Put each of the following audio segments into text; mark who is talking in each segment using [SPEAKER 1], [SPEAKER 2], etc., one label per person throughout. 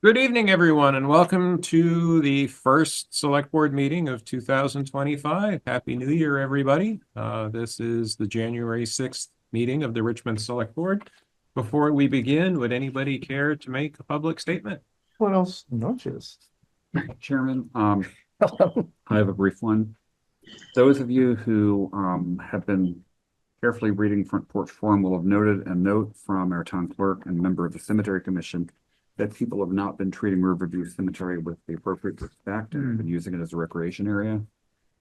[SPEAKER 1] Good evening, everyone, and welcome to the first Select Board meeting of 2025. Happy New Year, everybody. This is the January 6th meeting of the Richmond Select Board. Before we begin, would anybody care to make a public statement?
[SPEAKER 2] Buenos noches.
[SPEAKER 3] Chairman,
[SPEAKER 2] Hello.
[SPEAKER 3] I have a brief one. Those of you who have been carefully reading Front Porch Forum will have noted a note from our town clerk and member of the Cemetery Commission that people have not been treating Riverview Cemetery with the appropriate respect and have been using it as a recreation area.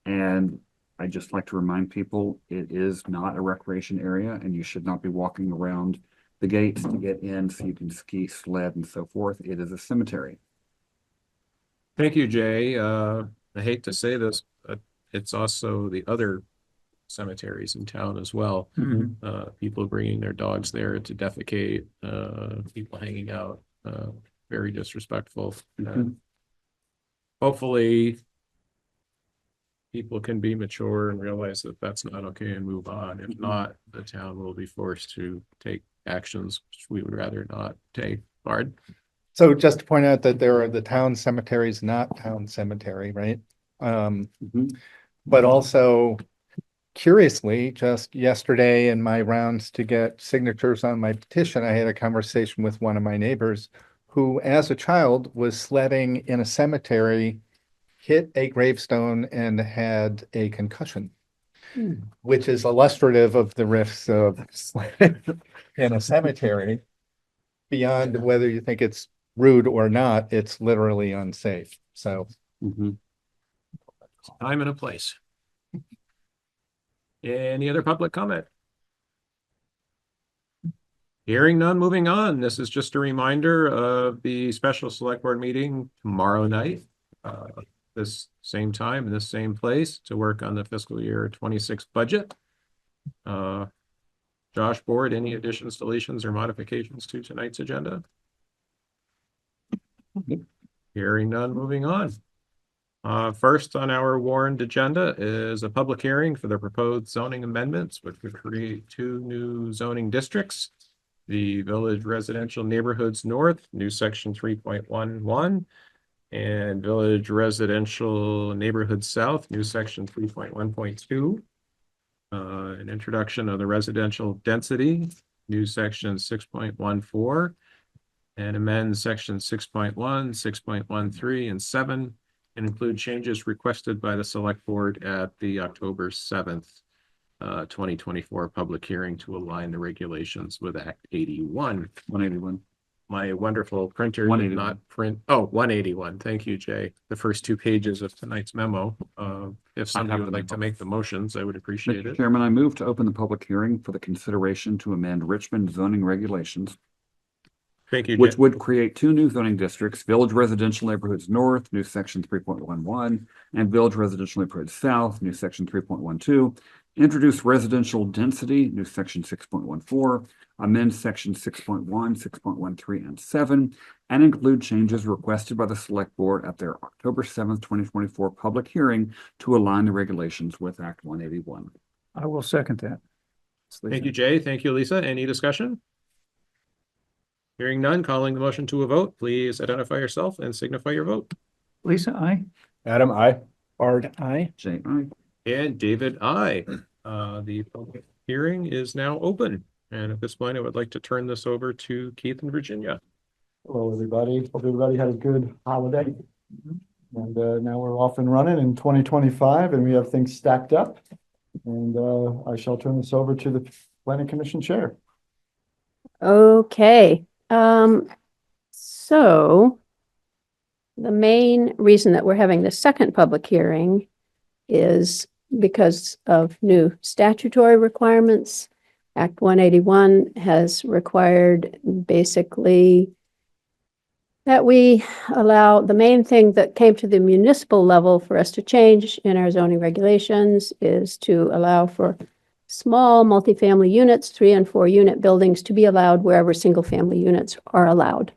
[SPEAKER 3] And I'd just like to remind people, it is not a recreation area and you should not be walking around the gates to get in so you can ski, sled, and so forth. It is a cemetery.
[SPEAKER 1] Thank you, Jay. I hate to say this, but it's also the other cemeteries in town as well. People bringing their dogs there to defecate, people hanging out, very disrespectful. Hopefully people can be mature and realize that that's not okay and move on. If not, the town will be forced to take actions which we would rather not take. Bard?
[SPEAKER 2] So just to point out that there are the town cemeteries, not town cemetery, right? But also curiously, just yesterday in my rounds to get signatures on my petition, I had a conversation with one of my neighbors who, as a child, was sledding in a cemetery, hit a gravestone and had a concussion, which is illustrative of the risks of sledding in a cemetery. Beyond whether you think it's rude or not, it's literally unsafe. So
[SPEAKER 1] Time and a place. Any other public comment? Hearing none, moving on. This is just a reminder of the special select board meeting tomorrow night, this same time in this same place to work on the fiscal year 26 budget. Josh, board, any additions, deletions, or modifications to tonight's agenda? Hearing none, moving on. First on our warrant agenda is a public hearing for the proposed zoning amendments, which would create two new zoning districts. The Village Residential Neighborhoods North, new section 3.11, and Village Residential Neighborhoods South, new section 3.1.2. An introduction of the residential density, new section 6.14, and amend section 6.1, 6.13, and 7, and include changes requested by the select board at the October 7th, 2024 public hearing to align the regulations with Act 181. My wonderful printer did not print. Oh, 181. Thank you, Jay. The first two pages of tonight's memo. If somebody would like to make the motions, I would appreciate it.
[SPEAKER 3] Chairman, I move to open the public hearing for the consideration to amend Richmond zoning regulations.
[SPEAKER 1] Thank you, Jay.
[SPEAKER 3] Which would create two new zoning districts, Village Residential Neighborhoods North, new section 3.11, and Village Residential Neighborhoods South, new section 3.12. Introduce residential density, new section 6.14, amend section 6.1, 6.13, and 7, and include changes requested by the select board at their October 7th, 2024 public hearing to align the regulations with Act 181.
[SPEAKER 4] I will second that.
[SPEAKER 1] Thank you, Jay. Thank you, Lisa. Any discussion? Hearing none, calling the motion to a vote, please identify yourself and signify your vote.
[SPEAKER 4] Lisa, aye.
[SPEAKER 2] Adam, I.
[SPEAKER 4] Bard, aye.
[SPEAKER 3] Jay, aye.
[SPEAKER 1] And David, aye. The public hearing is now open. And at this point, I would like to turn this over to Keith and Virginia.
[SPEAKER 5] Hello, everybody. Hope everybody had a good holiday. And now we're off and running in 2025 and we have things stacked up. And I shall turn this over to the Planning Commission Chair.
[SPEAKER 6] Okay. So the main reason that we're having the second public hearing is because of new statutory requirements. Act 181 has required basically that we allow, the main thing that came to the municipal level for us to change in our zoning regulations is to allow for small multifamily units, 3 and 4 unit buildings to be allowed wherever single family units are allowed.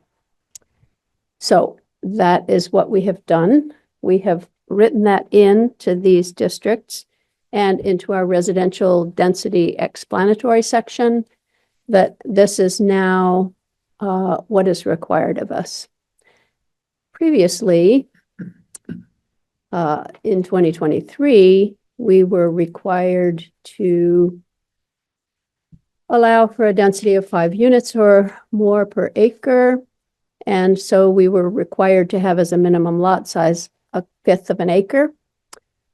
[SPEAKER 6] So that is what we have done. We have written that into these districts and into our residential density explanatory section, that this is now what is required of us. previously, in 2023, we were required to allow for a density of 5 units or more per acre. And so we were required to have as a minimum lot size 1/5 of an acre.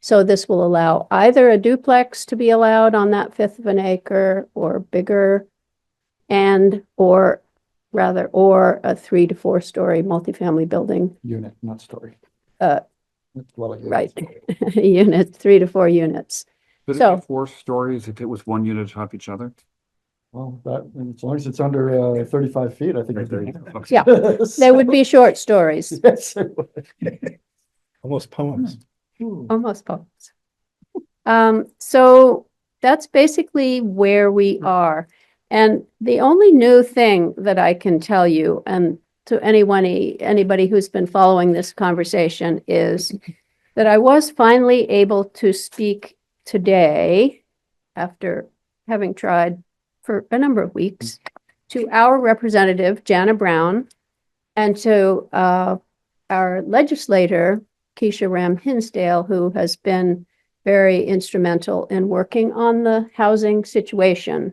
[SPEAKER 6] So this will allow either a duplex to be allowed on that 1/5 of an acre or bigger, or a 3 to 4 story multifamily building.
[SPEAKER 5] Unit, not story.
[SPEAKER 6] Uh,
[SPEAKER 5] Dwelling unit.
[SPEAKER 6] Right. Units, 3 to 4 units.
[SPEAKER 3] Could it
[SPEAKER 6] So-
[SPEAKER 3] be 4 stories if it was 1 unit atop each other?
[SPEAKER 5] Well, as long as it's under 35 feet, I think.
[SPEAKER 3] Right,
[SPEAKER 5] it's
[SPEAKER 3] there you
[SPEAKER 5] good.
[SPEAKER 3] go.
[SPEAKER 6] Yeah, they would be short stories,
[SPEAKER 5] Yes, it would.
[SPEAKER 2] Almost poems.
[SPEAKER 6] almost poems. So that's basically where we are. And the only new thing that I can tell you, and to anybody who's been following this conversation, is that I was finally able to speak today, after having tried for a number of weeks, to our representative, Jana Brown, and to our legislator, Keisha Ram Hinsdale, who has been very instrumental in working on the housing situation,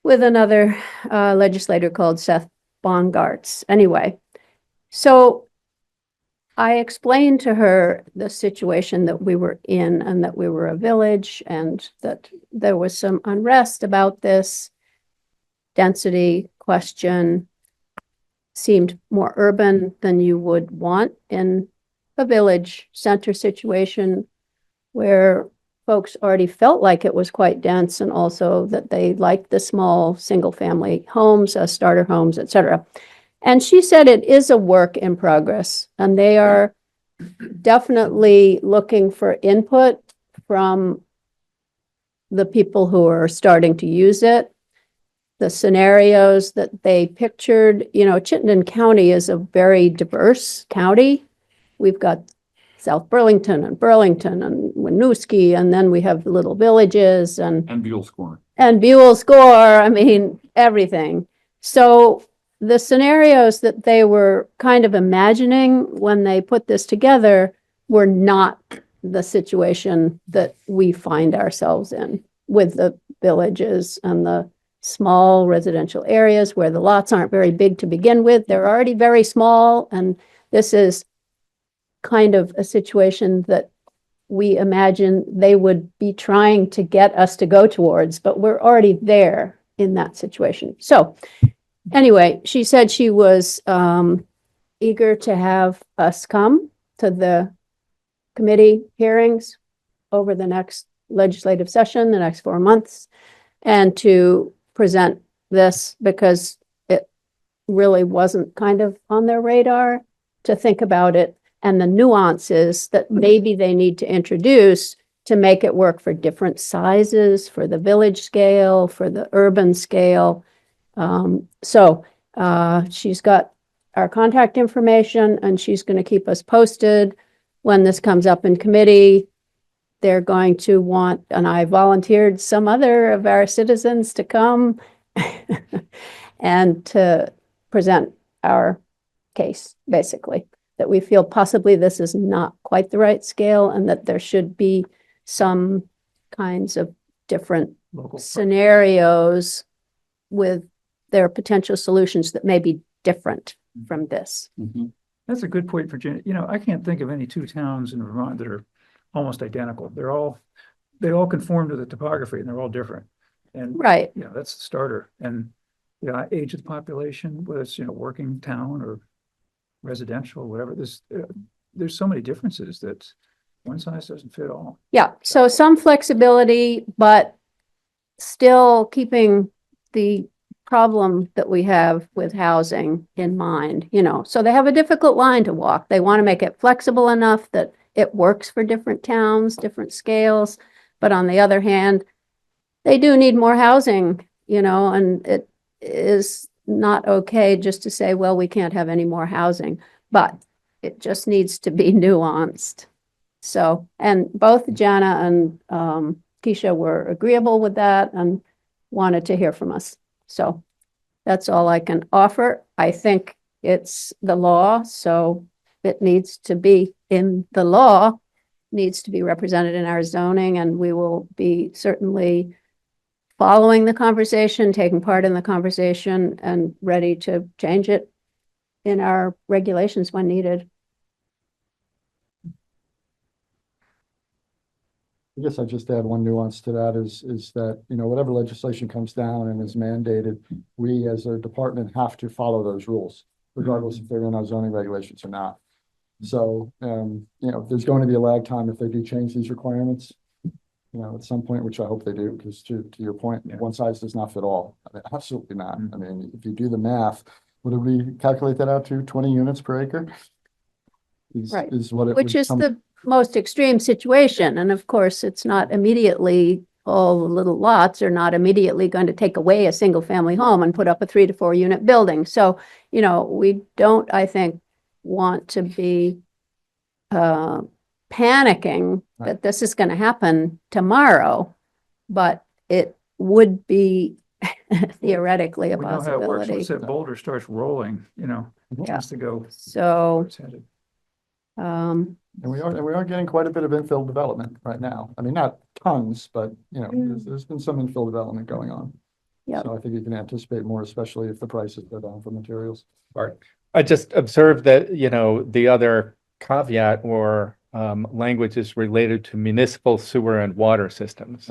[SPEAKER 6] with another legislator called Seth Bongartz. Anyway, so I explained to her the situation that we were in, and that we were a village, and that there was some unrest about this density question. Seemed more urban than you would want in a village center situation, where folks already felt like it was quite dense, and also that they liked the small single-family homes, starter homes, etc. And she said it is a work in progress, and they are definitely looking for input from the people who are starting to use it. The scenarios that they pictured, Chittenden County is a very diverse county. We've got South Burlington and Winooski, and then we have little villages and
[SPEAKER 3] Buell score.
[SPEAKER 6] Buell score, I mean, everything. So the scenarios that they were kind of imagining when they put this together were not the situation that we find ourselves in, with the villages and the small residential areas where the lots aren't very big to begin with. They're already very small, and this is kind of a situation that we imagine they would be trying to get us to go towards, but we're already there in that situation. So anyway, she said she was eager to have us come to the committee hearings over the next legislative session, the next 4 months, and to present this, because it really wasn't kind of on their radar to think about it, and the nuances that maybe they need to introduce to make it work for different sizes, for the village scale, for the urban scale. So she's got our contact information, and she's going to keep us posted when this comes up in committee. They're going to want, and I volunteered some other of our citizens to come and to present our case, basically, that we feel possibly this is not quite the right scale, and that there should be some kinds of different scenarios with their potential solutions that may be different from this.
[SPEAKER 4] That's a good point, Virginia. I can't think of any 2 towns in Vermont that are almost identical. They all conform to the topography, and they're all different. And
[SPEAKER 6] Right.
[SPEAKER 4] that's the starter. And age of the population, whether it's working town or residential, whatever. There's so many differences that one size doesn't fit all.
[SPEAKER 6] Yeah, so some flexibility, but still keeping the problem that we have with housing in mind, So they have a difficult line to walk. They want to make it flexible enough that it works for different towns, different scales. But on the other hand, they do need more housing, and it is not okay just to say, well, we can't have any more housing, but it just needs to be nuanced. So, and both Jana and Keisha were agreeable with that and wanted to hear from us. So that's all I can offer. I think it's the law, so it needs to be in the law, needs to be represented in our zoning, and we will be certainly following the conversation, taking part in the conversation, and ready to change it in our regulations when needed.
[SPEAKER 5] I guess I'd just add one nuance to that is that, you know, whatever legislation comes down and is mandated, we as a department have to follow those rules, regardless if they're in our zoning regulations or not. So, you know, there's going to be a lag time if they do change these requirements, you know, at some point, which I hope they do, because to your point, one size does not fit all. I mean, absolutely not. I mean, if you do the math, what did we calculate that out to? 20 units per acre?
[SPEAKER 6] Right.
[SPEAKER 5] Is what it
[SPEAKER 6] Which
[SPEAKER 5] would
[SPEAKER 6] is
[SPEAKER 5] come-
[SPEAKER 6] the most extreme situation. And of course, it's not immediately, all the little lots are not immediately going to take away a single family home and put up a 3 to 4 unit building. So, you know, we don't, I think, want to be panicking that this is going to happen tomorrow, but it would be theoretically a
[SPEAKER 4] We know how it works.
[SPEAKER 6] possibility.
[SPEAKER 4] Once that boulder starts rolling, you know, it
[SPEAKER 6] Yeah.
[SPEAKER 4] tends to go.
[SPEAKER 6] So,
[SPEAKER 4] where it's headed.
[SPEAKER 6] um,
[SPEAKER 5] And we are getting quite a bit of infill development right now. I mean, not tons, but you know, there's been some infill development going on.
[SPEAKER 6] Yep.
[SPEAKER 5] So I think you can anticipate more, especially if the prices go down for materials.
[SPEAKER 2] I just observed that, you know, the other caveat or language is related to municipal sewer and water systems.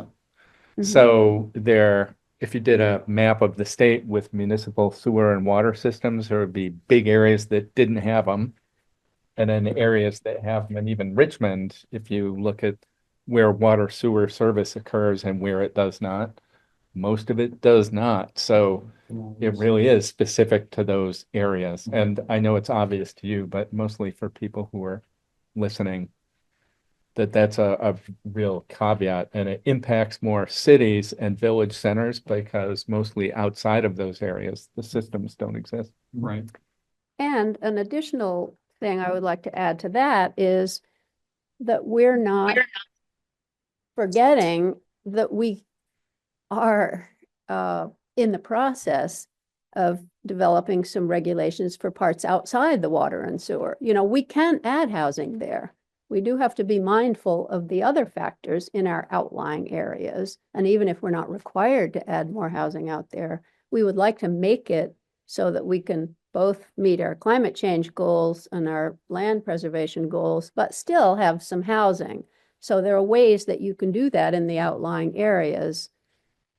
[SPEAKER 6] mhm.
[SPEAKER 2] So there, if you did a map of the state with municipal sewer and water systems, there would be big areas that didn't have them. And then areas that have them, and even Richmond, if you look at where water sewer service occurs and where it does not, most of it does not. So it really is specific to those areas. And I know it's obvious to you, but mostly for people who are listening, that's a real caveat, and it impacts more cities and village centers because mostly outside of those areas, the systems don't exist.
[SPEAKER 3] Right.
[SPEAKER 6] And an additional thing I would like to add to that is that we're not forgetting that we are in the process of developing some regulations for parts outside the water and sewer. You know, we can add housing there. We do have to be mindful of the other factors in our outlying areas. And even if we're not required to add more housing out there, we would like to make it so that we can both meet our climate change goals and our land preservation goals, but still have some housing. So there are ways that you can do that in the outlying areas,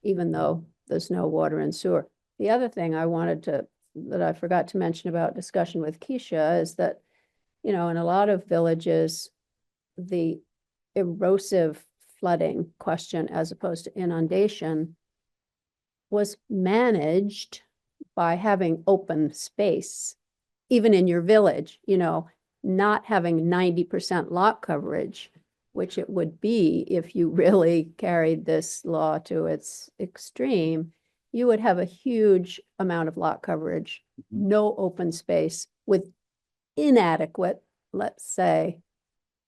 [SPEAKER 6] even though there's no water and sewer. The other thing that I forgot to mention about discussion with Keisha is that, you know, in a lot of villages, the erosive flooding question as opposed to inundation was managed by having open space, even in your village, you know, not having 90% lot coverage, which it would be if you really carried this law to its extreme. You would have a huge amount of lot coverage, no open space with inadequate, let's say,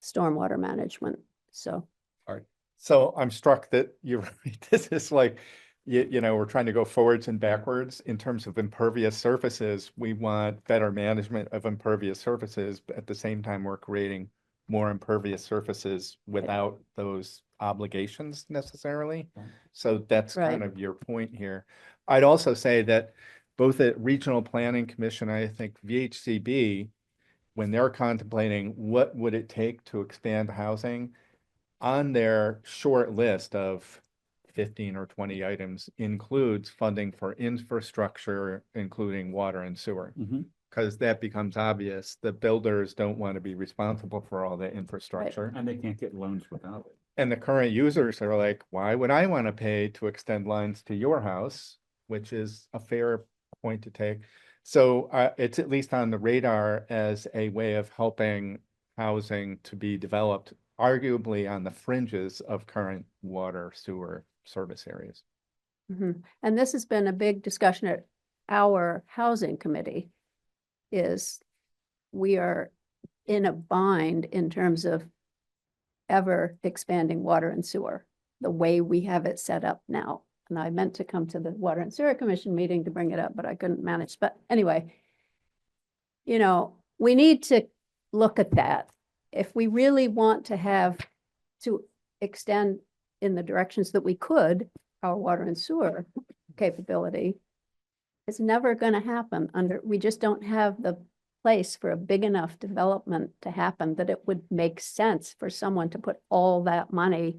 [SPEAKER 6] stormwater management. So
[SPEAKER 2] So I'm struck that you're right. This is like, you know, we're trying to go forwards and backwards in terms of impervious surfaces. We want better management of impervious surfaces, but at the same time, we're creating more impervious surfaces without those obligations necessarily. So that's kind
[SPEAKER 6] Right.
[SPEAKER 2] of your point here. I'd also say that both at Regional Planning Commission, I think VHCB, when they're contemplating what would it take to expand housing, on their short list of 15 or 20 items includes funding for infrastructure, including water and sewer. Because that becomes obvious. The builders don't want to be responsible for all the infrastructure.
[SPEAKER 3] And they can't get loans without it.
[SPEAKER 2] And the current users are like, why would I want to pay to extend lines to your house? Which is a fair point to take. So it's at least on the radar as a way of helping housing to be developed, arguably on the fringes of current water sewer service areas.
[SPEAKER 6] mhm. And this has been a big discussion at our housing committee, is we are in a bind in terms of ever expanding water and sewer, the way we have it set up now. And I meant to come to the Water and Sewer Commission meeting to bring it up, but I couldn't manage. But anyway, you know, we need to look at that. If we really want to have to extend in the directions that we could, our water and sewer capability, it's never going to happen we just don't have the place for a big enough development to happen that it would make sense for someone to put all that money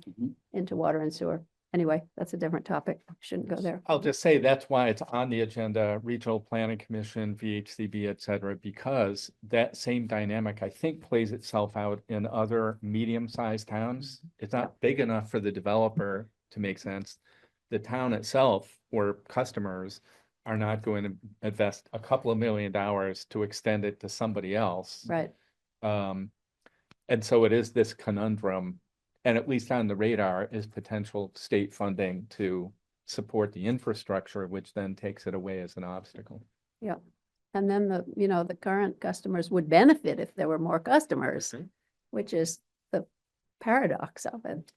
[SPEAKER 6] into water and sewer. Anyway, that's a different topic. Shouldn't go there.
[SPEAKER 2] I'll just say that's why it's on the agenda, Regional Planning Commission, VHCB, et cetera, because that same dynamic, I think, plays itself out in other medium-sized towns. It's not big enough for the developer to make sense. The town itself or customers are not going to invest a couple of $1 million to extend it to somebody else.
[SPEAKER 6] Right.
[SPEAKER 2] And so it is this conundrum, and at least on the radar is potential state funding to support the infrastructure, which then takes it away as an obstacle.
[SPEAKER 6] Yeah. And then the current customers would benefit if there were more customers, which is the paradox of it.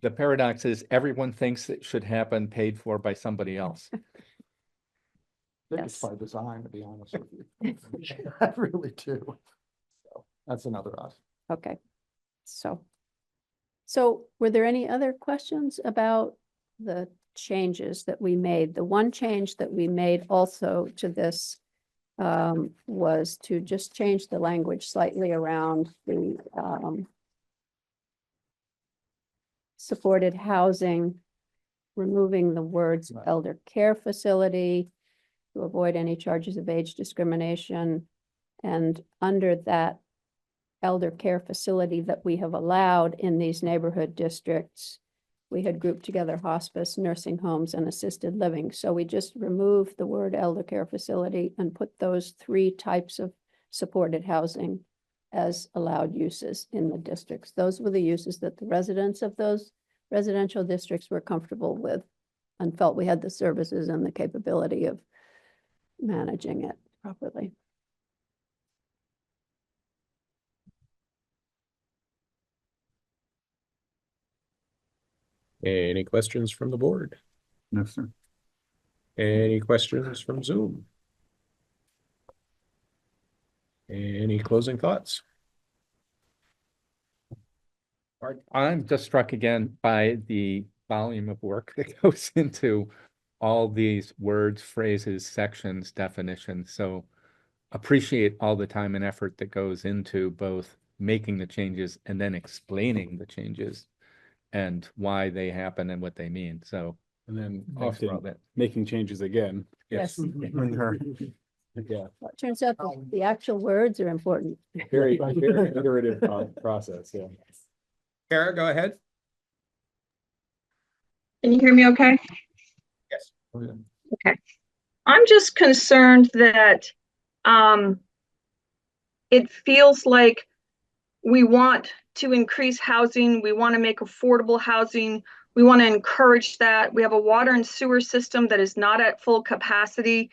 [SPEAKER 2] The paradox is everyone thinks it should happen paid for by somebody else.
[SPEAKER 5] I think it's
[SPEAKER 6] Yes.
[SPEAKER 5] by design, to be honest with you. I really do. So that's another us.
[SPEAKER 6] Okay. So were there any other questions about the changes that we made? The one change that we made also to this was to just change the language slightly around the supported housing, removing the words
[SPEAKER 5] Right.
[SPEAKER 6] elder care facility to avoid any charges of age discrimination. And under that elder care facility that we have allowed in these neighborhood districts, we had grouped together hospice, nursing homes, and assisted living. So we just removed the word elder care facility and put those 3 types of supported housing as allowed uses in the districts. Those were the uses that the residents of those residential districts were comfortable with and felt we had the services and the capability of managing it properly.
[SPEAKER 1] Any questions from the board?
[SPEAKER 3] No, sir.
[SPEAKER 1] Any questions from Zoom? Any closing thoughts?
[SPEAKER 2] I'm just struck again by the volume of work that goes into all these words, phrases, sections, definitions. So appreciate all the time and effort that goes into both making the changes and then explaining the changes and why they happen and what they mean. So
[SPEAKER 7] And then
[SPEAKER 2] thanks for all
[SPEAKER 7] often
[SPEAKER 2] that.
[SPEAKER 7] making changes again.
[SPEAKER 6] Yes.
[SPEAKER 7] When they're- Yeah,
[SPEAKER 6] Well, it turns out that the actual words are important.
[SPEAKER 7] very iterative process, yeah.
[SPEAKER 1] Kara, go ahead.
[SPEAKER 8] Can you hear me okay?
[SPEAKER 1] Yes.
[SPEAKER 8] Okay. I'm just concerned that it feels like we want to increase housing. We want to make affordable housing. We want to encourage that. We have a water and sewer system that is not at full capacity.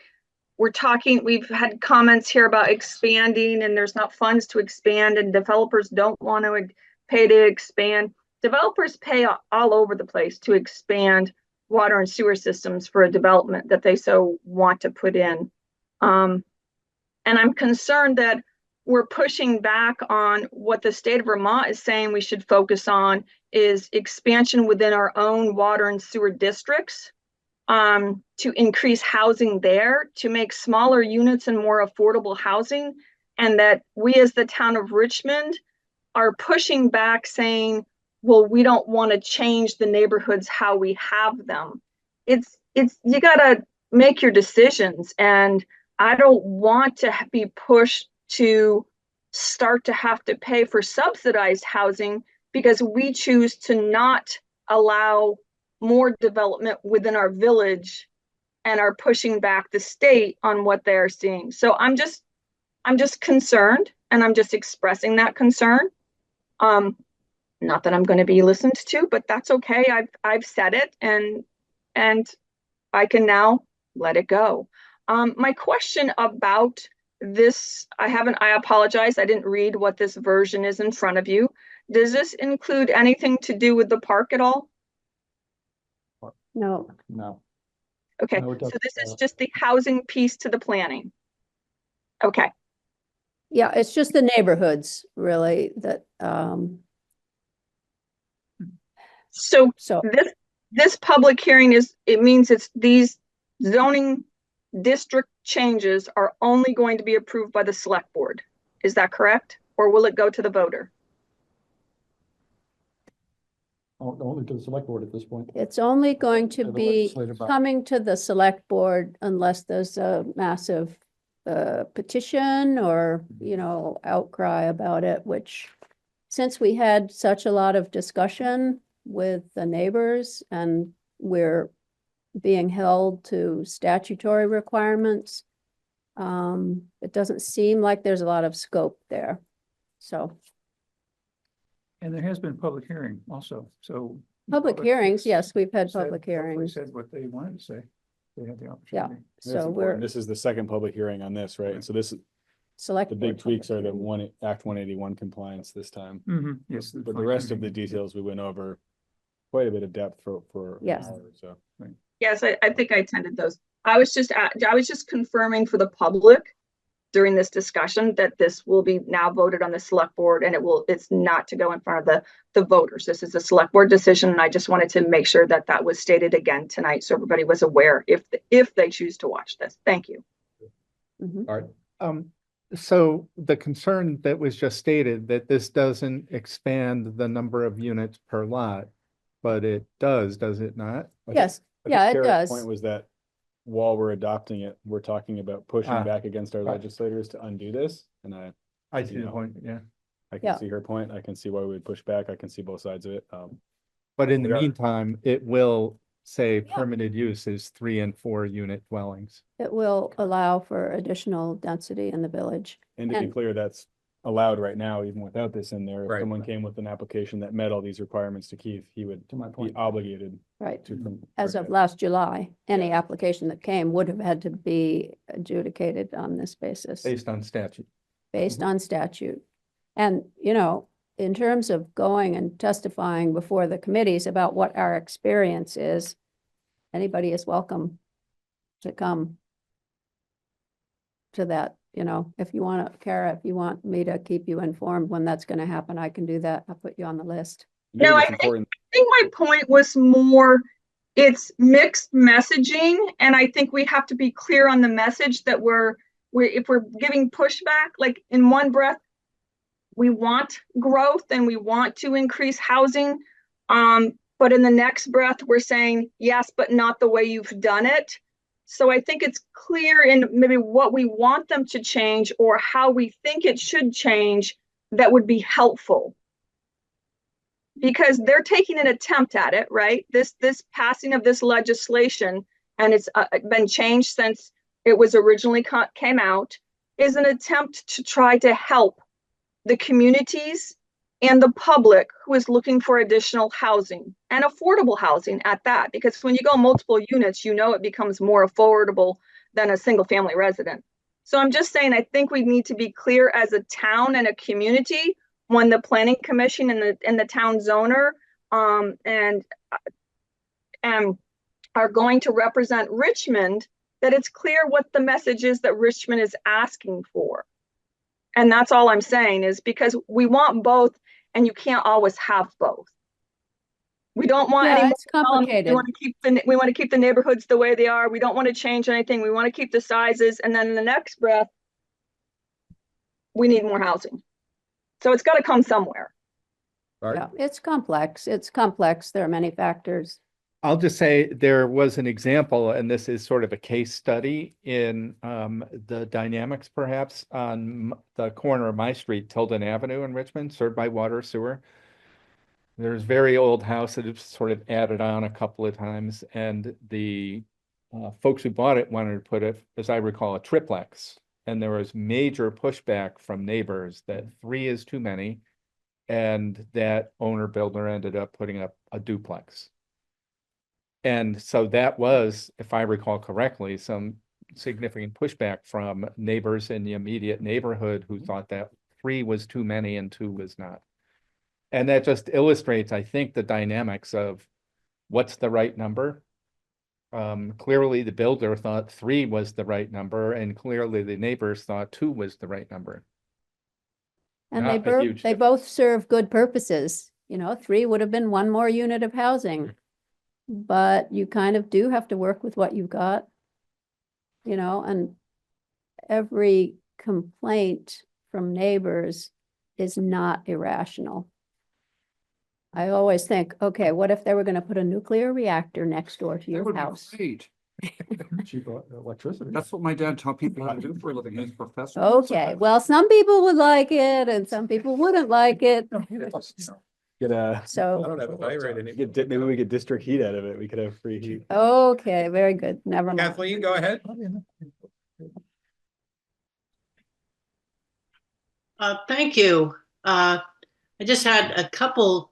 [SPEAKER 8] We've had comments here about expanding and there's not funds to expand and developers don't want to pay to expand. Developers pay all over the place to expand water and sewer systems for a development that they so want to put in. And I'm concerned that we're pushing back on what the state of Vermont is saying we should focus on is expansion within our own water and sewer districts. To increase housing there, to make smaller units and more affordable housing, and that we as the town of Richmond are pushing back saying, well, we don't want to change the neighborhoods how we have them. You gotta make your decisions, and I don't want to be pushed to start to have to pay for subsidized housing because we choose to not allow more development within our village and are pushing back the state on what they're seeing. So I'm just concerned, and I'm just expressing that concern. Not that I'm going to be listened to, but that's okay. I've said it, and I can now let it go. My question about this, I apologize. I didn't read what this version is in front of you. Does this include anything to do with the park at all?
[SPEAKER 6] No,
[SPEAKER 5] No.
[SPEAKER 8] Okay,
[SPEAKER 5] No, it
[SPEAKER 8] so
[SPEAKER 5] doesn't.
[SPEAKER 8] this is just the housing piece to the planning. Okay.
[SPEAKER 6] Yeah, it's just the neighborhoods really that,
[SPEAKER 8] So
[SPEAKER 6] so,
[SPEAKER 8] this public hearing it means it's these zoning district changes are only going to be approved by the select board. Is that correct? Or will it go to the voter?
[SPEAKER 5] Only to the select board at this point.
[SPEAKER 6] it's only going to
[SPEAKER 5] The
[SPEAKER 6] be
[SPEAKER 5] legislative body.
[SPEAKER 6] coming to the select board unless there's a massive petition or, outcry about it, which since we had such a lot of discussion with the neighbors and we're being held to statutory requirements, it doesn't seem like there's a lot of scope there. So
[SPEAKER 4] And there has been public hearing also, so.
[SPEAKER 6] public hearings, yes, we've had public hearings.
[SPEAKER 4] Said what they wanted to say. They had the
[SPEAKER 6] Yeah.
[SPEAKER 4] opportunity.
[SPEAKER 6] So
[SPEAKER 7] That's
[SPEAKER 6] we're
[SPEAKER 7] important. This is the second public hearing on this, right? So this,
[SPEAKER 6] select.
[SPEAKER 7] the big
[SPEAKER 6] board
[SPEAKER 7] tweaks are
[SPEAKER 6] public
[SPEAKER 7] the
[SPEAKER 6] hearing.
[SPEAKER 7] Act 181 compliance this time.
[SPEAKER 4] Mhm, yes.
[SPEAKER 7] But the rest of the details, we went over quite a bit of depth for an
[SPEAKER 6] Yes.
[SPEAKER 7] hour, so.
[SPEAKER 8] Yes, I think I attended those. I was just confirming for the public during this discussion that this will be now voted on the select board and it's not to go in front of the voters. This is a select board decision. And I just wanted to make sure that that was stated again tonight. So everybody was aware if they choose to watch this. Thank you.
[SPEAKER 6] Mhm.
[SPEAKER 2] So the concern that was just stated, that this doesn't expand the number of units per lot, but it does it not?
[SPEAKER 6] Yes,
[SPEAKER 7] I think
[SPEAKER 6] yeah, it
[SPEAKER 7] Kara's
[SPEAKER 6] does.
[SPEAKER 7] Point was that while we're adopting it, we're talking about pushing
[SPEAKER 2] Ah,
[SPEAKER 7] back against our
[SPEAKER 2] right.
[SPEAKER 7] legislators to undo this, and
[SPEAKER 2] I see
[SPEAKER 7] You
[SPEAKER 2] the
[SPEAKER 7] know.
[SPEAKER 2] point, yeah.
[SPEAKER 7] I can
[SPEAKER 6] Yeah.
[SPEAKER 7] see her point. I can see why we would push back. I can see both sides of it.
[SPEAKER 2] But in the
[SPEAKER 7] We are-
[SPEAKER 2] meantime, it will say
[SPEAKER 6] Yeah.
[SPEAKER 2] permitted use is 3 and 4 unit dwellings.
[SPEAKER 6] It will allow for additional density in the village.
[SPEAKER 7] And to be
[SPEAKER 6] And-
[SPEAKER 7] clear, that's allowed right now, even without this in there. If
[SPEAKER 3] Right.
[SPEAKER 7] someone came with an application that met all these requirements to Keith, he would
[SPEAKER 5] To my
[SPEAKER 7] be
[SPEAKER 5] point.
[SPEAKER 7] obligated
[SPEAKER 6] Right.
[SPEAKER 7] to.
[SPEAKER 6] As of last July, any application that came would have had to be adjudicated on this basis,
[SPEAKER 2] Based on statute.
[SPEAKER 6] based on statute. And, in terms of going and testifying before the committees about what our experience is, anybody is welcome to come to that, if you want to, Kara, if you want me to keep you informed when that's going to happen, I can do that. I'll put you on the list.
[SPEAKER 8] No, I think my point was more, it's mixed messaging. And I think we have to be clear on the message that if we're giving pushback, like in one breath, we want growth and we want to increase housing. But in the next breath, we're saying, yes, but not the way you've done it. So I think it's clear in maybe what we want them to change or how we think it should change that would be helpful. Because they're taking an attempt at it, right? This passing of this legislation, and it's been changed since it was originally came out, is an attempt to try to help the communities and the public who is looking for additional housing and affordable housing at that. Because when you go multiple units, it becomes more affordable than a single family resident. So I'm just saying, I think we need to be clear as a town and a community when the planning commission and the town zoner and are going to represent Richmond, that it's clear what the message is that Richmond is asking for. And that's all I'm saying, is because we want both and you can't always have both. We don't want
[SPEAKER 6] Yeah,
[SPEAKER 8] any
[SPEAKER 6] it's complicated.
[SPEAKER 8] we want to keep the neighborhoods the way they are. We don't want to change anything. We want to keep the sizes. And then in the next breath, we need more housing. So it's got to come somewhere.
[SPEAKER 6] Yeah, it's complex. It's complex. There are many factors.
[SPEAKER 2] I'll just say there was an example, and this is sort of a case study in the dynamics perhaps on the corner of my street, Tilden Avenue in Richmond, served by water sewer. There's very old house that is sort of added on a couple of times, and the folks who bought it wanted to put it, as I recall, a triplex. And there was major pushback from neighbors that 3 is too many, and that owner builder ended up putting up a duplex. And so that was, if I recall correctly, some significant pushback from neighbors in the immediate neighborhood who thought that 3 was too many and 2 was not. And that just illustrates, I think, the dynamics of what's the right number. Clearly the builder thought 3 was the right number, and clearly the neighbors thought 2 was the right number.
[SPEAKER 6] And
[SPEAKER 2] Not a huge
[SPEAKER 6] they both serve good purposes. You know, 3 would have been 1 more unit of housing. But you kind of do have to work with what you've got. You know, and every complaint from neighbors is not irrational. I always think, okay, what if they were gonna put a nuclear reactor next door to
[SPEAKER 3] That
[SPEAKER 6] your
[SPEAKER 3] would be
[SPEAKER 6] house?
[SPEAKER 3] great.
[SPEAKER 5] Cheap electricity.
[SPEAKER 3] That's what my dad taught people how to do for a living. He's a professor.
[SPEAKER 6] Okay, well, some people would like it and some people wouldn't like it,
[SPEAKER 7] Get a,
[SPEAKER 1] I
[SPEAKER 6] so,
[SPEAKER 1] don't have a virate anymore.
[SPEAKER 7] maybe we get district heat out of it. We could have free heat.
[SPEAKER 6] okay, very good, never mind.
[SPEAKER 1] Kathleen, go ahead.
[SPEAKER 9] Thank you. I just had a couple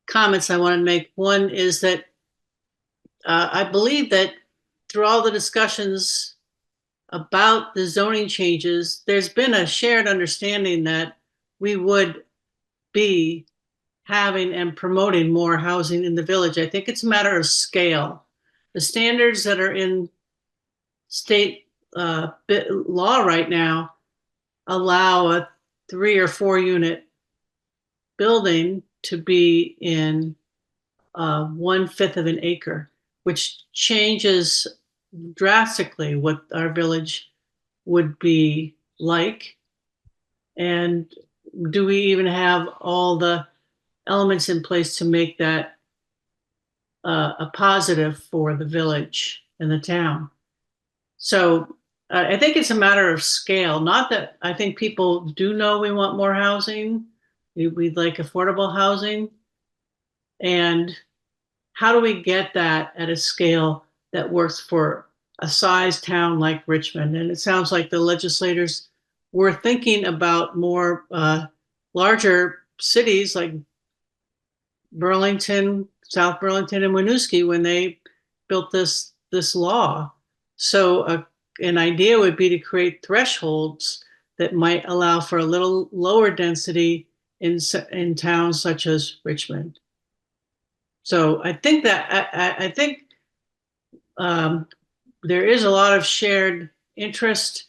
[SPEAKER 9] comments I want to make. One is that I believe that through all the discussions about the zoning changes, there's been a shared understanding that we would be having and promoting more housing in the village. I think it's a matter of scale. The standards that are in state law right now allow a 3 or 4 unit building to be in 1/5 of an acre, which changes drastically what our village would be like. And do we even have all the elements in place to make that a positive for the village and the town? So I think it's a matter of scale. Not that I think people do know we want more housing. We'd like affordable housing. And how do we get that at a scale that works for a size town like Richmond? And it sounds like the legislators were thinking about more larger cities like Burlington, South Burlington, and Winooski when they built this law. So an idea would be to create thresholds that might allow for a little lower density in towns such as Richmond. So I think that I think there is a lot of shared interest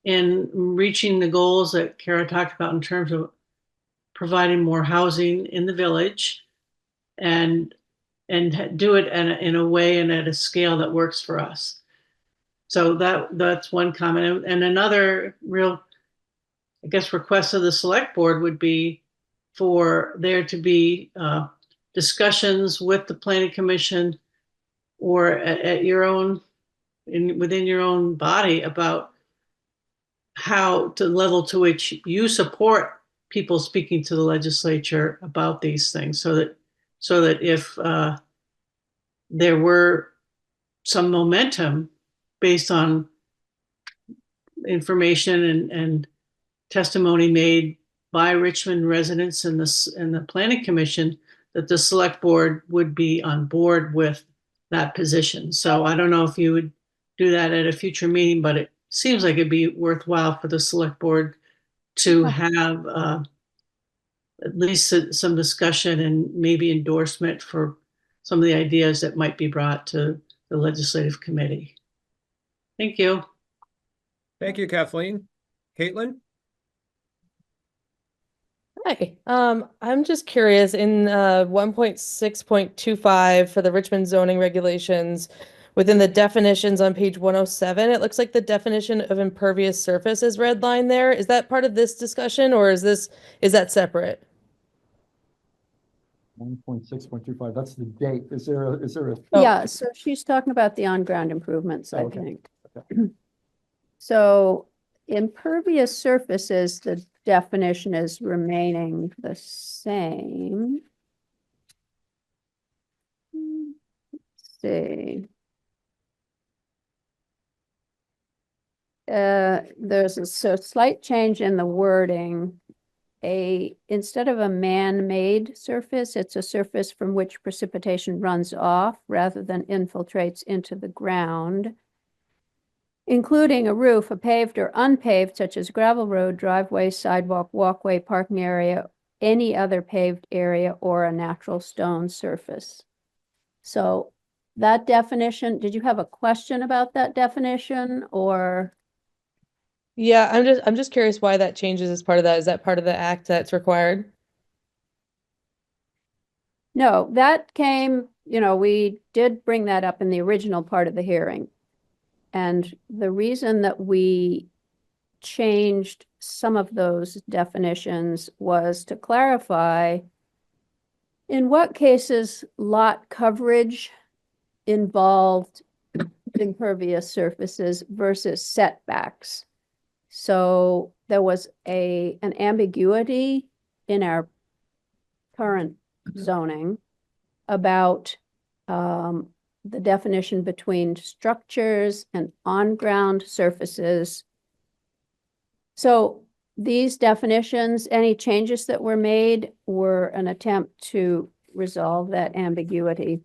[SPEAKER 9] in reaching the goals that Kara talked about in terms of providing more housing in the village, and do it in a way and at a scale that works for us. So that's one comment. And another real, I guess, request of the select board would be for there to be discussions with the planning commission or at your own, within your own body about how to level to which you support people speaking to the legislature about these things, so that if there were some momentum based on information and testimony made by Richmond residents and the planning commission, that the select board would be on board with that position. So I don't know if you would do that at a future meeting, but it seems like it'd be worthwhile for the select board to have at least some discussion and maybe endorsement for some of the ideas that might be brought to the legislative committee. Thank you.
[SPEAKER 1] Thank you, Kathleen. Caitlin?
[SPEAKER 10] Hi, I'm just curious, in 1.6.25 for the Richmond zoning regulations, within the definitions on page 107, it looks like the definition of impervious surface is redlined there. Is that part of this discussion, or is that separate?
[SPEAKER 5] 1.6.25, that's the date. Is there a?
[SPEAKER 6] Yeah, so she's talking about the on-ground improvements, I
[SPEAKER 5] Okay.
[SPEAKER 6] think.
[SPEAKER 5] Okay.
[SPEAKER 6] So impervious surfaces, the definition is remaining the same. Let's see. There's a slight change in the wording. Instead of a man-made surface, it's a surface from which precipitation runs off rather than infiltrates into the ground, including a roof, a paved or unpaved, such as gravel road, driveway, sidewalk, walkway, parking area, any other paved area, or a natural stone surface. So that definition, did you have a question about that definition, or?
[SPEAKER 10] Yeah, I'm just curious why that changes as part of that. Is that part of the act that's required?
[SPEAKER 6] No, that came, we did bring that up in the original part of the hearing. And the reason that we changed some of those definitions was to clarify in what cases lot coverage involved impervious surfaces versus setbacks. So there was an ambiguity in our current zoning about the definition between structures and on-ground surfaces. So these definitions, any changes that were made were an attempt to resolve that ambiguity.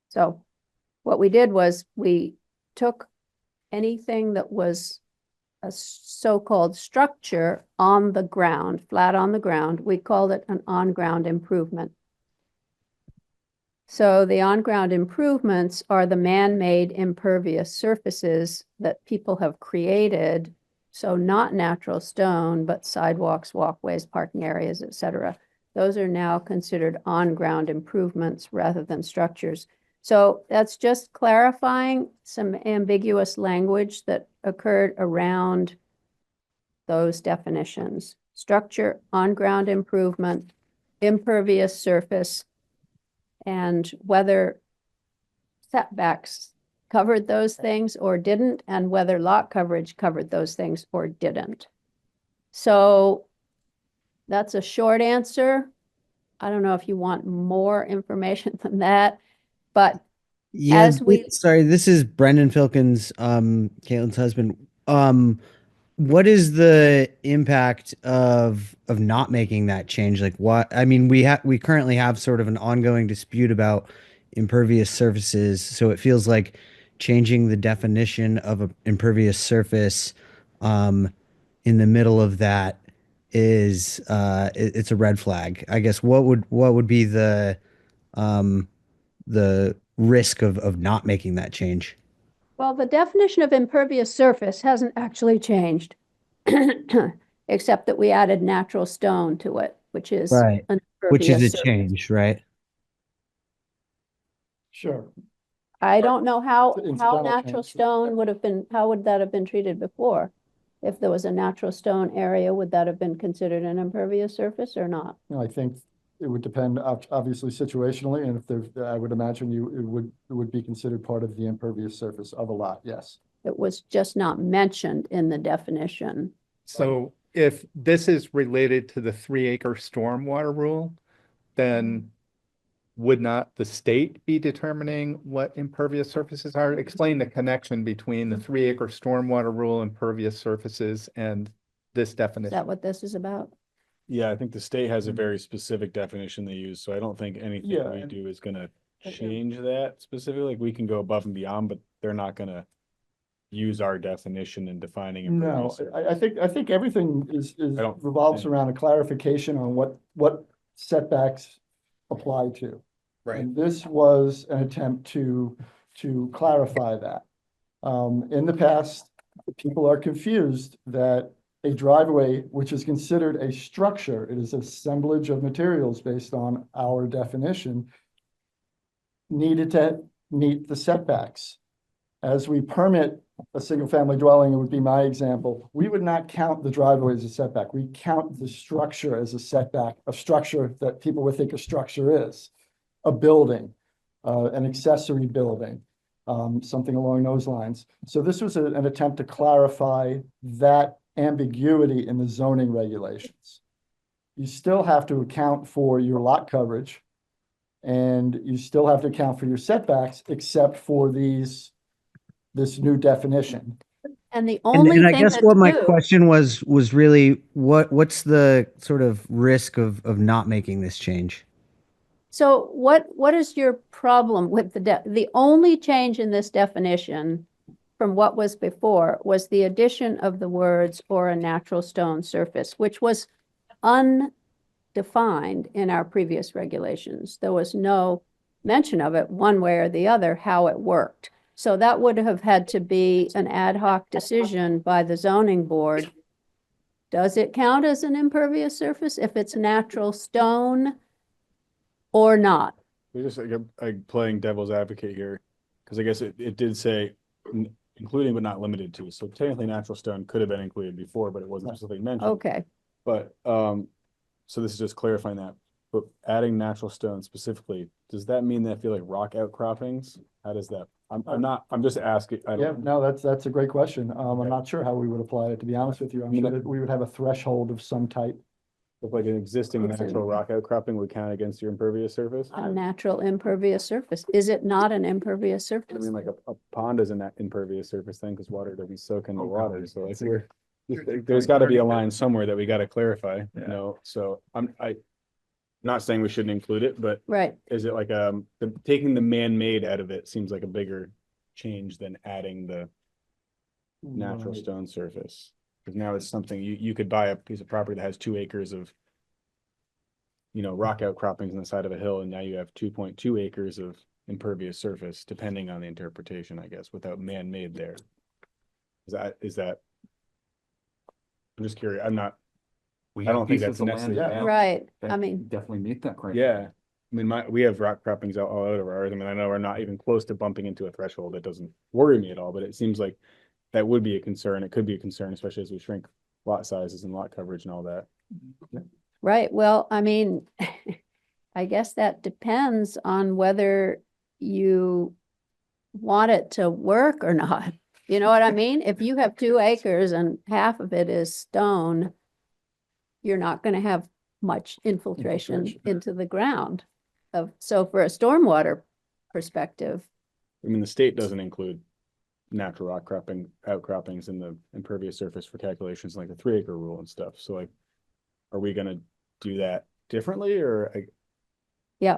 [SPEAKER 6] So what we did was we took anything that was a so-called structure on the ground, flat on the ground, we called it an on-ground improvement. So the on-ground improvements are the man-made impervious surfaces that people have created. So not natural stone, but sidewalks, walkways, parking areas, etc. Those are now considered on-ground improvements rather than structures. So that's just clarifying some ambiguous language that occurred around those definitions. Structure, on-ground improvement, impervious surface, and whether setbacks covered those things or didn't, and whether lot coverage covered those things or didn't. So that's a short answer. I don't know if you want more information than that, but
[SPEAKER 11] Yeah,
[SPEAKER 6] as we
[SPEAKER 11] sorry, this is Brendan Filkins, Caitlin's husband. What is the impact of not making that change? Like what, I mean, we currently have sort of an ongoing dispute about impervious surfaces, so it feels like changing the definition of an impervious surface in the middle of that is it's a red flag. I guess what would be the risk of not making that change?
[SPEAKER 6] Well, the definition of impervious surface hasn't actually changed, except that we added natural stone to it, which is
[SPEAKER 11] Right.
[SPEAKER 6] an
[SPEAKER 11] Which is
[SPEAKER 6] impervious
[SPEAKER 11] a
[SPEAKER 6] surface.
[SPEAKER 11] change, right?
[SPEAKER 5] Sure.
[SPEAKER 6] I don't know how
[SPEAKER 5] Incidental
[SPEAKER 6] natural
[SPEAKER 5] change.
[SPEAKER 6] stone would have been, how would that have been treated before? If there was a natural stone area, would that have been considered an impervious surface or not?
[SPEAKER 5] I think it would depend obviously situationally, and if there, I would imagine it would be considered part of the impervious surface of a lot, yes.
[SPEAKER 6] It was just not mentioned in the definition.
[SPEAKER 2] So if this is related to the 3-acre stormwater rule, then would not the state be determining what impervious surfaces are? Explain the connection between the 3-acre stormwater rule, impervious surfaces, and this
[SPEAKER 6] Is
[SPEAKER 2] definition.
[SPEAKER 6] that what this is about?
[SPEAKER 7] Yeah, I think the state has a very specific definition they use, so I don't think anything
[SPEAKER 5] Yeah,
[SPEAKER 7] we
[SPEAKER 5] and-
[SPEAKER 7] do is gonna
[SPEAKER 6] Okay.
[SPEAKER 7] change that specifically. Like, we can go above and beyond, but they're not gonna use our definition in defining.
[SPEAKER 5] No,
[SPEAKER 7] impervious.
[SPEAKER 5] I think everything is
[SPEAKER 7] don't
[SPEAKER 5] revolves
[SPEAKER 7] think-
[SPEAKER 5] around a clarification on what setbacks apply to.
[SPEAKER 2] Right.
[SPEAKER 5] And this was an attempt to clarify that. In the past, people are confused that a driveway, which is considered a structure, it is assemblage of materials based on our definition, needed to meet the setbacks. As we permit a single-family dwelling, it would be my example, we would not count the driveway as a setback. We count the structure as a setback, a structure that people would think a structure is. A building, an accessory building, something along those lines. So this was an attempt to clarify that ambiguity in the zoning regulations. You still have to account for your lot coverage, and you still have to account for your setbacks, except for this new definition.
[SPEAKER 6] And the only
[SPEAKER 11] And I
[SPEAKER 6] thing
[SPEAKER 11] guess
[SPEAKER 6] that's
[SPEAKER 11] what my
[SPEAKER 6] new-
[SPEAKER 11] question was really what's the sort of risk of not making this change?
[SPEAKER 6] So what is your problem with the only change in this definition from what was before was the addition of the words or a natural stone surface, which was undefined in our previous regulations. There was no mention of it one way or the other, how it worked. So that would have had to be an ad hoc decision by the zoning board. Does it count as an impervious surface if it's natural stone or not?
[SPEAKER 7] We're just like playing devil's advocate here, because I guess it did say including but not limited to. So technically natural stone could have been included before, but it wasn't specifically mentioned.
[SPEAKER 6] Okay,
[SPEAKER 7] But so this is just clarifying that. But adding natural stone specifically, does that mean that I feel like rock outcroppings? How does that? I'm just asking. I
[SPEAKER 5] Yeah,
[SPEAKER 7] don't,
[SPEAKER 5] no, that's a great question. I'm not sure how we would apply it, to be honest with you. I'm sure that we would have a threshold of some type.
[SPEAKER 7] look like an existing natural rock outcropping would count against your impervious surface.
[SPEAKER 6] a natural impervious surface. Is it not an impervious
[SPEAKER 7] I
[SPEAKER 6] surface?
[SPEAKER 7] mean, like a pond is an impervious surface thing because water doesn't soak in the water. So like there's got to be a line somewhere that we got to clarify, you know? So I'm not saying we shouldn't include it, but
[SPEAKER 6] Right,
[SPEAKER 7] is it like taking the man-made out of it seems like a bigger change than adding the natural
[SPEAKER 5] Right.
[SPEAKER 7] stone surface? Because now it's something you could buy a piece of property that has 2 acres of, you know, rock outcroppings on the side of a hill, and now you have 2.2 acres of impervious surface, depending on the interpretation, I guess, without man-made there. Is that? I'm just curious.
[SPEAKER 3] We
[SPEAKER 7] I
[SPEAKER 3] have
[SPEAKER 7] don't think
[SPEAKER 3] pieces
[SPEAKER 7] that's
[SPEAKER 3] of land
[SPEAKER 7] necessary.
[SPEAKER 3] now
[SPEAKER 6] right.
[SPEAKER 3] that
[SPEAKER 6] I mean,
[SPEAKER 3] definitely meet that criteria.
[SPEAKER 7] Yeah, I mean, we have rock croppings all over ours. I mean, I know we're not even close to bumping into a threshold. It doesn't worry me at all, but it seems like that would be a concern. It could be a concern, especially as we shrink lot sizes and lot coverage and all that.
[SPEAKER 6] right. Well, I mean, I guess that depends on whether you want it to work or not. You know what I mean? If you have 2 acres and half of it is stone, you're not going to have much infiltration into the ground. So for a stormwater perspective,
[SPEAKER 7] I mean, the state doesn't include natural outcroppings in the impervious surface for calculations like the 3-acre rule and stuff. So like, are we gonna do that differently or?
[SPEAKER 6] yeah.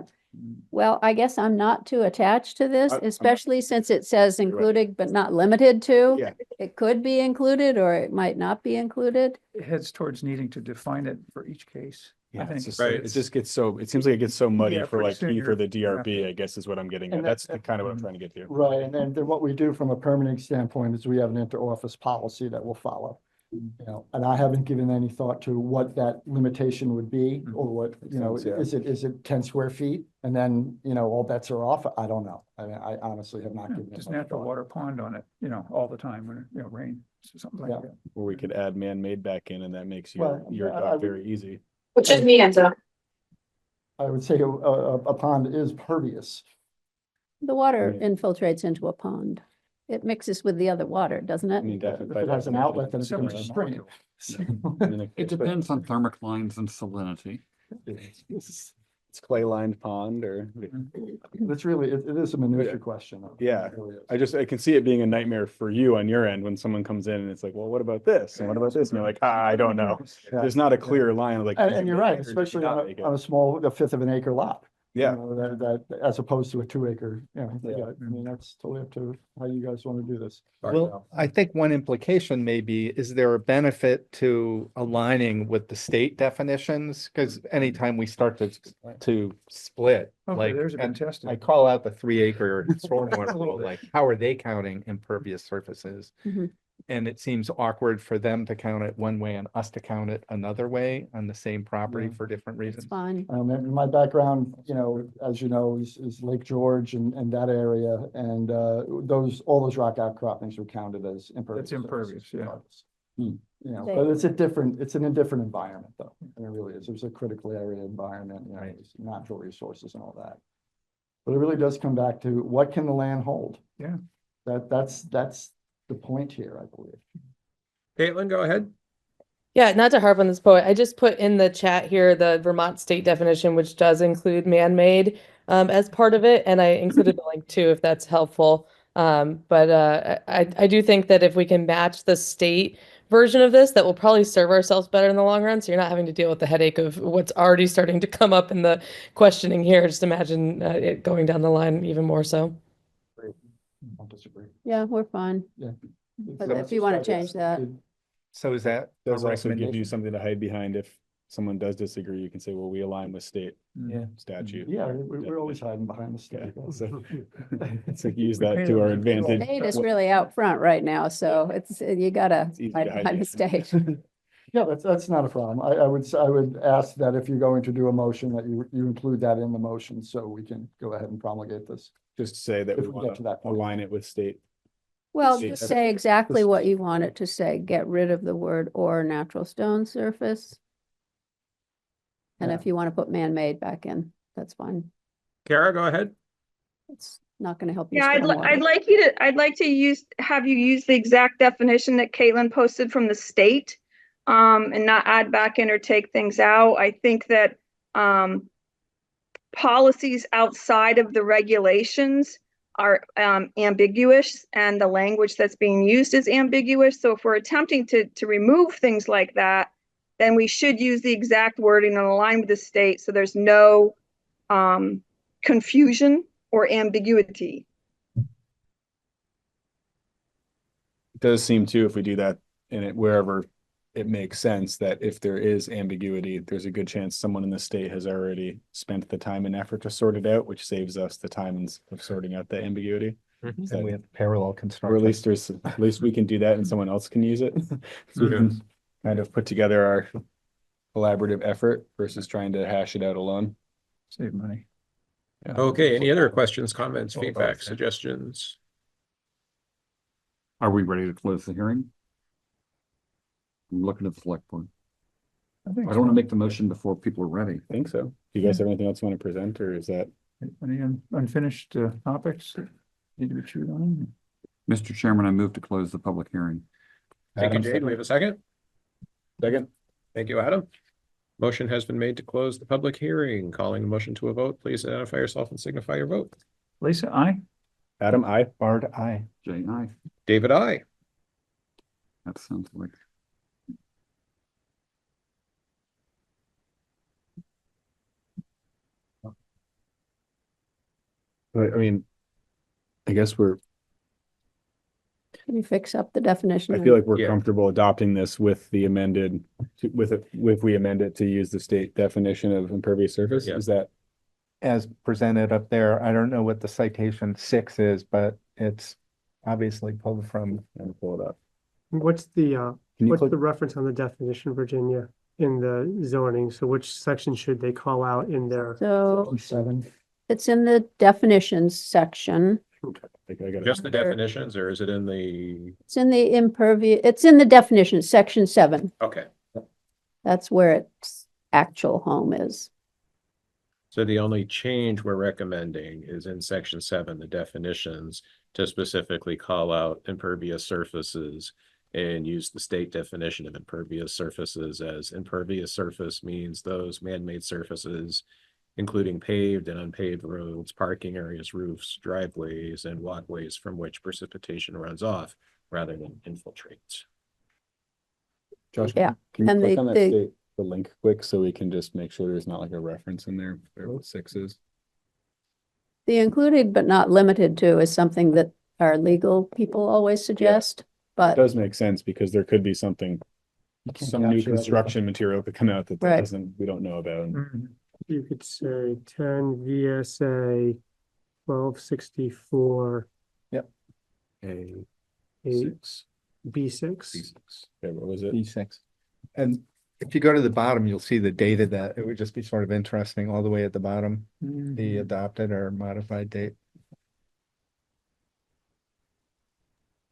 [SPEAKER 6] Well, I guess I'm not too attached to this,
[SPEAKER 7] I'm-
[SPEAKER 6] especially since it says
[SPEAKER 7] You're right.
[SPEAKER 6] including but not limited to.
[SPEAKER 7] Yeah.
[SPEAKER 6] It could be included or it might not be included.
[SPEAKER 4] It heads towards needing to define it for each case. I
[SPEAKER 7] Yeah,
[SPEAKER 4] think
[SPEAKER 7] it's just,
[SPEAKER 1] Right.
[SPEAKER 7] it just gets so, it seems like it gets so muddy
[SPEAKER 4] Yeah,
[SPEAKER 7] for
[SPEAKER 4] pretty
[SPEAKER 7] like,
[SPEAKER 4] soon
[SPEAKER 7] for the
[SPEAKER 4] you're gonna
[SPEAKER 7] DRB,
[SPEAKER 4] have
[SPEAKER 7] I guess is what I'm getting at.
[SPEAKER 5] And
[SPEAKER 7] That's
[SPEAKER 5] that-
[SPEAKER 7] kind of what I'm trying to get to.
[SPEAKER 5] Right, and then what we do from a permitting standpoint is we have an inter-office policy that we'll follow. You know, and I haven't given any thought to what that limitation would be, or what, you know,
[SPEAKER 7] Makes sense,
[SPEAKER 5] is it 10 square feet? And then, you know, all bets are off. I don't know. I mean, I honestly have not
[SPEAKER 4] Yeah,
[SPEAKER 5] given it
[SPEAKER 4] just
[SPEAKER 5] much
[SPEAKER 4] natural
[SPEAKER 5] thought.
[SPEAKER 4] water pond on it, you know, all the time when, you know, rain, something like
[SPEAKER 5] Yeah.
[SPEAKER 4] that.
[SPEAKER 7] Or we could add man-made back in and that makes
[SPEAKER 5] Well,
[SPEAKER 7] your
[SPEAKER 5] I
[SPEAKER 7] job
[SPEAKER 5] would-
[SPEAKER 7] very easy.
[SPEAKER 8] Which is the answer.
[SPEAKER 5] I would say a pond is pervious.
[SPEAKER 6] The water
[SPEAKER 7] mean-
[SPEAKER 6] infiltrates into a pond. It mixes with the other water, doesn't
[SPEAKER 7] I
[SPEAKER 6] it?
[SPEAKER 7] mean,
[SPEAKER 5] If
[SPEAKER 7] definitely.
[SPEAKER 5] it has an outlet, then it becomes a
[SPEAKER 4] Similar
[SPEAKER 5] stream.
[SPEAKER 7] I mean, like,
[SPEAKER 3] It depends on thermoclines and salinity.
[SPEAKER 7] It's clay-lined pond or,
[SPEAKER 5] It's really, it is a minutia
[SPEAKER 7] Yeah.
[SPEAKER 5] question.
[SPEAKER 7] Yeah.
[SPEAKER 5] It really is.
[SPEAKER 7] I can see it being a nightmare for you on your end when someone comes in and it's like, well, what about this? And what about this? And you're like, I don't know.
[SPEAKER 5] Yeah.
[SPEAKER 7] There's not a clear line of like.
[SPEAKER 5] And
[SPEAKER 7] did you
[SPEAKER 5] you're
[SPEAKER 7] make
[SPEAKER 5] right,
[SPEAKER 7] it or did you
[SPEAKER 5] especially
[SPEAKER 7] not
[SPEAKER 5] on
[SPEAKER 7] make it?
[SPEAKER 5] a small, a fifth of an acre lot. you
[SPEAKER 7] Yeah,
[SPEAKER 5] know, that as opposed to a 2 acre, you know,
[SPEAKER 7] Yeah.
[SPEAKER 5] I mean, that's totally up to how you guys want to do this.
[SPEAKER 2] Well, I think one implication may be, is there a benefit to aligning with the state definitions? Because anytime we start to split,
[SPEAKER 4] Okay,
[SPEAKER 2] like,
[SPEAKER 4] there's a been
[SPEAKER 2] and
[SPEAKER 4] tested.
[SPEAKER 2] I call out the 3 acre stormwater rule, like, how are they counting impervious surfaces?
[SPEAKER 6] Mhm.
[SPEAKER 2] And it seems awkward for them to count it one way and us to count it another way on the same property
[SPEAKER 5] Yeah.
[SPEAKER 2] for different
[SPEAKER 6] It's
[SPEAKER 2] reasons.
[SPEAKER 6] fine.
[SPEAKER 5] And my background, you know, as you know, is Lake George and that area, and all those rock outcroppings were counted as impervious.
[SPEAKER 4] That's impervious,
[SPEAKER 5] surfaces
[SPEAKER 4] yeah.
[SPEAKER 5] regardless.
[SPEAKER 3] Hmm.
[SPEAKER 5] You know,
[SPEAKER 6] They-
[SPEAKER 5] but it's in a different environment though, and it really is, there's a critical area environment, you know, there's natural resources and all that. But it really does come back to, what can the land hold?
[SPEAKER 4] Yeah.
[SPEAKER 5] That's the point here, I believe.
[SPEAKER 1] Caitlin, go ahead.
[SPEAKER 10] Yeah, not to harp on this point, I just put in the chat here the Vermont state definition, which does include man-made as part of it, and I included the link too, if that's helpful. But I do think that if we can match the state version of this, that will probably serve ourselves better in the long run. So you're not having to deal with the headache of what's already starting to come up in the questioning here. Just imagine it going down the line even more so.
[SPEAKER 5] I don't disagree.
[SPEAKER 6] Yeah, we're fine.
[SPEAKER 5] Yeah.
[SPEAKER 6] But if you want to change that,
[SPEAKER 2] So is that a
[SPEAKER 7] does also give you
[SPEAKER 2] recommendation?
[SPEAKER 7] something to hide behind if someone does disagree, you can say, well, we align with state
[SPEAKER 5] Yeah.
[SPEAKER 7] statute.
[SPEAKER 5] Yeah, we're always hiding behind the
[SPEAKER 7] Yeah,
[SPEAKER 5] state.
[SPEAKER 7] so it's like use that to our advantage.
[SPEAKER 6] State is really out front right now, so you gotta
[SPEAKER 7] It's easy to
[SPEAKER 6] hide behind the
[SPEAKER 7] hijack.
[SPEAKER 6] state.
[SPEAKER 5] Yeah, that's not a problem. I would ask that if you're going to do a motion, that you include that in the motion, so we can go ahead and promulgate this.
[SPEAKER 7] Just to say that we
[SPEAKER 5] If we get
[SPEAKER 7] want
[SPEAKER 5] to
[SPEAKER 7] to
[SPEAKER 5] that point.
[SPEAKER 7] align it with state.
[SPEAKER 6] Well,
[SPEAKER 7] See,
[SPEAKER 6] just
[SPEAKER 7] that's-
[SPEAKER 6] say exactly
[SPEAKER 5] this-
[SPEAKER 6] what you want it to say. Get rid of the word or natural stone surface. And
[SPEAKER 5] Yeah.
[SPEAKER 6] if you want to put man-made back in, that's fine.
[SPEAKER 1] Kara, go ahead.
[SPEAKER 6] It's not going to help you.
[SPEAKER 8] Yeah, I'd
[SPEAKER 6] stormwater.
[SPEAKER 8] like to have you use the exact definition that Caitlin posted from the state. And not add back in or take things out. I think that, policies outside of the regulations are, ambiguous, and the language that's being used is ambiguous. So if we're attempting to remove things like that, then we should use the exact wording and align with the state, so there's no, confusion or ambiguity.
[SPEAKER 7] It does seem too, if we do that in it, wherever it makes sense, that if there is ambiguity, there's a good chance someone in the state has already spent the time and effort to sort it out, which saves us the time of sorting out the ambiguity.
[SPEAKER 1] Mhm.
[SPEAKER 7] So-
[SPEAKER 2] And we have parallel
[SPEAKER 7] Or
[SPEAKER 2] construction.
[SPEAKER 7] at least we can do that and someone else can use it. So we can kind of put together our collaborative effort versus trying to hash it out alone.
[SPEAKER 4] Save money.
[SPEAKER 7] Yeah.
[SPEAKER 1] Okay, any other questions, comments,
[SPEAKER 7] Well,
[SPEAKER 1] feedback,
[SPEAKER 7] okay.
[SPEAKER 1] suggestions?
[SPEAKER 3] Are we ready to close the hearing? I'm looking at the select board.
[SPEAKER 4] I think
[SPEAKER 3] I don't want to make the motion before people are ready.
[SPEAKER 7] I think so. Do you guys have anything else you want to present, or is that?
[SPEAKER 4] Any unfinished topics that need to be chewed on?
[SPEAKER 3] Mr. Chairman, I move to close the public hearing.
[SPEAKER 1] Thank you,
[SPEAKER 7] Adam,
[SPEAKER 1] Jay. Do we have a second?
[SPEAKER 7] Second?
[SPEAKER 1] Thank you, Adam. Motion has been made to close the public hearing. Calling the motion to a vote, please identify yourself and signify your vote.
[SPEAKER 4] Lisa, aye?
[SPEAKER 7] Adam, I.
[SPEAKER 2] Bard, aye.
[SPEAKER 3] Jay, aye.
[SPEAKER 1] David, I.
[SPEAKER 3] That sounds like.
[SPEAKER 7] But I mean, I guess
[SPEAKER 6] Can you fix up the definition?
[SPEAKER 7] I feel like we're
[SPEAKER 1] Yeah.
[SPEAKER 7] comfortable adopting this with the amended, if we amend it to use the state definition of impervious surface,
[SPEAKER 1] Yeah.
[SPEAKER 7] is that?
[SPEAKER 2] As presented up there, I don't know what the citation 6 is, but it's obviously pulled from.
[SPEAKER 7] I'll pull it up.
[SPEAKER 12] What's the
[SPEAKER 7] Can you
[SPEAKER 12] what's
[SPEAKER 7] click?
[SPEAKER 12] the reference on the definition, Virginia, in the zoning? So which section should they call out in there?
[SPEAKER 6] So
[SPEAKER 5] 7.
[SPEAKER 6] it's in the definitions section.
[SPEAKER 7] I got it.
[SPEAKER 1] Just the definitions, or is it in the,
[SPEAKER 6] It's in the impervious, it's in the definitions, section 7.
[SPEAKER 1] okay.
[SPEAKER 6] That's where its actual home is.
[SPEAKER 1] So the only change we're recommending is in section 7, the definitions, to specifically call out impervious surfaces and use the state definition of impervious surfaces, as impervious surface means those man-made surfaces, including paved and unpaved roads, parking areas, roofs, driveways, and walkways from which precipitation runs off rather than infiltrates.
[SPEAKER 7] Josh,
[SPEAKER 6] Yeah,
[SPEAKER 7] can you
[SPEAKER 6] and
[SPEAKER 7] click
[SPEAKER 6] the-
[SPEAKER 7] on that
[SPEAKER 6] the-
[SPEAKER 7] state, the link quick, so we can just make sure there's not like a reference in there, where what 6 is?
[SPEAKER 6] The included but not limited to is something that our legal people always suggest,
[SPEAKER 7] It
[SPEAKER 6] but
[SPEAKER 7] does make sense, because there could be something,
[SPEAKER 5] You can't
[SPEAKER 7] some new
[SPEAKER 5] capture everything.
[SPEAKER 7] construction material could come out that
[SPEAKER 6] Right.
[SPEAKER 7] doesn't, we don't know about.
[SPEAKER 12] You could say 10 VSA 1264
[SPEAKER 1] A
[SPEAKER 12] eight
[SPEAKER 7] 6.
[SPEAKER 12] B6.
[SPEAKER 7] Okay, what was it?
[SPEAKER 2] B6. And if you go to the bottom, you'll see the date of that. It would just be sort of interesting all the way at the bottom, the adopted or modified date.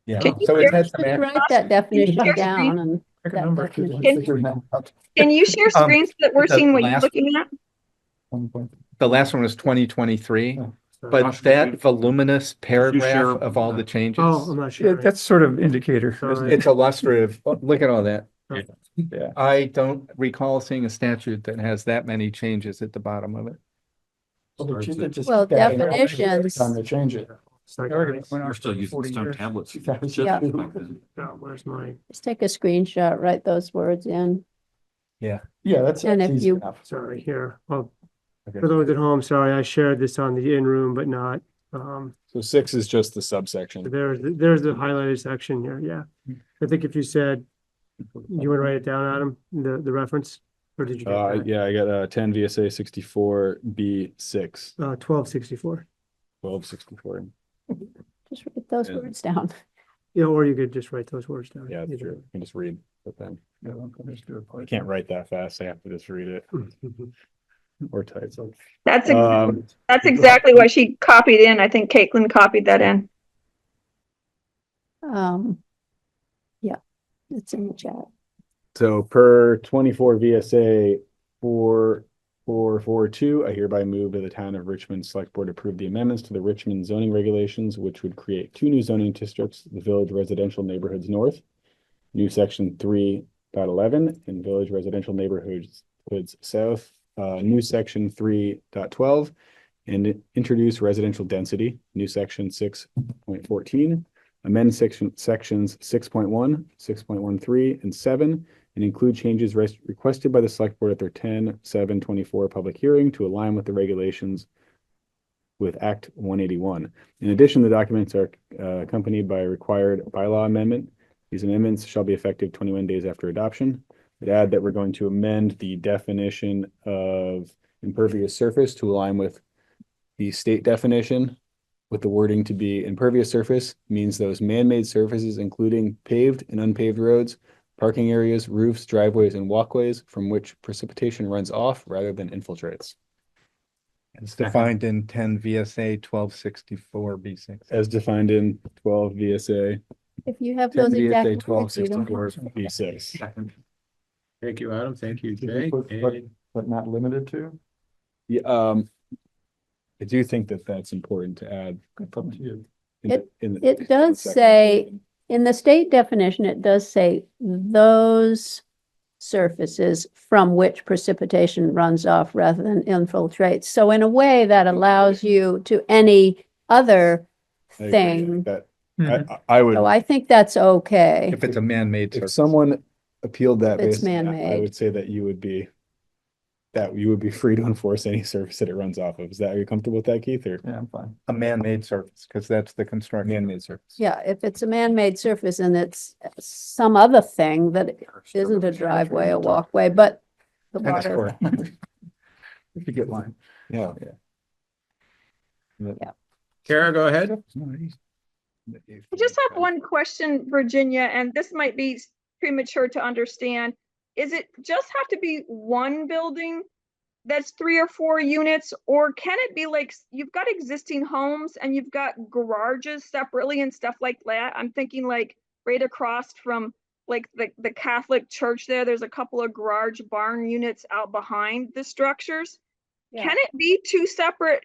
[SPEAKER 2] Yeah,
[SPEAKER 8] Can you
[SPEAKER 2] so it
[SPEAKER 8] share-
[SPEAKER 2] has some
[SPEAKER 6] just
[SPEAKER 2] act-
[SPEAKER 6] write that definition
[SPEAKER 8] share
[SPEAKER 6] down
[SPEAKER 8] screen?
[SPEAKER 6] and
[SPEAKER 4] Pick a
[SPEAKER 6] that
[SPEAKER 4] number.
[SPEAKER 6] definition.
[SPEAKER 5] Figure that out.
[SPEAKER 8] Can you share screen so that we're
[SPEAKER 2] the
[SPEAKER 8] seeing what you're
[SPEAKER 2] last-
[SPEAKER 8] looking at?
[SPEAKER 2] the last one was 2023,
[SPEAKER 5] Oh,
[SPEAKER 2] but
[SPEAKER 3] Josh,
[SPEAKER 2] that
[SPEAKER 3] could you-
[SPEAKER 2] voluminous paragraph
[SPEAKER 3] share,
[SPEAKER 2] of all the changes.
[SPEAKER 12] Oh, I'm not
[SPEAKER 4] Yeah,
[SPEAKER 12] sure.
[SPEAKER 4] that's sort of indicator, isn't
[SPEAKER 12] Sorry.
[SPEAKER 4] it?
[SPEAKER 2] It's illustrative. Oh, look at all that.
[SPEAKER 7] Yeah.
[SPEAKER 2] I don't recall seeing a statute that has that many changes at the bottom of it.
[SPEAKER 5] Well, they choose to just
[SPEAKER 6] Well,
[SPEAKER 5] keep that in there every
[SPEAKER 6] definitions-
[SPEAKER 5] Time they change it.
[SPEAKER 12] It's like,
[SPEAKER 4] Already went
[SPEAKER 3] We're
[SPEAKER 4] on
[SPEAKER 3] still
[SPEAKER 4] for
[SPEAKER 3] using
[SPEAKER 4] 40
[SPEAKER 3] stone
[SPEAKER 4] years.
[SPEAKER 3] tablets.
[SPEAKER 5] That was just-
[SPEAKER 6] Yeah.
[SPEAKER 3] Back then.
[SPEAKER 12] where's my,
[SPEAKER 6] Just take a screenshot, write those words in.
[SPEAKER 5] Yeah, that's
[SPEAKER 6] And if
[SPEAKER 5] easy
[SPEAKER 6] you-
[SPEAKER 5] enough.
[SPEAKER 12] sorry, here. Well,
[SPEAKER 7] Okay.
[SPEAKER 12] for those at home, sorry, I shared this on the in-room, but not,
[SPEAKER 7] So 6 is just the subsection.
[SPEAKER 12] there's the highlighted section here, yeah. I think if you said, you want to write it down, Adam, the reference? Or did you get that?
[SPEAKER 7] Yeah, I got 10 VSA 64 B6,
[SPEAKER 12] 1264.
[SPEAKER 7] 1264.
[SPEAKER 6] Just write those
[SPEAKER 7] Yeah.
[SPEAKER 6] words down.
[SPEAKER 12] Yeah, or you could just write those words down.
[SPEAKER 7] Yeah, that's
[SPEAKER 12] Either
[SPEAKER 7] true. I can just read, but then
[SPEAKER 4] Yeah, I'm gonna just do it
[SPEAKER 7] I
[SPEAKER 4] part-
[SPEAKER 7] can't write that fast. I have to just read it or type.
[SPEAKER 8] That's
[SPEAKER 7] Um,
[SPEAKER 8] exactly what she copied in. I think Caitlin copied that in.
[SPEAKER 6] Yeah, it's in the chat.
[SPEAKER 7] So per 24 VSA 4442, I hereby move that the town of Richmond Select Board approve the amendments to the Richmond zoning regulations, which would create two new zoning districts, the Village Residential Neighborhoods North, new section 3.11, and Village Residential Neighborhoods South, new section 3.12, and introduce residential density, new section 6.14, amend sections 6.1, 6.13, and 7, and include changes requested by the select board at their 10/7/24 public hearing to align with the regulations with Act 181. In addition, the documents are accompanied by a required bylaw amendment. These amendments shall be effective 21 days after adoption. I'd add that we're going to amend the definition of impervious surface to align with the state definition, with the wording to be impervious surface means those man-made surfaces, including paved and unpaved roads, parking areas, roofs, driveways, and walkways from which precipitation runs off rather than infiltrates.
[SPEAKER 2] It's defined in 10 VSA 1264 B6.
[SPEAKER 7] As defined in 12 VSA
[SPEAKER 6] If you have
[SPEAKER 7] 10
[SPEAKER 6] those exact
[SPEAKER 7] VSA
[SPEAKER 6] words, you don't
[SPEAKER 7] 1264 B6.
[SPEAKER 1] Thank you, Adam. Thank you,
[SPEAKER 5] Did
[SPEAKER 1] Jay.
[SPEAKER 5] you put
[SPEAKER 1] And
[SPEAKER 5] but not limited to?
[SPEAKER 7] Yeah, I do think that that's important to add.
[SPEAKER 5] It's up to you.
[SPEAKER 6] It does say, in the state definition, it does say those surfaces from which precipitation runs off rather than infiltrates. So in a way that allows you to any other
[SPEAKER 7] I agree.
[SPEAKER 6] thing.
[SPEAKER 7] That
[SPEAKER 4] Mhm.
[SPEAKER 7] I would,
[SPEAKER 6] So I think that's okay.
[SPEAKER 2] If it's a man-made
[SPEAKER 7] if
[SPEAKER 2] surface.
[SPEAKER 7] someone appealed that,
[SPEAKER 6] If it's
[SPEAKER 7] basically, I
[SPEAKER 6] man-made.
[SPEAKER 7] would say that you would be free to enforce any surface that it runs off of. Are you comfortable with that, Keith, or
[SPEAKER 5] Yeah, I'm fine.
[SPEAKER 2] A man-made surface, because that's the construction.
[SPEAKER 7] man-made surface?
[SPEAKER 6] Yeah, if it's a man-made surface and it's some other thing that isn't a driveway, a walkway, but the
[SPEAKER 2] Tennis
[SPEAKER 6] water.
[SPEAKER 2] court.
[SPEAKER 5] If you get mine.
[SPEAKER 7] Yeah.
[SPEAKER 1] Kara, go ahead.
[SPEAKER 8] I just have one question, Virginia, and this might be premature to understand. Is it just have to be one building that's 3 or 4 units, or can it be like you've got existing homes and you've got garages separately and stuff like that? I'm thinking like right across from like the Catholic church there's a couple of garage barn units out behind the structures.
[SPEAKER 6] Yeah.
[SPEAKER 8] Can it be 2 separate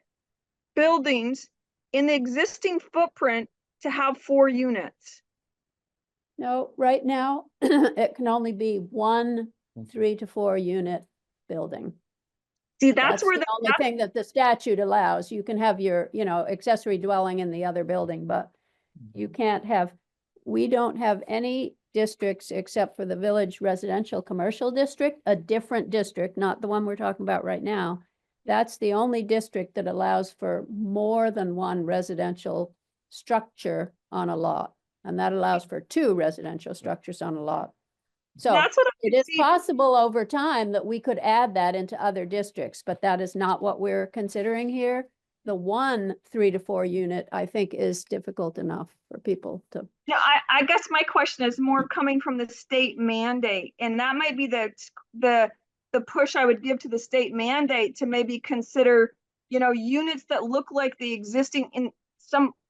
[SPEAKER 8] buildings in the existing footprint to have 4 units?
[SPEAKER 6] No, right now, it can only be one 3 to 4 unit building.
[SPEAKER 8] See, that's where
[SPEAKER 6] the only thing that the statute allows. You can have your, accessory dwelling in the other building, but you can't have, we don't have any districts except for the Village Residential Commercial District, a different district, not the one we're talking about right now. That's the only district that allows for more than one residential structure on a lot. And that allows for 2 residential structures on a lot. So
[SPEAKER 8] that's what
[SPEAKER 6] it is possible over time that we could add that into other districts, but that is not what we're considering here. The one 3 to 4 unit, I think, is difficult enough for people to.
[SPEAKER 8] Yeah, I guess my question is more coming from the state mandate, and that might be the push I would give to the state mandate to maybe consider, units that look like the existing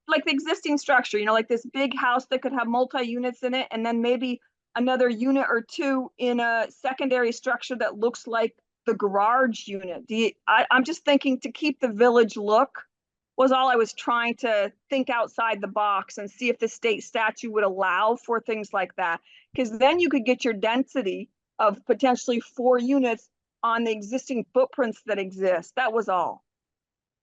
[SPEAKER 8] like the existing structure, like this big house that could have multi-units in it, and then maybe another unit or 2 in a secondary structure that looks like the garage unit. I'm just thinking to keep the village look was all I was trying to think outside the box and see if the state statute would allow for things like that. Because then you could get your density of potentially 4 units on the existing footprints that exist. That was all.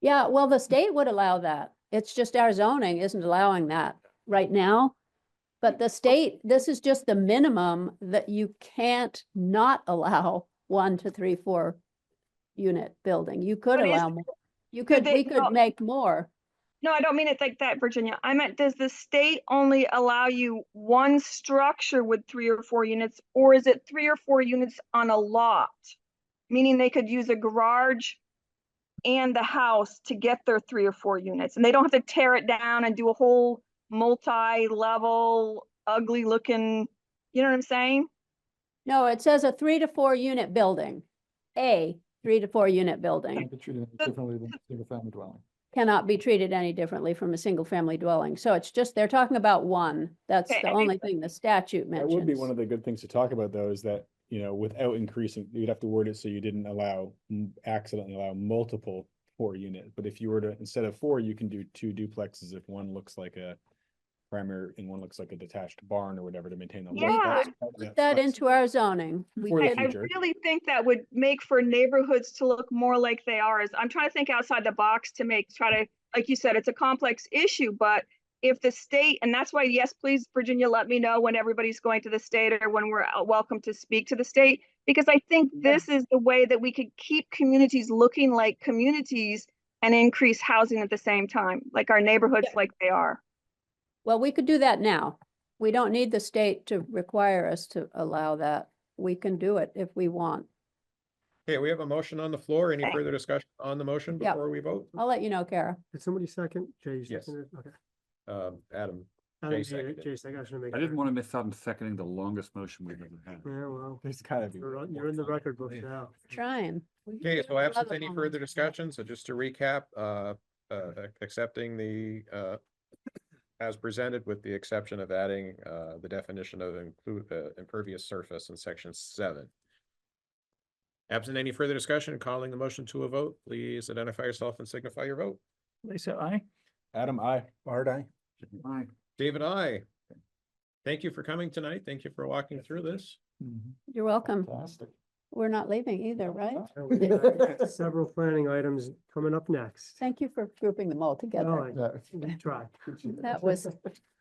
[SPEAKER 6] Yeah, well, the state would allow that. It's just our zoning isn't allowing that right now. But the state, this is just the minimum that you can't not allow 1 to 3, 4 unit building. You could
[SPEAKER 8] But
[SPEAKER 6] allow more. We could make more.
[SPEAKER 8] No, I don't mean it like that, Virginia. I meant, does the state only allow you one structure with 3 or 4 units, or is it 3 or 4 units on a lot? meaning they could use a garage and the house to get their 3 or 4 units, and they don't have to tear it down and do a whole multi-level, ugly looking, you know what I'm saying?
[SPEAKER 6] No, it says a 3 to 4 unit building. A 3 to 4 unit building
[SPEAKER 5] Can't be treated differently than a single family dwelling.
[SPEAKER 6] cannot be treated any differently from a single family dwelling. So it's just, they're talking about one. That's
[SPEAKER 8] Okay,
[SPEAKER 6] the
[SPEAKER 8] I
[SPEAKER 6] only thing the statute
[SPEAKER 7] That would be
[SPEAKER 6] mentions.
[SPEAKER 7] one of the good things to talk about though, is that, you know, without increasing, you'd have to word it so you didn't accidentally allow multiple 4 unit. But if you were to, instead of 4, you can do 2 duplexes if one looks like a primary and one looks like a detached barn or whatever to maintain the.
[SPEAKER 8] Yeah.
[SPEAKER 6] Put that into our zoning. We
[SPEAKER 7] For the
[SPEAKER 6] could-
[SPEAKER 8] I
[SPEAKER 7] future.
[SPEAKER 8] really think that would make for neighborhoods to look more like they are. I'm trying to think outside the box to like you said, it's a complex issue, but if the state, and that's why, yes, please, Virginia, let me know when everybody's going to the state or when we're welcome to speak to the state, because I think this is the way that we could keep communities looking like communities and increase housing at the same time, like our neighborhoods like they are.
[SPEAKER 6] Well, we could do that now. We don't need the state to require us to allow that. We can do it if we want.
[SPEAKER 1] Okay, we have a motion on the floor. Any further discussion on the motion
[SPEAKER 6] Yeah.
[SPEAKER 1] before we vote?
[SPEAKER 6] I'll let you know, Kara.
[SPEAKER 12] Did somebody second? Jay, you
[SPEAKER 1] Yes.
[SPEAKER 12] seconded? Okay.
[SPEAKER 1] Adam,
[SPEAKER 12] Adam,
[SPEAKER 1] Jay seconded.
[SPEAKER 12] Jay seconded. I should make.
[SPEAKER 3] I didn't want to miss out on seconding the longest motion we've ever had.
[SPEAKER 12] Yeah, well,
[SPEAKER 7] There's gotta be.
[SPEAKER 12] you're in the record books now.
[SPEAKER 6] Trying.
[SPEAKER 1] Okay, so absent
[SPEAKER 6] Other
[SPEAKER 1] any
[SPEAKER 6] ones.
[SPEAKER 1] further discussion, so just to recap, accepting the, as presented with the exception of adding, the definition of impervious surface in section 7. Absent any further discussion, calling the motion to a vote, please identify yourself and signify your vote.
[SPEAKER 4] Lisa, aye.
[SPEAKER 7] Adam, I.
[SPEAKER 2] Bart, aye.
[SPEAKER 3] Aye.
[SPEAKER 1] David, I. Thank you for coming tonight. Thank you for walking through this.
[SPEAKER 6] You're welcome.
[SPEAKER 5] Fantastic.
[SPEAKER 6] We're not leaving either, right?
[SPEAKER 12] Several planning items coming up next.
[SPEAKER 6] Thank you for grouping them all
[SPEAKER 12] Oh,
[SPEAKER 6] together.
[SPEAKER 12] I try.
[SPEAKER 6] That was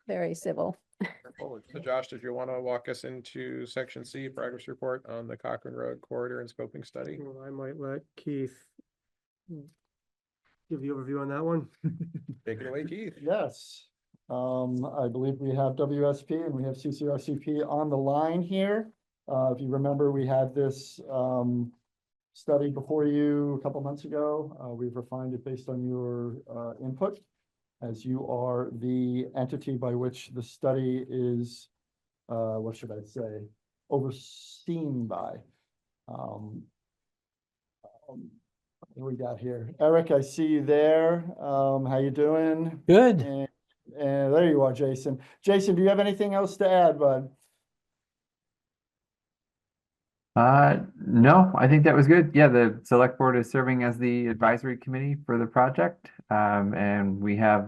[SPEAKER 6] very civil.
[SPEAKER 1] So Josh, did you want to walk us into section C, progress report on the Cochran Road corridor and scoping study?
[SPEAKER 12] Well, I might let Keith give the overview on that one.
[SPEAKER 1] Take it away, Keith.
[SPEAKER 5] Yes, I believe we have WSP and we have CCRCP on the line here. If you remember, we had this study before you a couple months ago. We've refined it based on your input, as you are the entity by which the study is, what should I say, overseen by. What do we got here? Eric, I see you there. How you doing?
[SPEAKER 13] Good.
[SPEAKER 5] And there you are, Jason. Jason, do you have anything else to add, bud?
[SPEAKER 13] No, I think that was good. Yeah, the select board is serving as the advisory committee for the project. And we have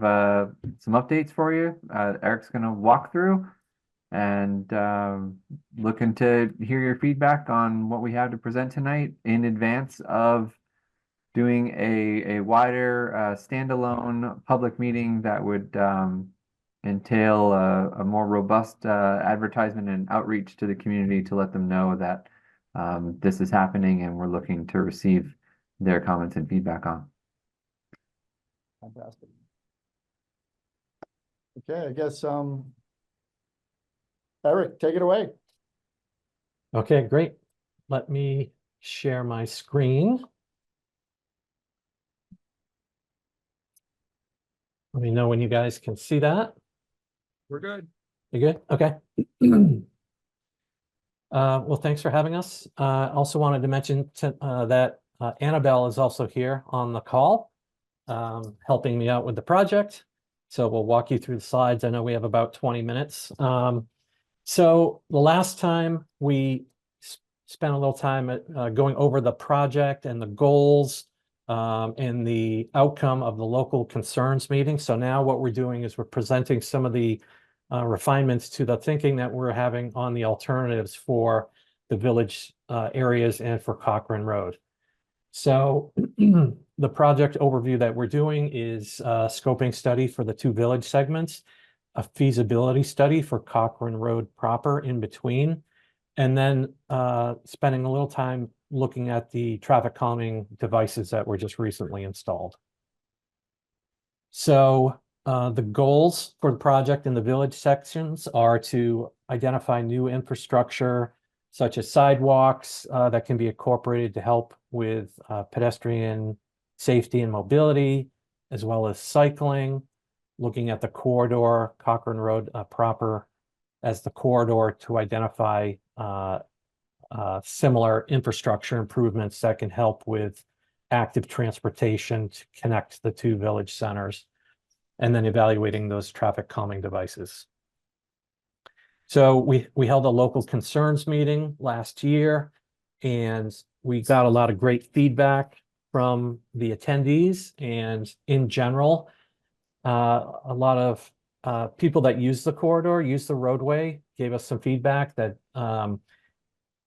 [SPEAKER 13] some updates for you. Eric's gonna walk through and looking to hear your feedback on what we have to present tonight in advance of doing a wider standalone public meeting that would entail a more robust advertisement and outreach to the community to let them know that this is happening and we're looking to receive their comments and feedback on.
[SPEAKER 5] Fantastic. Okay, I guess, Eric, take it away.
[SPEAKER 13] Okay, great. Let me share my screen. Let me know when you guys can see that.
[SPEAKER 1] We're good.
[SPEAKER 13] You good? Okay. Well, thanks for having us. Also wanted to mention that Annabelle is also here on the call, helping me out with the project. So we'll walk you through the slides. I know we have about 20 minutes. So the last time we spent a little time going over the project and the goals and the outcome of the local concerns meeting. So now what we're doing is we're presenting some of the refinements to the thinking that we're having on the alternatives for the village areas and for Cochran Road. So the project overview that we're doing is a scoping study for the 2 village segments, a feasibility study for Cochran Road proper in between, and then spending a little time looking at the traffic calming devices that were just recently installed. So the goals for the project in the village sections are to identify new infrastructure such as sidewalks that can be incorporated to help with pedestrian safety and mobility, as well as cycling, looking at the corridor, Cochran Road proper as the corridor to identify similar infrastructure improvements that can help with active transportation to connect the two village centers, and then evaluating those traffic calming devices. So we held a local concerns meeting last year, and we got a lot of great feedback from the attendees, and in general, a lot of people that use the corridor, use the roadway, gave us some feedback that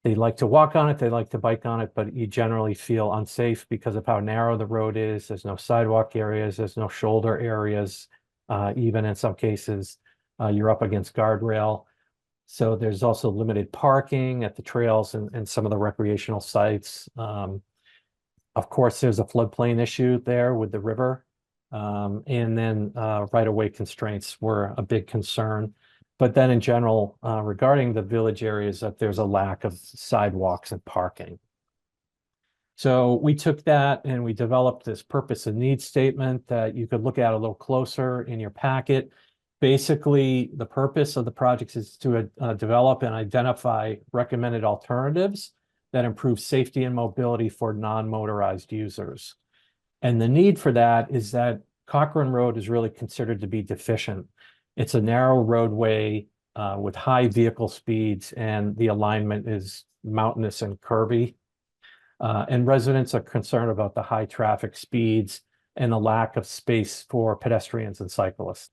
[SPEAKER 13] they like to walk on it, they like to bike on it, but you generally feel unsafe because of how narrow the road is. There's no sidewalk areas, there's no shoulder areas. Even in some cases, you're up against guardrail. So there's also limited parking at the trails and some of the recreational sites. Of course, there's a floodplain issue there with the river. And then right-of-way constraints were a big concern. But then in general, regarding the village areas, that there's a lack of sidewalks and parking. So we took that and we developed this purpose and needs statement that you could look at a little closer in your packet. Basically, the purpose of the project is to develop and identify recommended alternatives that improve safety and mobility for non-motorized users. And the need for that is that Cochran Road is really considered to be deficient. It's a narrow roadway with high vehicle speeds, and the alignment is mountainous and curvy. And residents are concerned about the high traffic speeds and the lack of space for pedestrians and cyclists.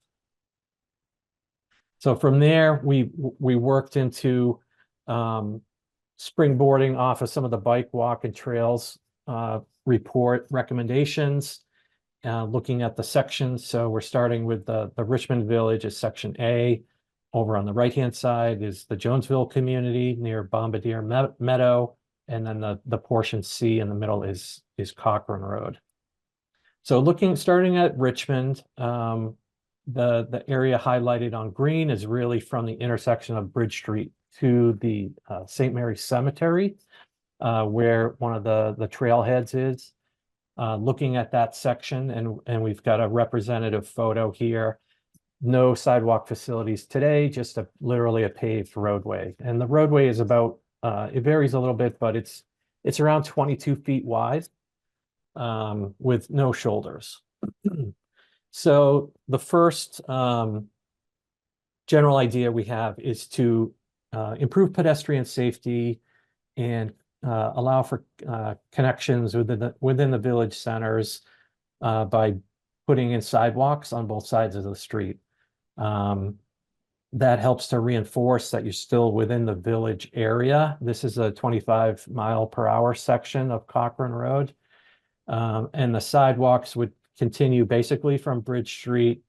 [SPEAKER 13] So from there, we worked into springboarding off of some of the bike, walk, and trails report recommendations, looking at the sections. So we're starting with the Richmond Village as Section A. Over on the right-hand side is the Jonesville community near Bombardier Meadow. And then the portion C in the middle is Cochran Road. So starting at Richmond, the area highlighted on green is really from the intersection of Bridge Street to the St. Mary's Cemetery, where one of the trailheads is. Looking at that section, and we've got a representative photo here. No sidewalk facilities today, just literally a paved roadway. And the roadway is about, it varies a little bit, but it's around 22 feet wide with no shoulders. So the first general idea we have is to improve pedestrian safety and allow for connections within the village centers by putting in sidewalks on both sides of the street. That helps to reinforce that you're still within the village area. This is a 25-mile-per-hour section of Cochran Road. And the sidewalks would continue basically from Bridge Street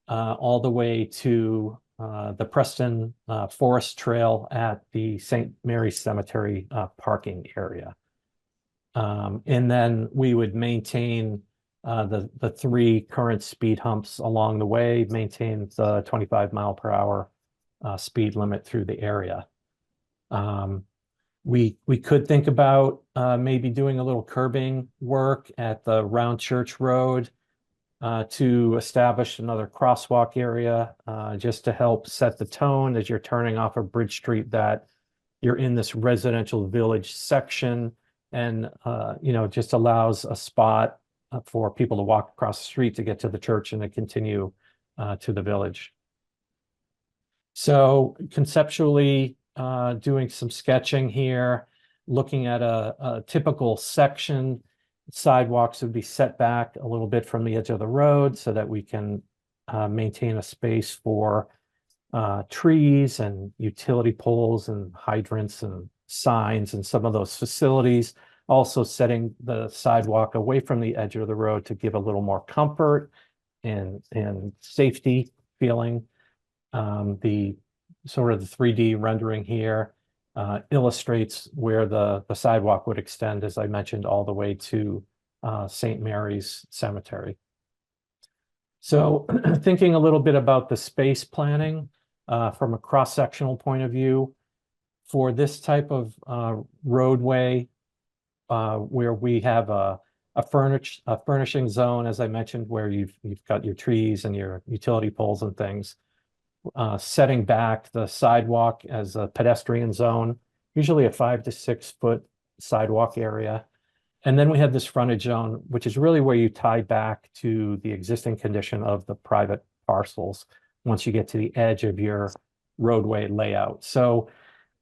[SPEAKER 13] all the way to the Preston Forest Trail at the St. Mary's Cemetery parking area. And then we would maintain the three current speed humps along the way, maintain the 25-mile-per-hour speed limit through the area. We could think about maybe doing a little curbing work at the Round Church Road to establish another crosswalk area just to help set the tone as you're turning off of Bridge Street, that you're in this residential village section, and just allows a spot for people to walk across the street to get to the church and to continue to the village. So conceptually, doing some sketching here, looking at a typical section. Sidewalks would be set back a little bit from the edge of the road so that we can maintain a space for trees and utility poles and hydrants and signs and some of those facilities. Also setting the sidewalk away from the edge of the road to give a little more comfort and safety feeling. The sort of the 3D rendering here illustrates where the sidewalk would extend, as I mentioned, all the way to St. Mary's Cemetery. So thinking a little bit about the space planning from a cross-sectional point of view, for this type of roadway, where we have a furnishing zone, as I mentioned, where you've got your trees and your utility poles and things, setting back the sidewalk as a pedestrian zone, usually a 5 to 6 foot sidewalk area. And then we have this frontage zone, which is really where you tie back to the existing condition of the private parcels once you get to the edge of your roadway layout. So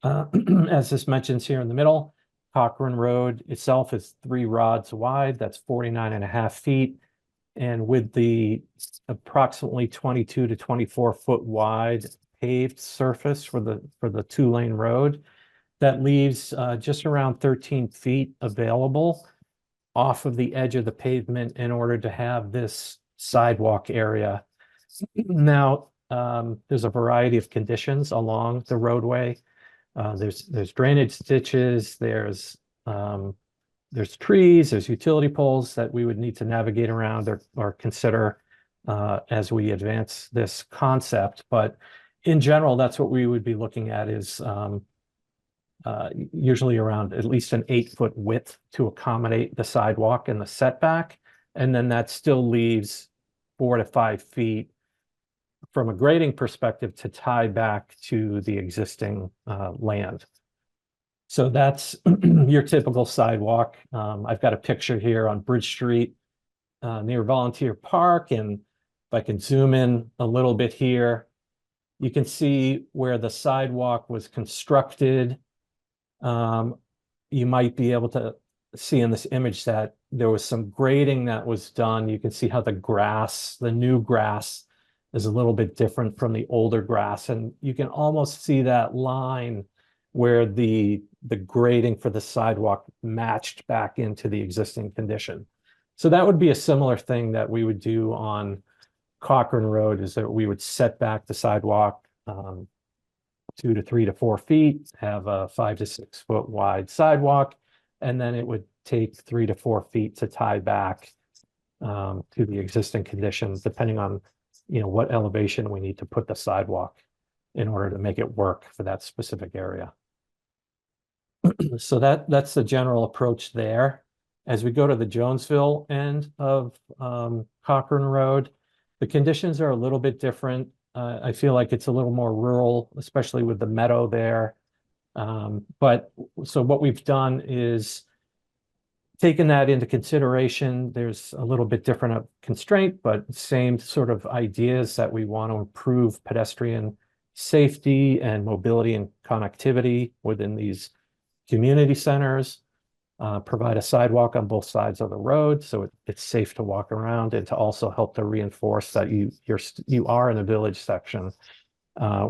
[SPEAKER 13] as this mentions here in the middle, Cochran Road itself is 3 rods wide. That's 49.5 feet. And with the approximately 22 to 24 foot wide paved surface for the 2-lane road, that leaves just around 13 feet available off of the edge of the pavement in order to have this sidewalk area. Now, there's a variety of conditions along the roadway. There's drainage ditches, there's trees, there's utility poles that we would need to navigate around or consider as we advance this concept. But in general, that's what we would be looking at is usually around at least an 8-foot width to accommodate the sidewalk and the setback. And then that still leaves 4 to 5 feet from a grading perspective to tie back to the existing land. So that's your typical sidewalk. I've got a picture here on Bridge Street near Volunteer Park. And if I can zoom in a little bit here, you can see where the sidewalk was constructed. You might be able to see in this image that there was some grading that was done. You can see how the new grass is a little bit different from the older grass. And you can almost see that line where the grading for the sidewalk matched back into the existing condition. So that would be a similar thing that we would do on Cochran Road, is that we would set back the sidewalk 2 to 3 to 4 feet, have a 5 to 6 foot wide sidewalk, and then it would take 3 to 4 feet to tie back to the existing conditions, depending on what elevation we need to put the sidewalk in order to make it work for that specific area. So that's the general approach there. As we go to the Jonesville end of Cochran Road, the conditions are a little bit different. I feel like it's a little more rural, especially with the meadow there. But so what we've done is taken that into consideration. There's a little bit different of constraint, but same sort of ideas that we want to improve pedestrian safety and mobility and connectivity within these community centers, provide a sidewalk on both sides of the road so it's safe to walk around, and to also help to reinforce that you are in a village section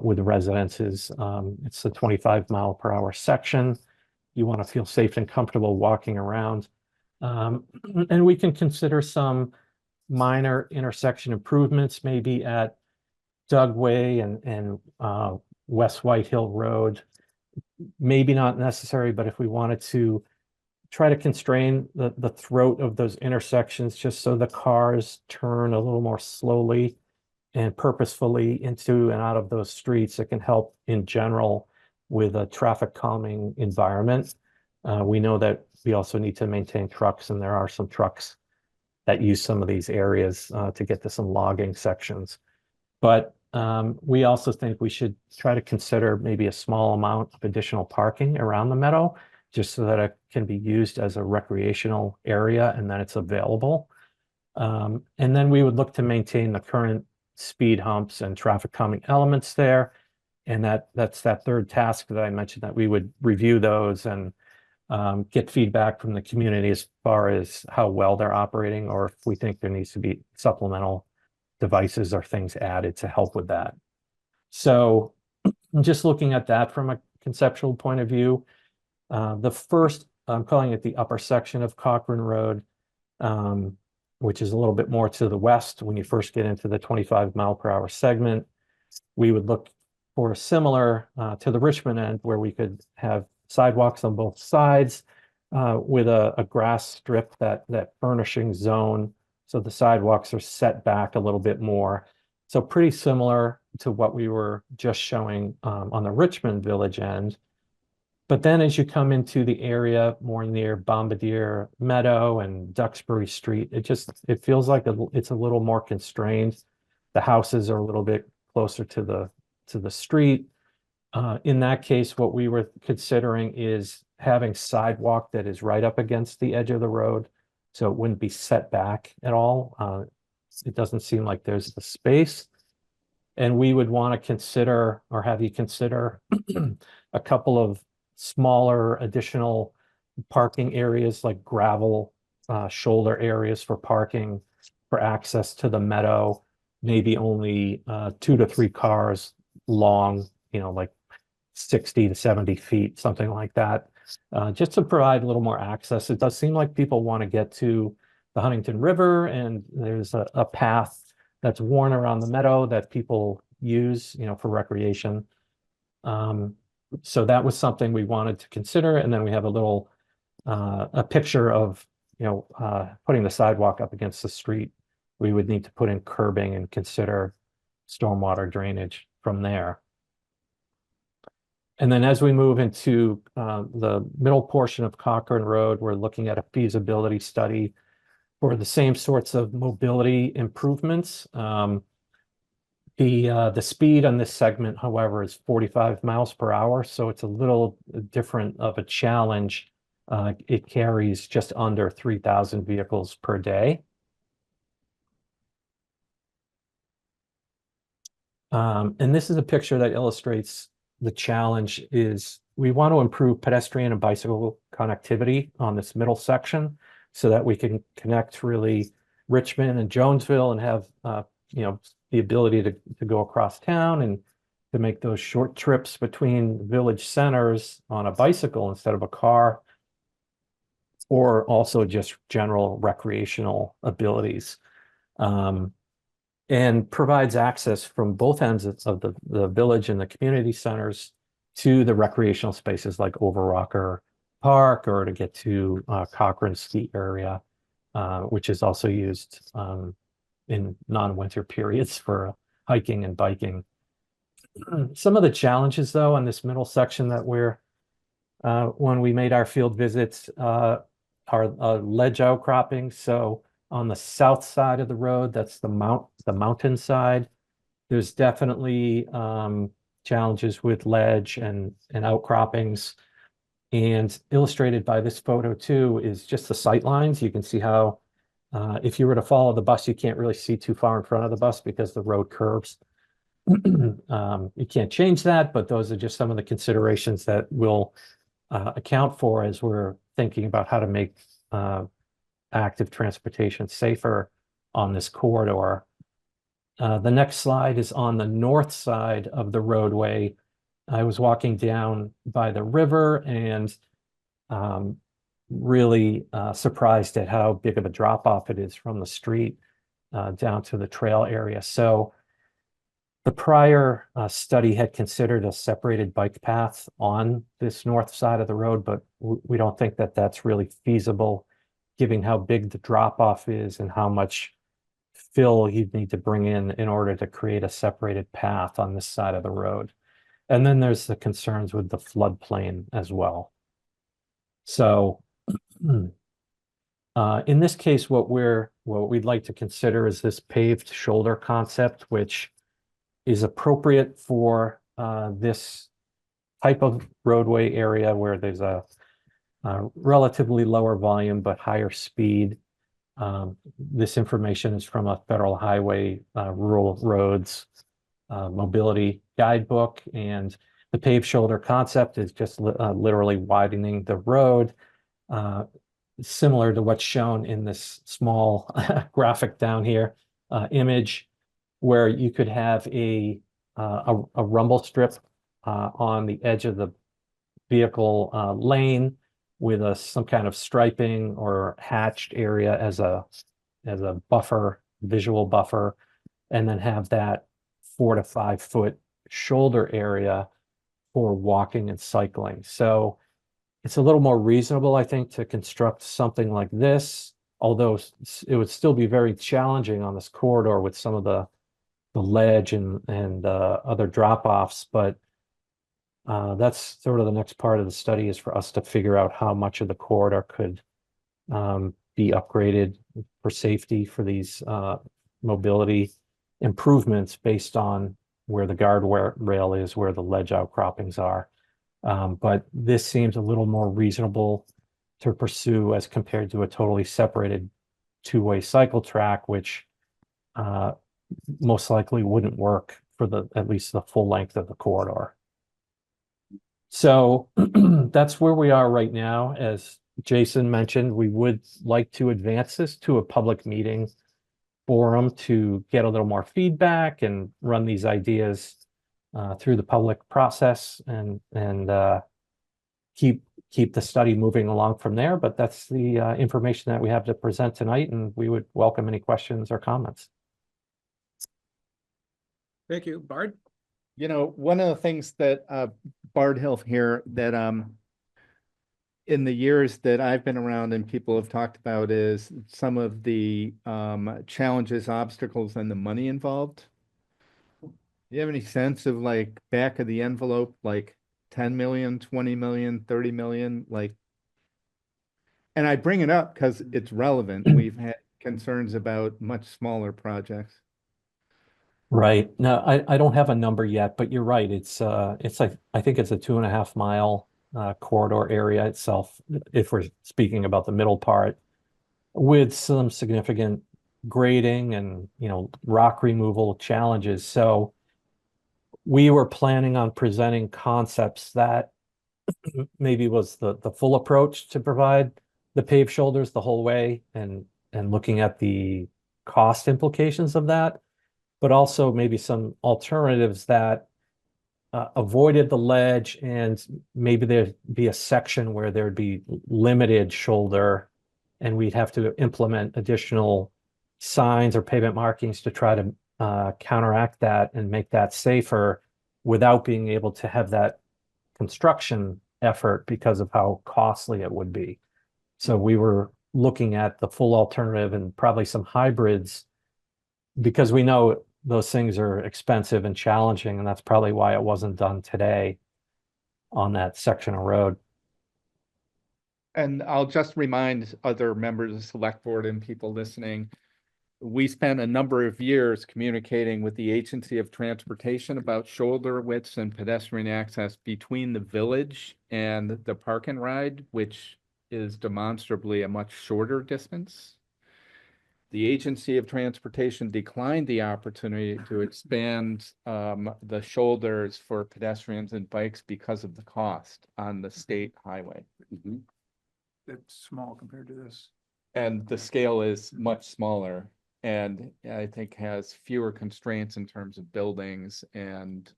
[SPEAKER 13] with the residences. It's a 25-mile-per-hour section. You want to feel safe and comfortable walking around. And we can consider some minor intersection improvements, maybe at Dugway and West White Hill Road. Maybe not necessary, but if we wanted to try to constrain the throat of those intersections just so the cars turn a little more slowly and purposefully into and out of those streets, it can help in general with a traffic calming environment. We know that we also need to maintain trucks, and there are some trucks that use some of these areas to get to some logging sections. But we also think we should try to consider maybe a small amount of additional parking around the meadow, just so that it can be used as a recreational area and that it's available. And then we would look to maintain the current speed humps and traffic calming elements there. And that's that third task that I mentioned, that we would review those and get feedback from the community as far as how well they're operating, or if we think there needs to be supplemental devices or things added to help with that. So just looking at that from a conceptual point of view, the first, I'm calling it the upper section of Cochran Road, which is a little bit more to the west. When you first get into the 25-mile-per-hour segment, we would look for similar to the Richmond end, where we could have sidewalks on both sides with a grass strip, that furnishing zone, so the sidewalks are set back a little bit more. So pretty similar to what we were just showing on the Richmond Village end. But then as you come into the area more near Bombardier Meadow and Duxbury Street, it feels like it's a little more constrained. The houses are a little bit closer to the street. In that case, what we were considering is having sidewalk that is right up against the edge of the road, so it wouldn't be set back at all. It doesn't seem like there's the space. And we would want to consider, or have you consider, a couple of smaller additional parking areas like gravel shoulder areas for parking, for access to the meadow, maybe only 2 to 3 cars long, like 60 to 70 feet, something like that, just to provide a little more access. It does seem like people want to get to the Huntington River, and there's a path that's worn around the meadow that people use, for recreation. So that was something we wanted to consider. And then we have a picture of, putting the sidewalk up against the street. We would need to put in curbing and consider stormwater drainage from there. And then as we move into the middle portion of Cochran Road, we're looking at a feasibility study for the same sorts of mobility improvements. The speed on this segment, however, is 45 miles per hour, so it's a little different of a challenge. It carries just under 3,000 vehicles per day. And this is a picture that illustrates the challenge. Is we want to improve pedestrian and bicycle connectivity on this middle section so that we can connect really Richmond and Jonesville and have the ability to go across town and to make those short trips between village centers on a bicycle instead of a car, or also just general recreational abilities. And provides access from both ends of the village and the community centers to the recreational spaces like Overrocker Park, or to get to Cochran Ski Area, which is also used in non-winter periods for hiking and biking. Some of the challenges, though, on this middle section that when we made our field visits, are ledge outcropping. So on the south side of the road, that's the mountain side, there's definitely challenges with ledge and outcroppings. And illustrated by this photo too is just the sight lines. You can see how if you were to follow the bus, you can't really see too far in front of the bus because the road curves. You can't change that, but those are just some of the considerations that we'll account for as we're thinking about how to make active transportation safer on this corridor. The next slide is on the north side of the roadway. I was walking down by the river and really surprised at how big of a drop off it is from the street down to the trail area. So the prior study had considered a separated bike path on this north side of the road, but we don't think that that's really feasible, given how big the drop off is and how much fill you'd need to bring in order to create a separated path on this side of the road. And then there's the concerns with the floodplain as well. So in this case, what we'd like to consider is this paved shoulder concept, which is appropriate for this type of roadway area where there's a relatively lower volume but higher speed. This information is from a Federal Highway Rural Roads Mobility Guidebook, and the paved shoulder concept is just literally widening the road, similar to what's shown in this small graphic down here image, where you could have a rumble strip on the edge of the vehicle lane with some kind of striping or hatched area as a buffer, visual buffer, and then have that 4 to 5 foot shoulder area for walking and cycling. So it's a little more reasonable, I think, to construct something like this, although it would still be very challenging on this corridor with some of the ledge and other drop-offs. But That's sort of the next part of the study, is for us to figure out how much of the corridor could be upgraded for safety for these mobility improvements based on where the rail is, where the ledge outcroppings are. But this seems a little more reasonable to pursue as compared to a totally separated two-way cycle track, which most likely wouldn't work for at least the full length of the corridor. So that's where we are right now. As Jason mentioned, we would like to advance this to a public meeting forum to get a little more feedback and run these ideas through the public process and keep the study moving along from there. But that's the information that we have to present tonight, and we would welcome any questions or comments.
[SPEAKER 1] Thank you. Bard?
[SPEAKER 2] You know, one of the things that Bard Hill here that in the years that I've been around and people have talked about is some of the challenges, obstacles, and the money involved. Do you have any sense of like back of the envelope, like 10 million, 20 million, 30 million, like? And I bring it up because it's relevant. We've had concerns about much smaller projects.
[SPEAKER 13] Right. No, I don't have a number yet, but you're right. It's like, I think it's a 2.5 mile corridor area itself, if we're speaking about the middle part, with some significant grading and, you know, rock removal challenges. So we were planning on presenting concepts that maybe was the full approach to provide the paved shoulders the whole way, and looking at the cost implications of that, but also maybe some alternatives that avoided the ledge, and maybe there'd be a section where there'd be limited shoulder and we'd have to implement additional signs or pavement markings to try to counteract that and make that safer without being able to have that construction effort because of how costly it would be. So we were looking at the full alternative and probably some hybrids, because we know those things are expensive and challenging, and that's probably why it wasn't done today on that section of road.
[SPEAKER 2] And I'll just remind other members of the select board and people listening, we spent a number of years communicating with the Agency of Transportation about shoulder widths and pedestrian access between the village and the park and ride, which is demonstrably a much shorter distance. The Agency of Transportation declined the opportunity to expand the shoulders for pedestrians and bikes because of the cost on the state highway.
[SPEAKER 4] It's small compared to this.
[SPEAKER 2] And the scale is much smaller, and I think has fewer constraints in terms of buildings and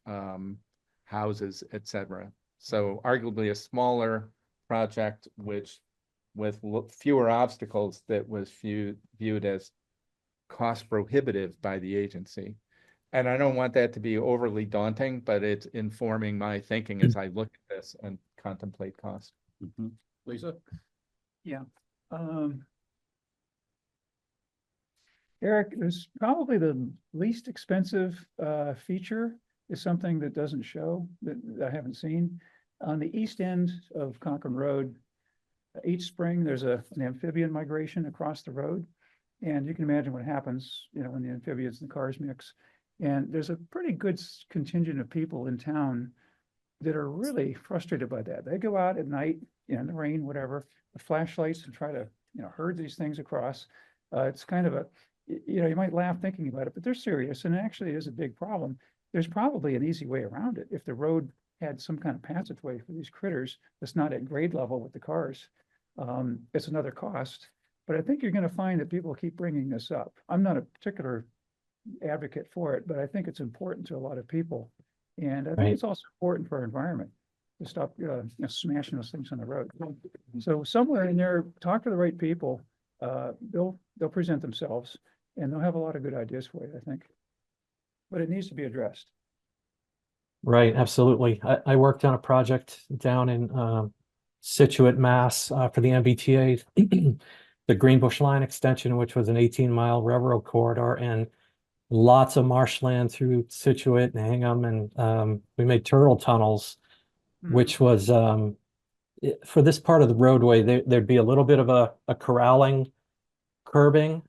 [SPEAKER 2] houses, etc. So arguably a smaller project, which with fewer obstacles, that was viewed as cost prohibitive by the agency. And I don't want that to be overly daunting, but it's informing my thinking as I look at this and contemplate cost.
[SPEAKER 1] Lisa?
[SPEAKER 4] Yeah. Eric, there's probably the least expensive feature is something that doesn't show, that I haven't seen. On the east end of Cochran Road, each spring there's an amphibian migration across the road. And you can imagine what happens, you know, when the amphibians and the cars mix. And there's a pretty good contingent of people in town that are really frustrated by that. They go out at night, you know, in the rain, whatever, with flashlights and try to, you know, herd these things across. It's kind of a, you know, you might laugh thinking about it, but they're serious, and it actually is a big problem. There's probably an easy way around it. If the road had some kind of passageway for these critters that's not at grade level with the cars, it's another cost. But I think you're going to find that people keep bringing this up. I'm not a particular advocate for it, but I think it's important to a lot of people. And I think it's also important for our environment to stop you know, smashing those things on the road. So somewhere in there, talk to the right people. They'll present themselves, and they'll have a lot of good ideas for you, I think. But it needs to be addressed.
[SPEAKER 13] Right, absolutely. I worked on a project down in Situate, Mass, for the MBTA, the Greenbush Line extension, which was an 18-mile railroad corridor, and lots of marshland through Situate and Hingham, and we made turtle tunnels which was for this part of the roadway, there'd be a little bit of a corralling curbing,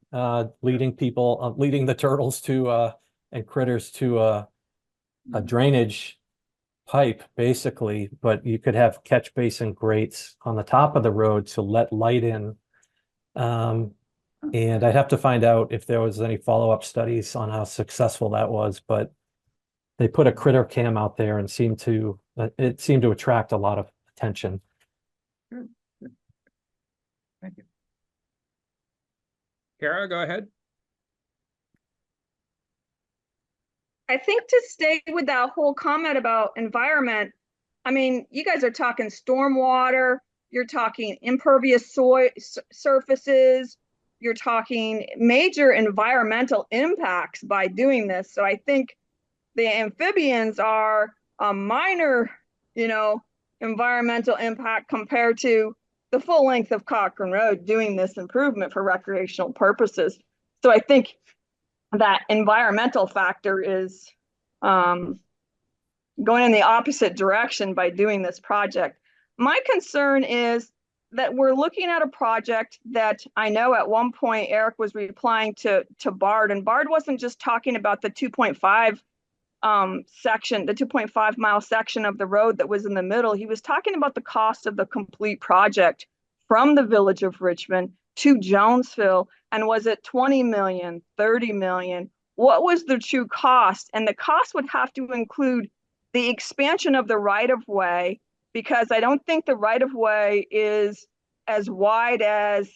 [SPEAKER 13] leading the turtles to and critters to a drainage pipe, basically, but you could have catch basin grates on the top of the road to let light in. And I'd have to find out if there was any follow-up studies on how successful that was, but they put a critter cam out there and it seemed to attract a lot of attention.
[SPEAKER 1] Thank you. Kara, go ahead.
[SPEAKER 8] I think to stay with that whole comment about environment, I mean, you guys are talking stormwater, you're talking impervious soil surfaces, you're talking major environmental impacts by doing this. So I think the amphibians are a minor, environmental impact compared to the full length of Cochran Road doing this improvement for recreational purposes. So I think that environmental factor is going in the opposite direction by doing this project. My concern is that we're looking at a project that I know at one point Eric was replying to Bard, and Bard wasn't just talking about the 2.5 section, the 2.5 mile section of the road that was in the middle. He was talking about the cost of the complete project from the village of Richmond to Jonesville. And was it 20 million, 30 million? What was the true cost? And the cost would have to include the expansion of the right-of-way, because I don't think the right-of-way is as wide as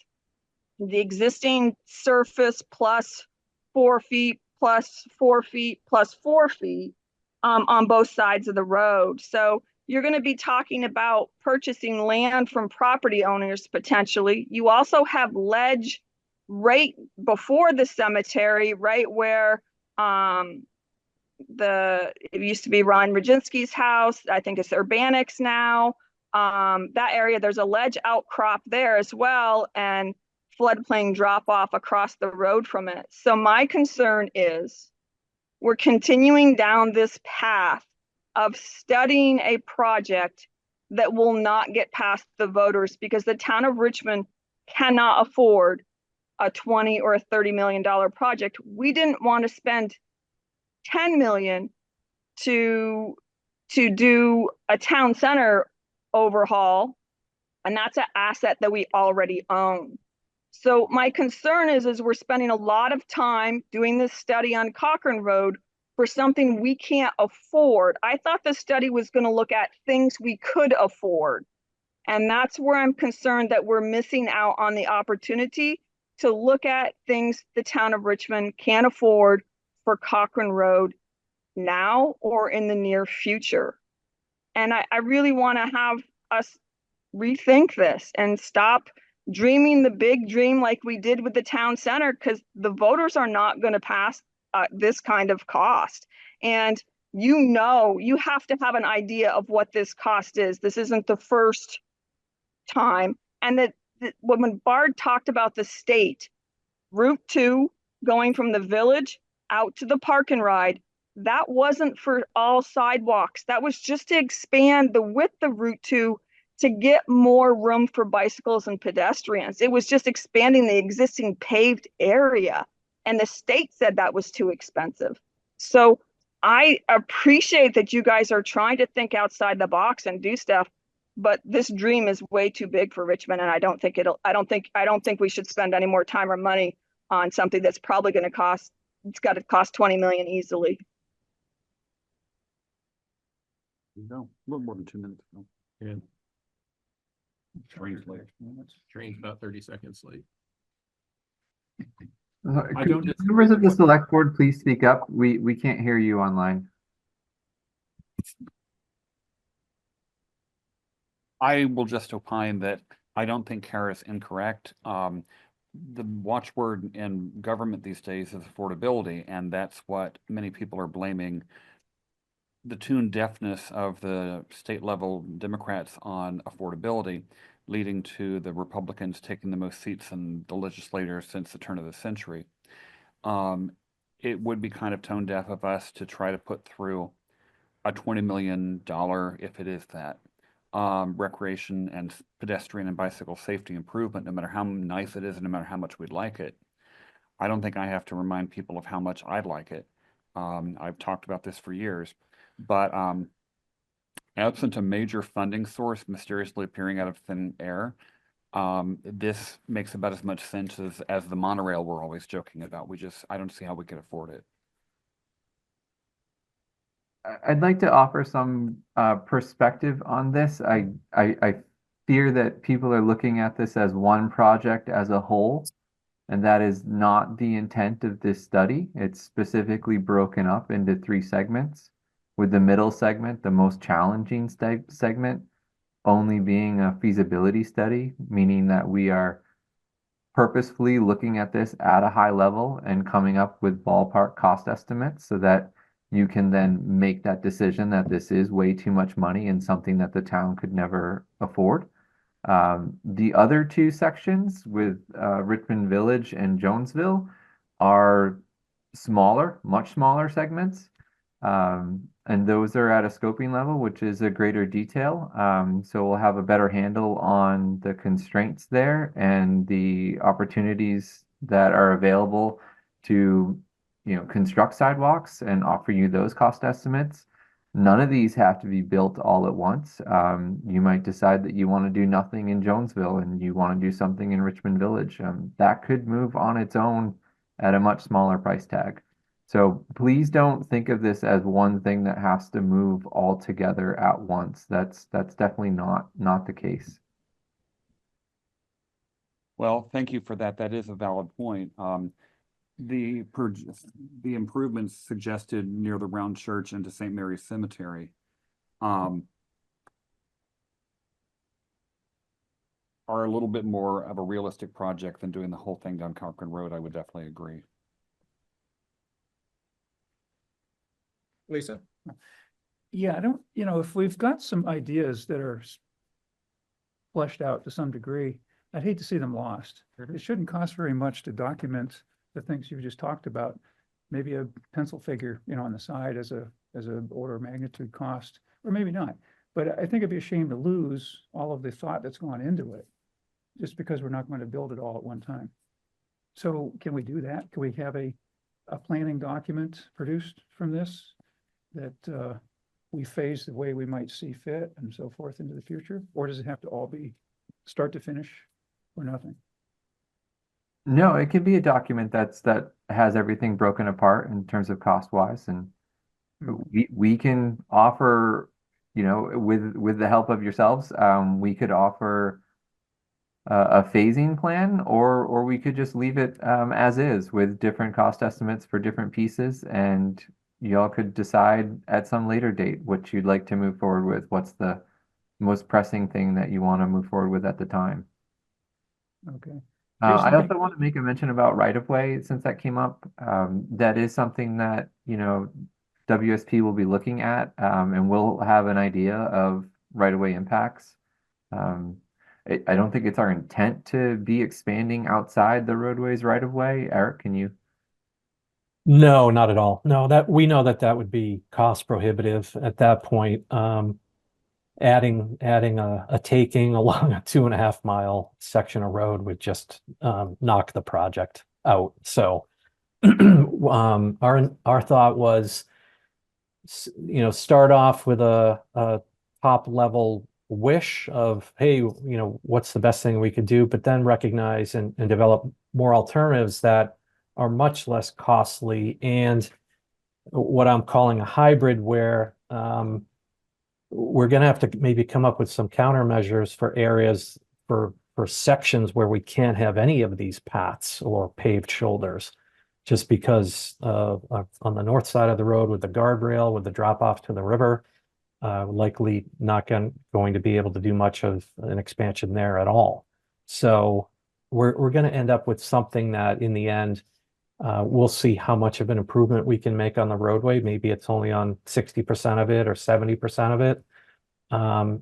[SPEAKER 8] the existing surface plus 4 feet, plus 4 feet, plus 4 feet on both sides of the road. So you're going to be talking about purchasing land from property owners potentially. You also have ledge right before the cemetery, right where it used to be Ron Roginski's house. I think it's Urbanics now. That area, there's a ledge outcrop there as well, and floodplain drop off across the road from it. So my concern is we're continuing down this path of studying a project that will not get past the voters, because the town of Richmond cannot afford a $20 or $30 million project. We didn't want to spend 10 million to do a town center overhaul, and that's an asset that we already own. So my concern is we're spending a lot of time doing this study on Cochran Road for something we can't afford. I thought the study was going to look at things we could afford. And that's where I'm concerned that we're missing out on the opportunity to look at things the town of Richmond can afford for Cochran Road now or in the near future. And I really want to have us rethink this and stop dreaming the big dream like we did with the town center, because the voters are not going to pass this kind of cost. And you have to have an idea of what this cost is. This isn't the first time. And that when Bard talked about the state, Route 2 going from the village out to the park and ride, that wasn't for all sidewalks. That was just to expand the width of Route 2 to get more room for bicycles and pedestrians. It was just expanding the existing paved area. And the state said that was too expensive. So I appreciate that you guys are trying to think outside the box and do stuff, but this dream is way too big for Richmond. And I don't think we should spend any more time or money on something that's probably going to cost, it's got to cost 20 million easily.
[SPEAKER 3] No, a little more than 2 minutes. No.
[SPEAKER 1] Yeah.
[SPEAKER 3] Train's late.
[SPEAKER 1] Train's about 30 seconds late.
[SPEAKER 3] I don't
[SPEAKER 14] Could members of the select board please speak up? We can't hear you online.
[SPEAKER 3] I will just opine that I don't think Kara is incorrect. The watchword in government these days is affordability, and that's what many people are blaming the tune deafness of the state level Democrats on affordability, leading to the Republicans taking the most seats in the legislature since the turn of the century. It would be kind of tone deaf of us to try to put through a $20 million, if it is that, recreation and pedestrian and bicycle safety improvement, no matter how nice it is and no matter how much we'd like it. I don't think I have to remind people of how much I'd like it. I've talked about this for years, but absent a major funding source mysteriously appearing out of thin air, this makes about as much sense as the monorail we're always joking about. I don't see how we could afford it.
[SPEAKER 14] I'd like to offer some perspective on this. I fear that people are looking at this as one project as a whole, and that is not the intent of this study. It's specifically broken up into 3 segments, with the middle segment, the most challenging segment, only being a feasibility study, meaning that we are purposefully looking at this at a high level and coming up with ballpark cost estimates so that you can then make that decision that this is way too much money and something that the town could never afford. The other 2 sections with Richmond Village and Jonesville are smaller, much smaller segments. And those are at a scoping level, which is a greater detail. So we'll have a better handle on the constraints there and the opportunities that are available to, construct sidewalks and offer you those cost estimates. None of these have to be built all at once. You might decide that you want to do nothing in Jonesville and you want to do something in Richmond Village. That could move on its own at a much smaller price tag. So please don't think of this as one thing that has to move all together at once. That's definitely not the case.
[SPEAKER 3] Well, thank you for that. That is a valid point. The improvements suggested near the Round Church and to St. Mary's Cemetery are a little bit more of a realistic project than doing the whole thing down Cochran Road. I would definitely agree.
[SPEAKER 1] Lisa?
[SPEAKER 4] Yeah, I don't, if we've got some ideas that are fleshed out to some degree, I'd hate to see them lost. It shouldn't cost very much to document the things you've just talked about. Maybe a pencil figure, on the side as a order of magnitude cost, or maybe not. But I think it'd be a shame to lose all of the thought that's gone into it, just because we're not going to build it all at one time. So can we do that? Can we have a planning document produced from this that we phase the way we might see fit and so forth into the future? Or does it have to all be start to finish or nothing?
[SPEAKER 14] No, it can be a document that has everything broken apart in terms of cost wise, and we can offer, with the help of yourselves, we could offer a phasing plan, or we could just leave it as is with different cost estimates for different pieces, and y'all could decide at some later date what you'd like to move forward with. What's the most pressing thing that you want to move forward with at the time?
[SPEAKER 4] Okay.
[SPEAKER 14] I also want to make a mention about right-of-way, since that came up. That is something that, WSP will be looking at, and we'll have an idea of right-of-way impacts. I don't think it's our intent to be expanding outside the roadways right-of-way. Eric, can you?
[SPEAKER 13] No, not at all. No, we know that would be cost prohibitive at that point. Adding a taking along a 2.5 mile section of road would just knock the project out. So our thought was, start off with a top level wish of, hey, what's the best thing we could do, but then recognize and develop more alternatives that are much less costly, and what I'm calling a hybrid, where we're going to have to maybe come up with some countermeasures for areas, for sections where we can't have any of these paths or paved shoulders, just because on the north side of the road with the guardrail, with the drop off to the river, likely not going to be able to do much of an expansion there at all. So we're going to end up with something that in the end, we'll see how much of an improvement we can make on the roadway. Maybe it's only on 60% of it or 70% of it. And,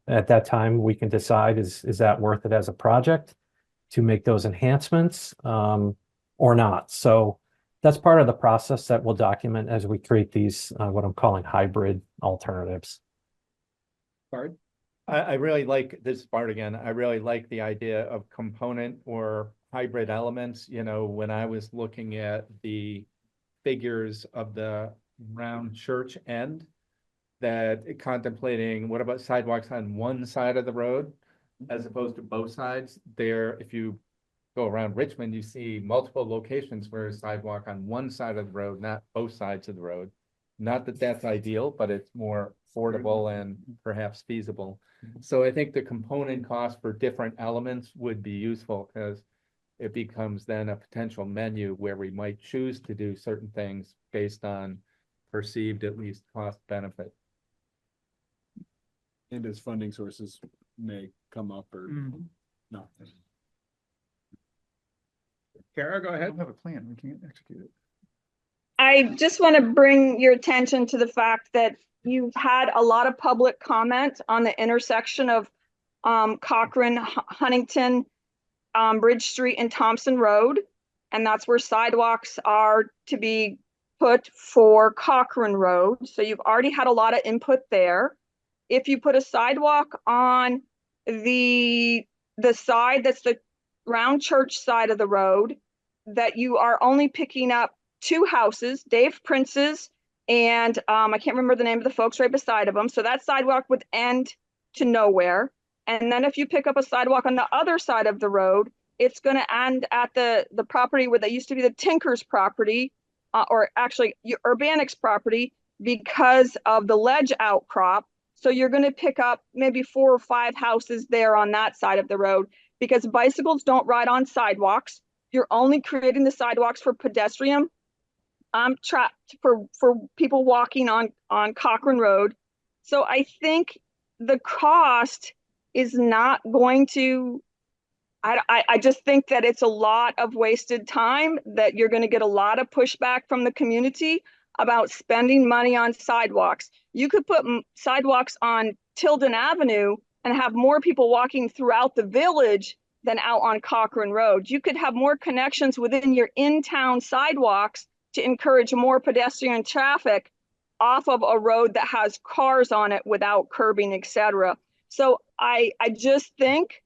[SPEAKER 13] at that time we can decide, is that worth it as a project to make those enhancements, or not? So that's part of the process that we'll document as we create these, what I'm calling hybrid alternatives.
[SPEAKER 3] Bart?
[SPEAKER 2] I really like, this is Bart again, I really like the idea of component or hybrid elements. You know, when I was looking at the figures of the round church end, that contemplating, what about sidewalks on one side of the road as opposed to both sides? There, if you go around Richmond, you see multiple locations where a sidewalk on one side of the road, not both sides of the road. Not that that's ideal, but it's more affordable and perhaps feasible. So I think the component cost for different elements would be useful, because it becomes then a potential menu where we might choose to do certain things based on perceived, at least, cost benefit.
[SPEAKER 7] And as funding sources may come up or not.
[SPEAKER 1] Kara, go
[SPEAKER 4] I
[SPEAKER 1] ahead.
[SPEAKER 4] don't have a plan. We can't execute it.
[SPEAKER 8] I just want to bring your attention to the fact that you've had a lot of public comment on the intersection of Cochran, Huntington, Bridge Street and Thompson Road. And that's where sidewalks are to be put for Cochran Road. So you've already had a lot of input there. If you put a sidewalk on the side that's the round church side of the road, that you are only picking up 2 houses, Dave Prince's, and I can't remember the name of the folks right beside of them. So that sidewalk would end to nowhere. And then if you pick up a sidewalk on the other side of the road, it's going to end at the property where that used to be the Tinker's property, or actually Urbanic's property, because of the ledge outcrop. So you're going to pick up maybe 4 or 5 houses there on that side of the road, because bicycles don't ride on sidewalks. You're only creating the sidewalks for pedestrian, trapped for people walking on Cochran Road. So I think the cost is not going to, I just think that it's a lot of wasted time, that you're going to get a lot of pushback from the community about spending money on sidewalks. You could put sidewalks on Tilden Avenue and have more people walking throughout the village than out on Cochran Road. You could have more connections within your in-town sidewalks to encourage more pedestrian traffic off of a road that has cars on it without curbing, etc. So I just think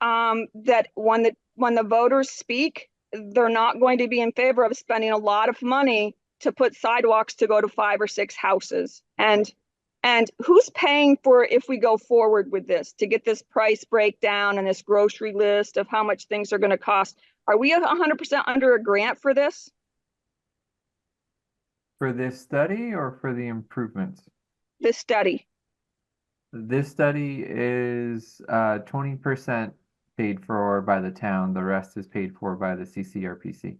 [SPEAKER 8] that when the voters speak, they're not going to be in favor of spending a lot of money to put sidewalks to go to 5 or 6 houses. And who's paying for, if we go forward with this, to get this price breakdown and this grocery list of how much things are going to cost? Are we 100% under a grant for this?
[SPEAKER 14] For this study or for the improvements?
[SPEAKER 8] This study?
[SPEAKER 14] This study is 20% paid for by the town. The rest is paid for by the CCRPC.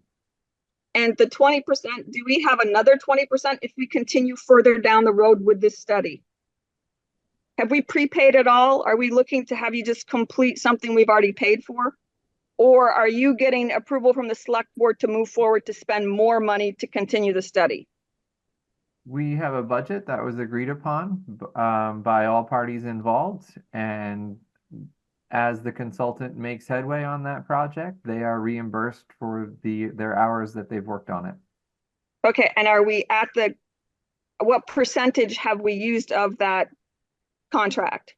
[SPEAKER 8] And the 20%, do we have another 20% if we continue further down the road with this study? Have we prepaid it all? Are we looking to have you just complete something we've already paid for? Or are you getting approval from the select board to move forward to spend more money to continue the study?
[SPEAKER 14] We have a budget that was agreed upon by all parties involved, and as the consultant makes headway on that project, they are reimbursed for their hours that they've worked on it.
[SPEAKER 8] Okay, and are we at what percentage have we used of that contract?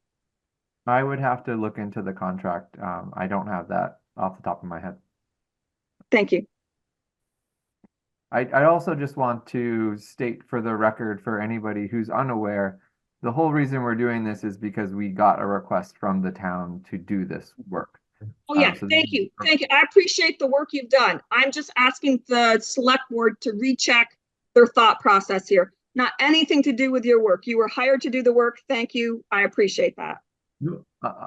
[SPEAKER 14] I would have to look into the contract. I don't have that off the top of my head.
[SPEAKER 8] Thank you.
[SPEAKER 14] I also just want to state for the record, for anybody who's unaware, the whole reason we're doing this is because we got a request from the town to do this work.
[SPEAKER 8] Oh yeah, thank you. Thank you. I appreciate the work you've done. I'm just asking the select board to recheck their thought process here. Not anything to do with your work. You were hired to do the work. Thank you. I appreciate that.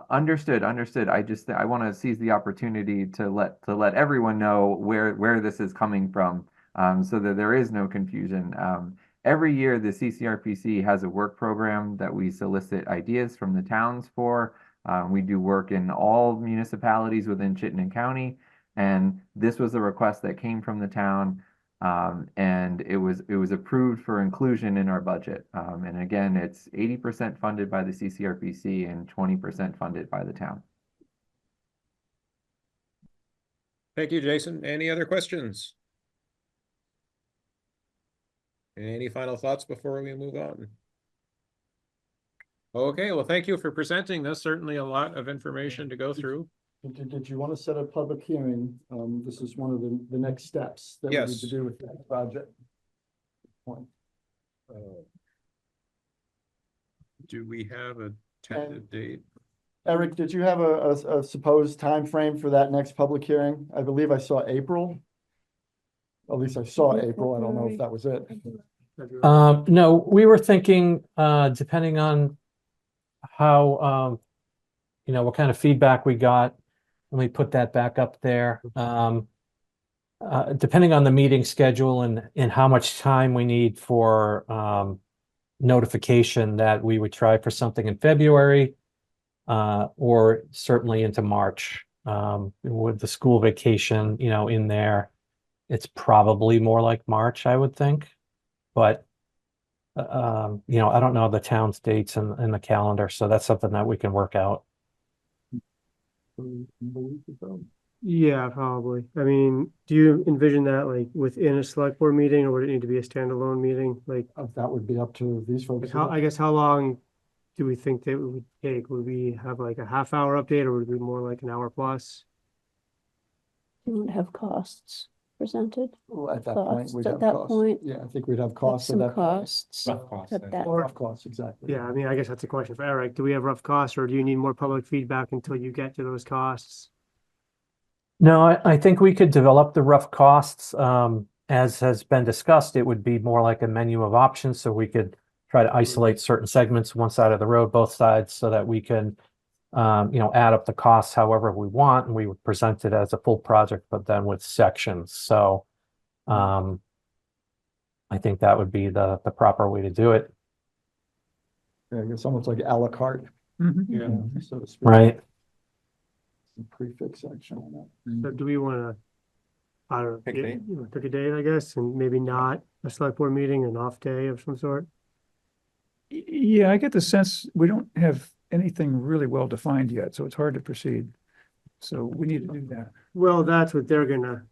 [SPEAKER 14] Understood. I want to seize the opportunity to let everyone know where this is coming from, so that there is no confusion. Every year, the CCRPC has a work program that we solicit ideas from the towns for. We do work in all municipalities within Chittenden County, and this was a request that came from the town, and it was approved for inclusion in our budget. And again, it's 80% funded by the CCRPC and 20% funded by the town.
[SPEAKER 1] Thank you, Jason. Any other questions? Any final thoughts before we move on? Okay, well, thank you for presenting this. Certainly a lot of information to go through.
[SPEAKER 5] Did you want to set a public hearing? This is one of the next steps that we need
[SPEAKER 1] Yes.
[SPEAKER 5] to do with that project. Point.
[SPEAKER 1] Do we have a tentative date?
[SPEAKER 5] Eric, did you have a supposed time frame for that next public hearing? I believe I saw April. At least I saw April. I don't know if that was it.
[SPEAKER 13] No, we were thinking, depending on how, what kind of feedback we got, when we put that back up there. Depending on the meeting schedule and how much time we need for notification, that we would try for something in February, or certainly into March. With the school vacation, in there, it's probably more like March, I would think. But I don't know the town's dates and the calendar, so that's something that we can work out.
[SPEAKER 12] Yeah, probably. I mean, do you envision that like within a select board meeting, or would it need to be a standalone meeting? Like,
[SPEAKER 5] That would be up to these folks.
[SPEAKER 12] I guess how long do we think that it would take? Would we have like a half-hour update, or would it be more like an hour plus?
[SPEAKER 6] You want to have costs presented?
[SPEAKER 5] Well, at that point,
[SPEAKER 6] Costs
[SPEAKER 5] we'd
[SPEAKER 6] at
[SPEAKER 5] have
[SPEAKER 6] that
[SPEAKER 5] costs.
[SPEAKER 6] point.
[SPEAKER 5] Yeah, I think we'd have
[SPEAKER 6] Have
[SPEAKER 5] costs at
[SPEAKER 6] some
[SPEAKER 5] that.
[SPEAKER 6] costs.
[SPEAKER 7] Rough costs,
[SPEAKER 6] at
[SPEAKER 7] I
[SPEAKER 6] that.
[SPEAKER 5] Rough costs, exactly.
[SPEAKER 12] Yeah, I mean, I guess that's a question for Eric. Do we have rough costs, or do you need more public feedback until you get to those costs?
[SPEAKER 13] No, I think we could develop the rough costs. As has been discussed, it would be more like a menu of options, so we could try to isolate certain segments, one side of the road, both sides, so that we can, add up the costs however we want, and we would present it as a full project, but then with sections. So, I think that would be the proper way to do it.
[SPEAKER 5] Yeah, it's almost like à la carte.
[SPEAKER 12] Yeah.
[SPEAKER 5] So to speak.
[SPEAKER 13] Right.
[SPEAKER 5] Some prefix section on that.
[SPEAKER 12] So do we want to, I don't know,
[SPEAKER 11] Pick a date.
[SPEAKER 12] pick a date, I guess, and maybe not a select board meeting, an off day of some sort?
[SPEAKER 4] Yeah, I get the sense we don't have anything really well defined yet, so it's hard to proceed. So we need to do that.
[SPEAKER 12] Well, that's what they're gonna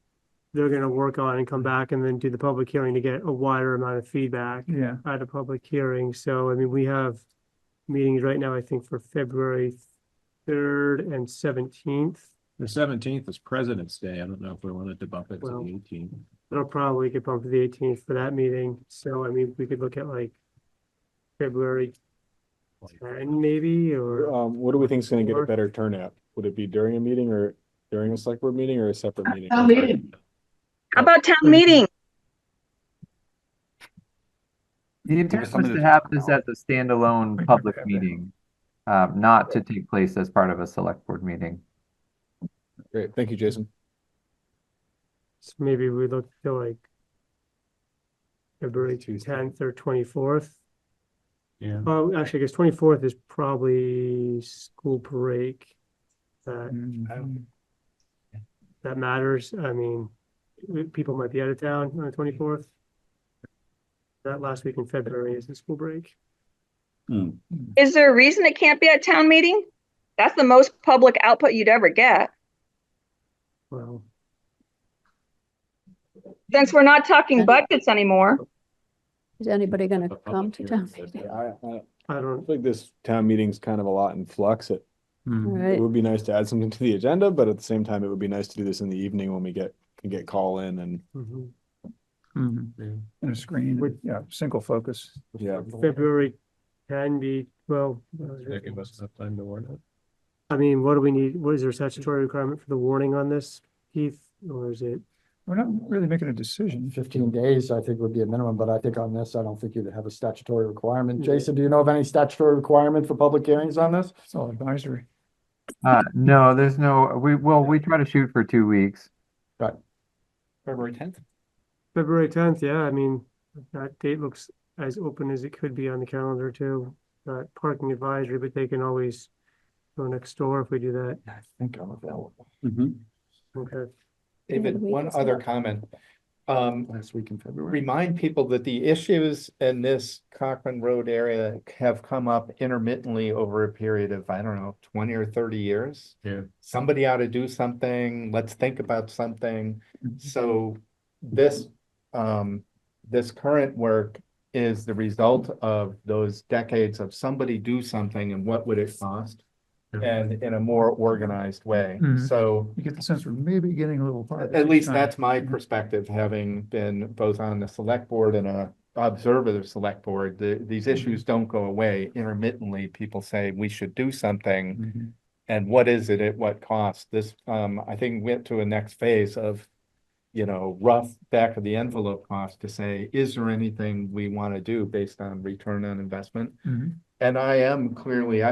[SPEAKER 12] work on and come back and then do the public hearing to get a wider amount of feedback
[SPEAKER 4] Yeah.
[SPEAKER 12] at a public hearing. So, I mean, we have meetings right now, I think, for February 3rd and 17th.
[SPEAKER 1] The 17th is President's Day. I don't know if we wanted to bump it to
[SPEAKER 12] Well,
[SPEAKER 1] the 18th.
[SPEAKER 12] It'll probably get bumped to the 18th for that meeting. So, I mean, we could look at like February 10 maybe, or
[SPEAKER 7] What do we think is gonna get a
[SPEAKER 12] Or-
[SPEAKER 7] better turnout? Would it be during a meeting or during a select board meeting or a separate meeting?
[SPEAKER 8] How about town meeting?
[SPEAKER 14] The intent was to have this as a standalone public meeting, not to take place as part of a select board meeting.
[SPEAKER 7] Great, thank you, Jason.
[SPEAKER 12] so maybe we look to like February 10th or 24th.
[SPEAKER 1] Yeah.
[SPEAKER 12] Oh, actually, I guess 24th is probably school break. That matters. I mean, people might be out of town on the 24th. That last week in February is the school break.
[SPEAKER 8] Is there a reason it can't be at town meeting? That's the most public output you'd ever get.
[SPEAKER 12] Well,
[SPEAKER 8] Since we're not talking budgets anymore.
[SPEAKER 6] Is anybody going to
[SPEAKER 1] A
[SPEAKER 6] come
[SPEAKER 1] public
[SPEAKER 6] to
[SPEAKER 1] hearing
[SPEAKER 6] town?
[SPEAKER 1] says
[SPEAKER 6] meeting?
[SPEAKER 1] that.
[SPEAKER 12] I
[SPEAKER 7] I
[SPEAKER 12] don't,
[SPEAKER 7] feel like this town meeting's kind of a lot in flux. It
[SPEAKER 6] All right.
[SPEAKER 7] would be nice to add something to the agenda, but at the same time, it would be nice to do this in the evening when we can get call in and,
[SPEAKER 12] mhm.
[SPEAKER 4] And a screen, yeah, single focus.
[SPEAKER 7] yeah.
[SPEAKER 12] February can be, well,
[SPEAKER 1] That give us enough time to warn it.
[SPEAKER 12] I mean, what do we need? What is there statutory requirement for the warning on this, Keith? Or is it?
[SPEAKER 4] We're not really making a decision.
[SPEAKER 5] 15 days, I think would be a minimum, but I think on this, I don't think you'd have a statutory requirement. Jason, do you know of any statutory requirement for public hearings on this?
[SPEAKER 4] It's all advisory.
[SPEAKER 14] No, there's no, we try to shoot for 2 weeks.
[SPEAKER 11] February 10th?
[SPEAKER 12] February 10th, yeah, I mean, that date looks as open as it could be on the calendar too. Parking advisory, but they can always go next door if we do that.
[SPEAKER 5] I think I'm available.
[SPEAKER 12] Okay.
[SPEAKER 2] David,
[SPEAKER 6] Maybe we
[SPEAKER 2] one
[SPEAKER 6] can
[SPEAKER 2] other
[SPEAKER 6] start.
[SPEAKER 2] comment.
[SPEAKER 5] Last week in February.
[SPEAKER 2] Remind people that the issues in this Cochran Road area have come up intermittently over a period of, I don't know, 20 or 30 years.
[SPEAKER 1] Yeah.
[SPEAKER 2] Somebody ought to do something. Let's think about something. So this, this current work is the result of those decades of somebody do something and what would it cost? And in a more organized way.
[SPEAKER 4] Mhm.
[SPEAKER 2] So
[SPEAKER 4] You get the sense we're maybe getting a little farther.
[SPEAKER 2] at
[SPEAKER 4] each
[SPEAKER 2] least
[SPEAKER 4] time.
[SPEAKER 2] that's my perspective, having been both on the select board and a observative select board. These issues don't go away. Intermittently, people say we should do something.
[SPEAKER 4] Mhm.
[SPEAKER 2] And what is it at what cost? This, I think went to a next phase of, rough back of the envelope cost to say, is there anything we want to do based on return on investment?
[SPEAKER 4] Mhm.
[SPEAKER 2] And I'm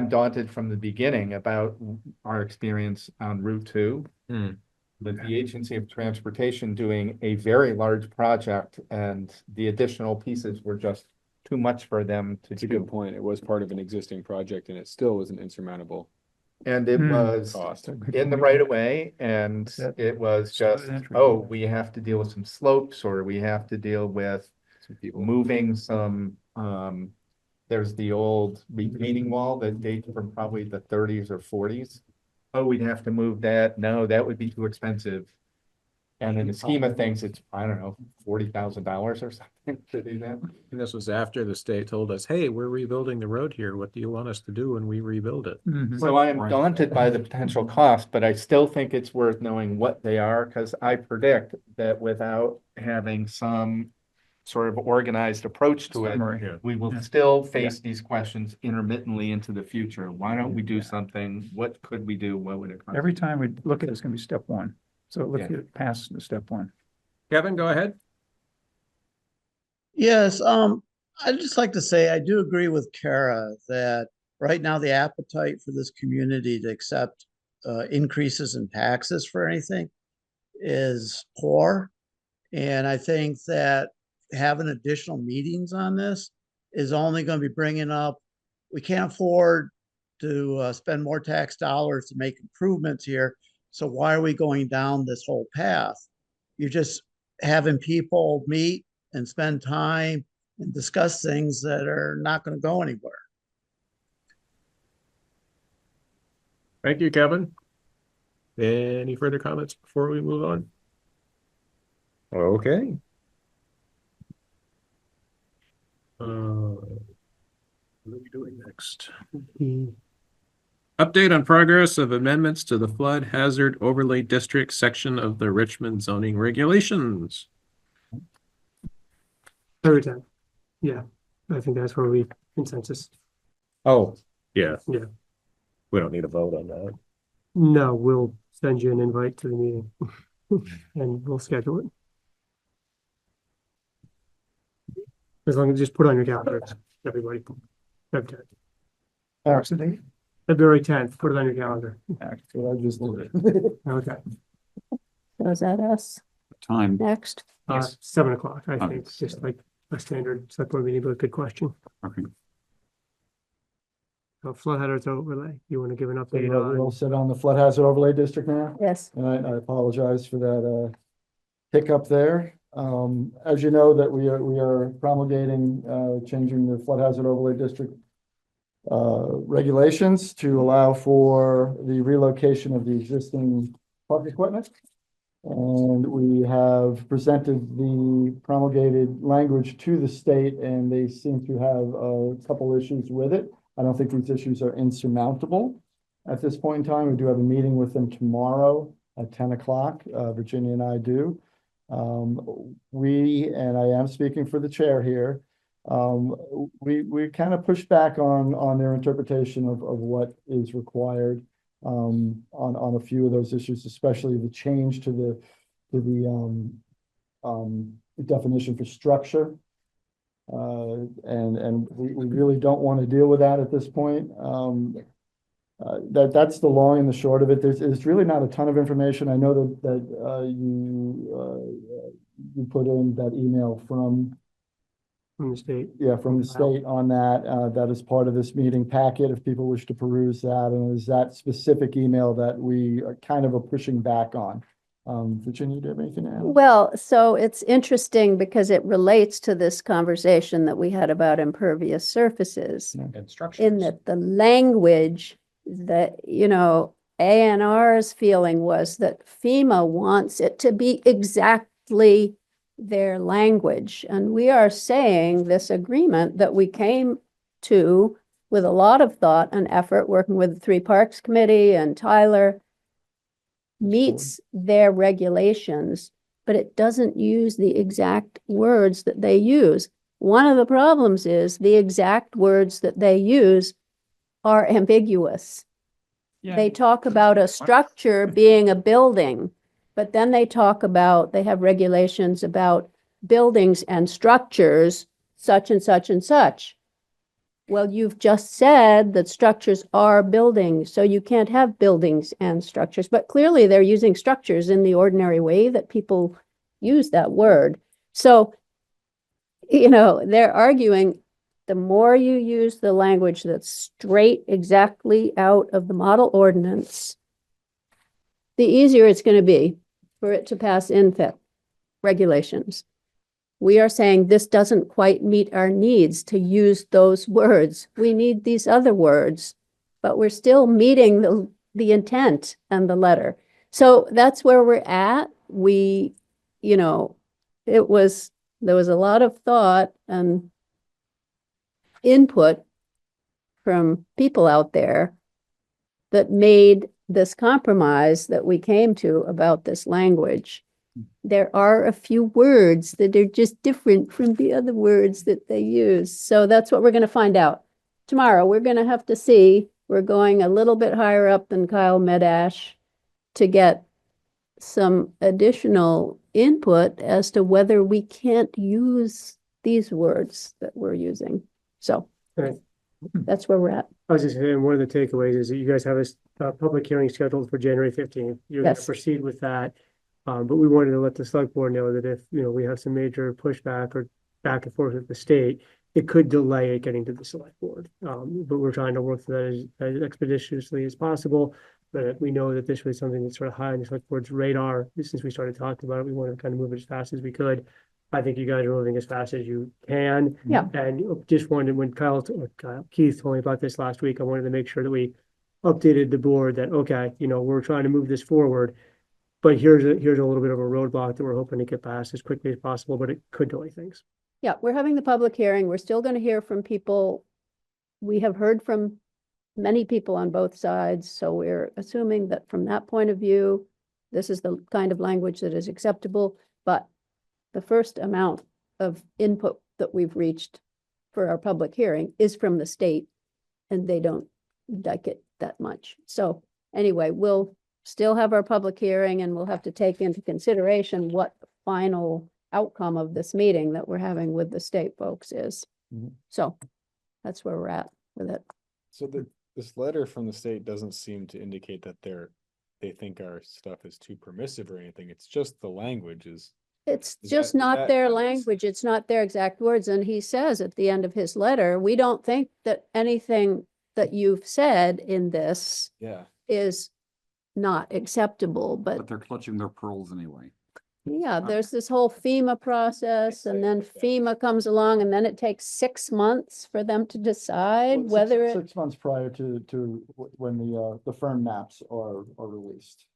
[SPEAKER 2] daunted from the beginning about our experience on Route 2. With the Agency of Transportation doing a very large project and the additional pieces were just too much for them to
[SPEAKER 7] It's a
[SPEAKER 2] do.
[SPEAKER 7] good point. It was part of an existing project and it still was an insurmountable
[SPEAKER 2] And it was
[SPEAKER 7] cost.
[SPEAKER 2] in the right of way, and
[SPEAKER 4] That-
[SPEAKER 2] it was
[SPEAKER 4] Split
[SPEAKER 2] just,
[SPEAKER 4] entry.
[SPEAKER 2] we have to deal with some slopes, or we have to deal with
[SPEAKER 7] Some people.
[SPEAKER 2] moving some, there's the old retaining wall that dates from probably the 30s or 40s. Oh, we'd have to move that. No, that would be too expensive. And in the scheme of things, it's, I don't know, $40,000 or something to do that.
[SPEAKER 1] And this was after the state told us, hey, we're rebuilding the road here. What do you want us to do when we rebuild it?
[SPEAKER 4] Mhm.
[SPEAKER 2] So I am daunted by the potential cost, but I still think it's worth knowing what they are, because I predict that without having some sort of organized approach to it,
[SPEAKER 4] Summary.
[SPEAKER 2] we will
[SPEAKER 4] Yeah.
[SPEAKER 2] still face these questions intermittently into the future. Why don't we do something? What could we do? What would it cost?
[SPEAKER 4] Every time we look at it, it's gonna be step one. So look
[SPEAKER 2] Yeah.
[SPEAKER 4] at it past the step one.
[SPEAKER 1] Kevin, go ahead.
[SPEAKER 15] Yes, I'd just like to say, I do agree with Kara that right now the appetite for this community to accept increases in taxes for anything is poor. And I think that having additional meetings on this is only going to be bringing up, we can't afford to spend more tax dollars to make improvements here. So why are we going down this whole path? You're just having people meet and spend time and discuss things that are not going to go anywhere.
[SPEAKER 1] Thank you, Kevin. Any further comments before we move on? Okay. What are we doing next? Update on progress of amendments to the flood hazard overlay district section of the Richmond zoning regulations.
[SPEAKER 12] Every time. Yeah, I think that's where we consensus.
[SPEAKER 1] Oh, yeah.
[SPEAKER 12] Yeah.
[SPEAKER 1] We don't need a vote on that.
[SPEAKER 12] No, we'll send you an invite to the meeting and we'll schedule it. As long as you just put it on your calendar, everybody.
[SPEAKER 4] Actually,
[SPEAKER 12] February 10th, put it on your calendar.
[SPEAKER 5] That's what I just did.
[SPEAKER 12] Okay,
[SPEAKER 6] So is that us
[SPEAKER 3] Time.
[SPEAKER 6] next?
[SPEAKER 1] Yes.
[SPEAKER 12] 7 o'clock, I
[SPEAKER 3] Okay.
[SPEAKER 12] think, just like a standard select board meeting, but good question.
[SPEAKER 3] Okay.
[SPEAKER 12] So flood hazards overlay, you want to give an update
[SPEAKER 5] We'll
[SPEAKER 12] on?
[SPEAKER 5] sit on the flood hazard overlay district now.
[SPEAKER 6] Yes.
[SPEAKER 5] And I apologize for that hiccup there. As you know, that we are promulgating, changing the flood hazard overlay district regulations to allow for the relocation of the existing park equipment. And we have presented the promulgated language to the state, and they seem to have a couple issues with it. I don't think these issues are insurmountable at this point in time. We do have a meeting with them tomorrow at 10 o'clock. Virginia and I do. And I am speaking for the chair here. We kind of pushed back on their interpretation of what is required on a few of those issues, especially the change to the definition for structure. And we really don't want to deal with that at this point. That's the long and the short of it. There's really not a ton of information. I know that you put in that email from
[SPEAKER 12] From the state.
[SPEAKER 5] Yeah, from the state on that. That is part of this meeting packet if people wish to peruse that. And is that specific email that we are kind of pushing back on. Virginia, do you have anything to add?
[SPEAKER 6] Well, so it's interesting because it relates to this conversation that we had about impervious surfaces.
[SPEAKER 1] And structures.
[SPEAKER 6] In that the language that, A&R's feeling was that FEMA wants it to be exactly their language. And we are saying this agreement that we came to with a lot of thought and effort, working with the 3 Parks Committee and Tyler, meets their regulations, but it doesn't use the exact words that they use. One of the problems is the exact words that they use are ambiguous. They talk about a structure being a building, but then they talk about, they have regulations about buildings and structures, such and such and such. Well, you've just said that structures are buildings, so you can't have buildings and structures, but clearly they're using structures in the ordinary way that people use that word. So, you know, they're arguing the more you use the language that's straight exactly out of the model ordinance, the easier it's going to be for it to pass infit regulations. We are saying this doesn't quite meet our needs to use those words. We need these other words, but we're still meeting the intent and the letter. So that's where we're at. We, you know, there was a lot of thought and input from people out there that made this compromise that we came to about this language. There are a few words that are just different from the other words that they use. So that's what we're going to find out tomorrow. We're going to have to see. We're going a little bit higher up than Kyle Medash to get some additional input as to whether we can't use these words that we're using. So
[SPEAKER 12] Right.
[SPEAKER 6] that's where we're at.
[SPEAKER 12] I was just saying, one of the takeaways is that you guys have a public hearing scheduled for January 15th. You're going to
[SPEAKER 6] Yes.
[SPEAKER 12] proceed with that. But we wanted to let the select board know that if, you know, we have some major pushback or back and forth with the state, it could delay it getting to the select board. But we're trying to work through that as expeditiously as possible. But we know that this was something that's sort of high on the select board's radar. Since we started talking about it, we want to kind of move it as fast as we could. I think you guys are moving as fast as you can.
[SPEAKER 6] Yeah.
[SPEAKER 12] And just wanted, when Keith told me about this last week, I wanted to make sure that we updated the board that, okay, you know, we're trying to move this forward. But here's a little bit of a roadblock that we're hoping to get past as quickly as possible, but it could delay things.
[SPEAKER 6] Yeah, we're having the public hearing. We're still going to hear from people. We have heard from many people on both sides, so we're assuming that from that point of view, this is the kind of language that is acceptable. But the first amount of input that we've reached for our public hearing is from the state, and they don't like it that much. So anyway, we'll still have our public hearing, and we'll have to take into consideration what the final outcome of this meeting that we're having with the state folks is.
[SPEAKER 7] Mhm.
[SPEAKER 6] So that's where we're at with it.
[SPEAKER 7] So this letter from the state doesn't seem to indicate that they think our stuff is too permissive or anything. It's just the language is.
[SPEAKER 6] It's
[SPEAKER 7] Is
[SPEAKER 6] just
[SPEAKER 7] that- is
[SPEAKER 6] not
[SPEAKER 7] that-
[SPEAKER 6] their language. It's not their exact words. And he says at the end of his letter, we don't think that anything that you've said in this
[SPEAKER 7] Yeah.
[SPEAKER 6] is not acceptable,
[SPEAKER 3] But
[SPEAKER 6] but
[SPEAKER 3] they're clutching their pearls anyway.
[SPEAKER 6] yeah, there's this whole FEMA process, and then FEMA comes along, and then it takes 6 months for them to decide
[SPEAKER 5] Well,
[SPEAKER 6] whether it,
[SPEAKER 5] 6 months prior to when the firm maps are released.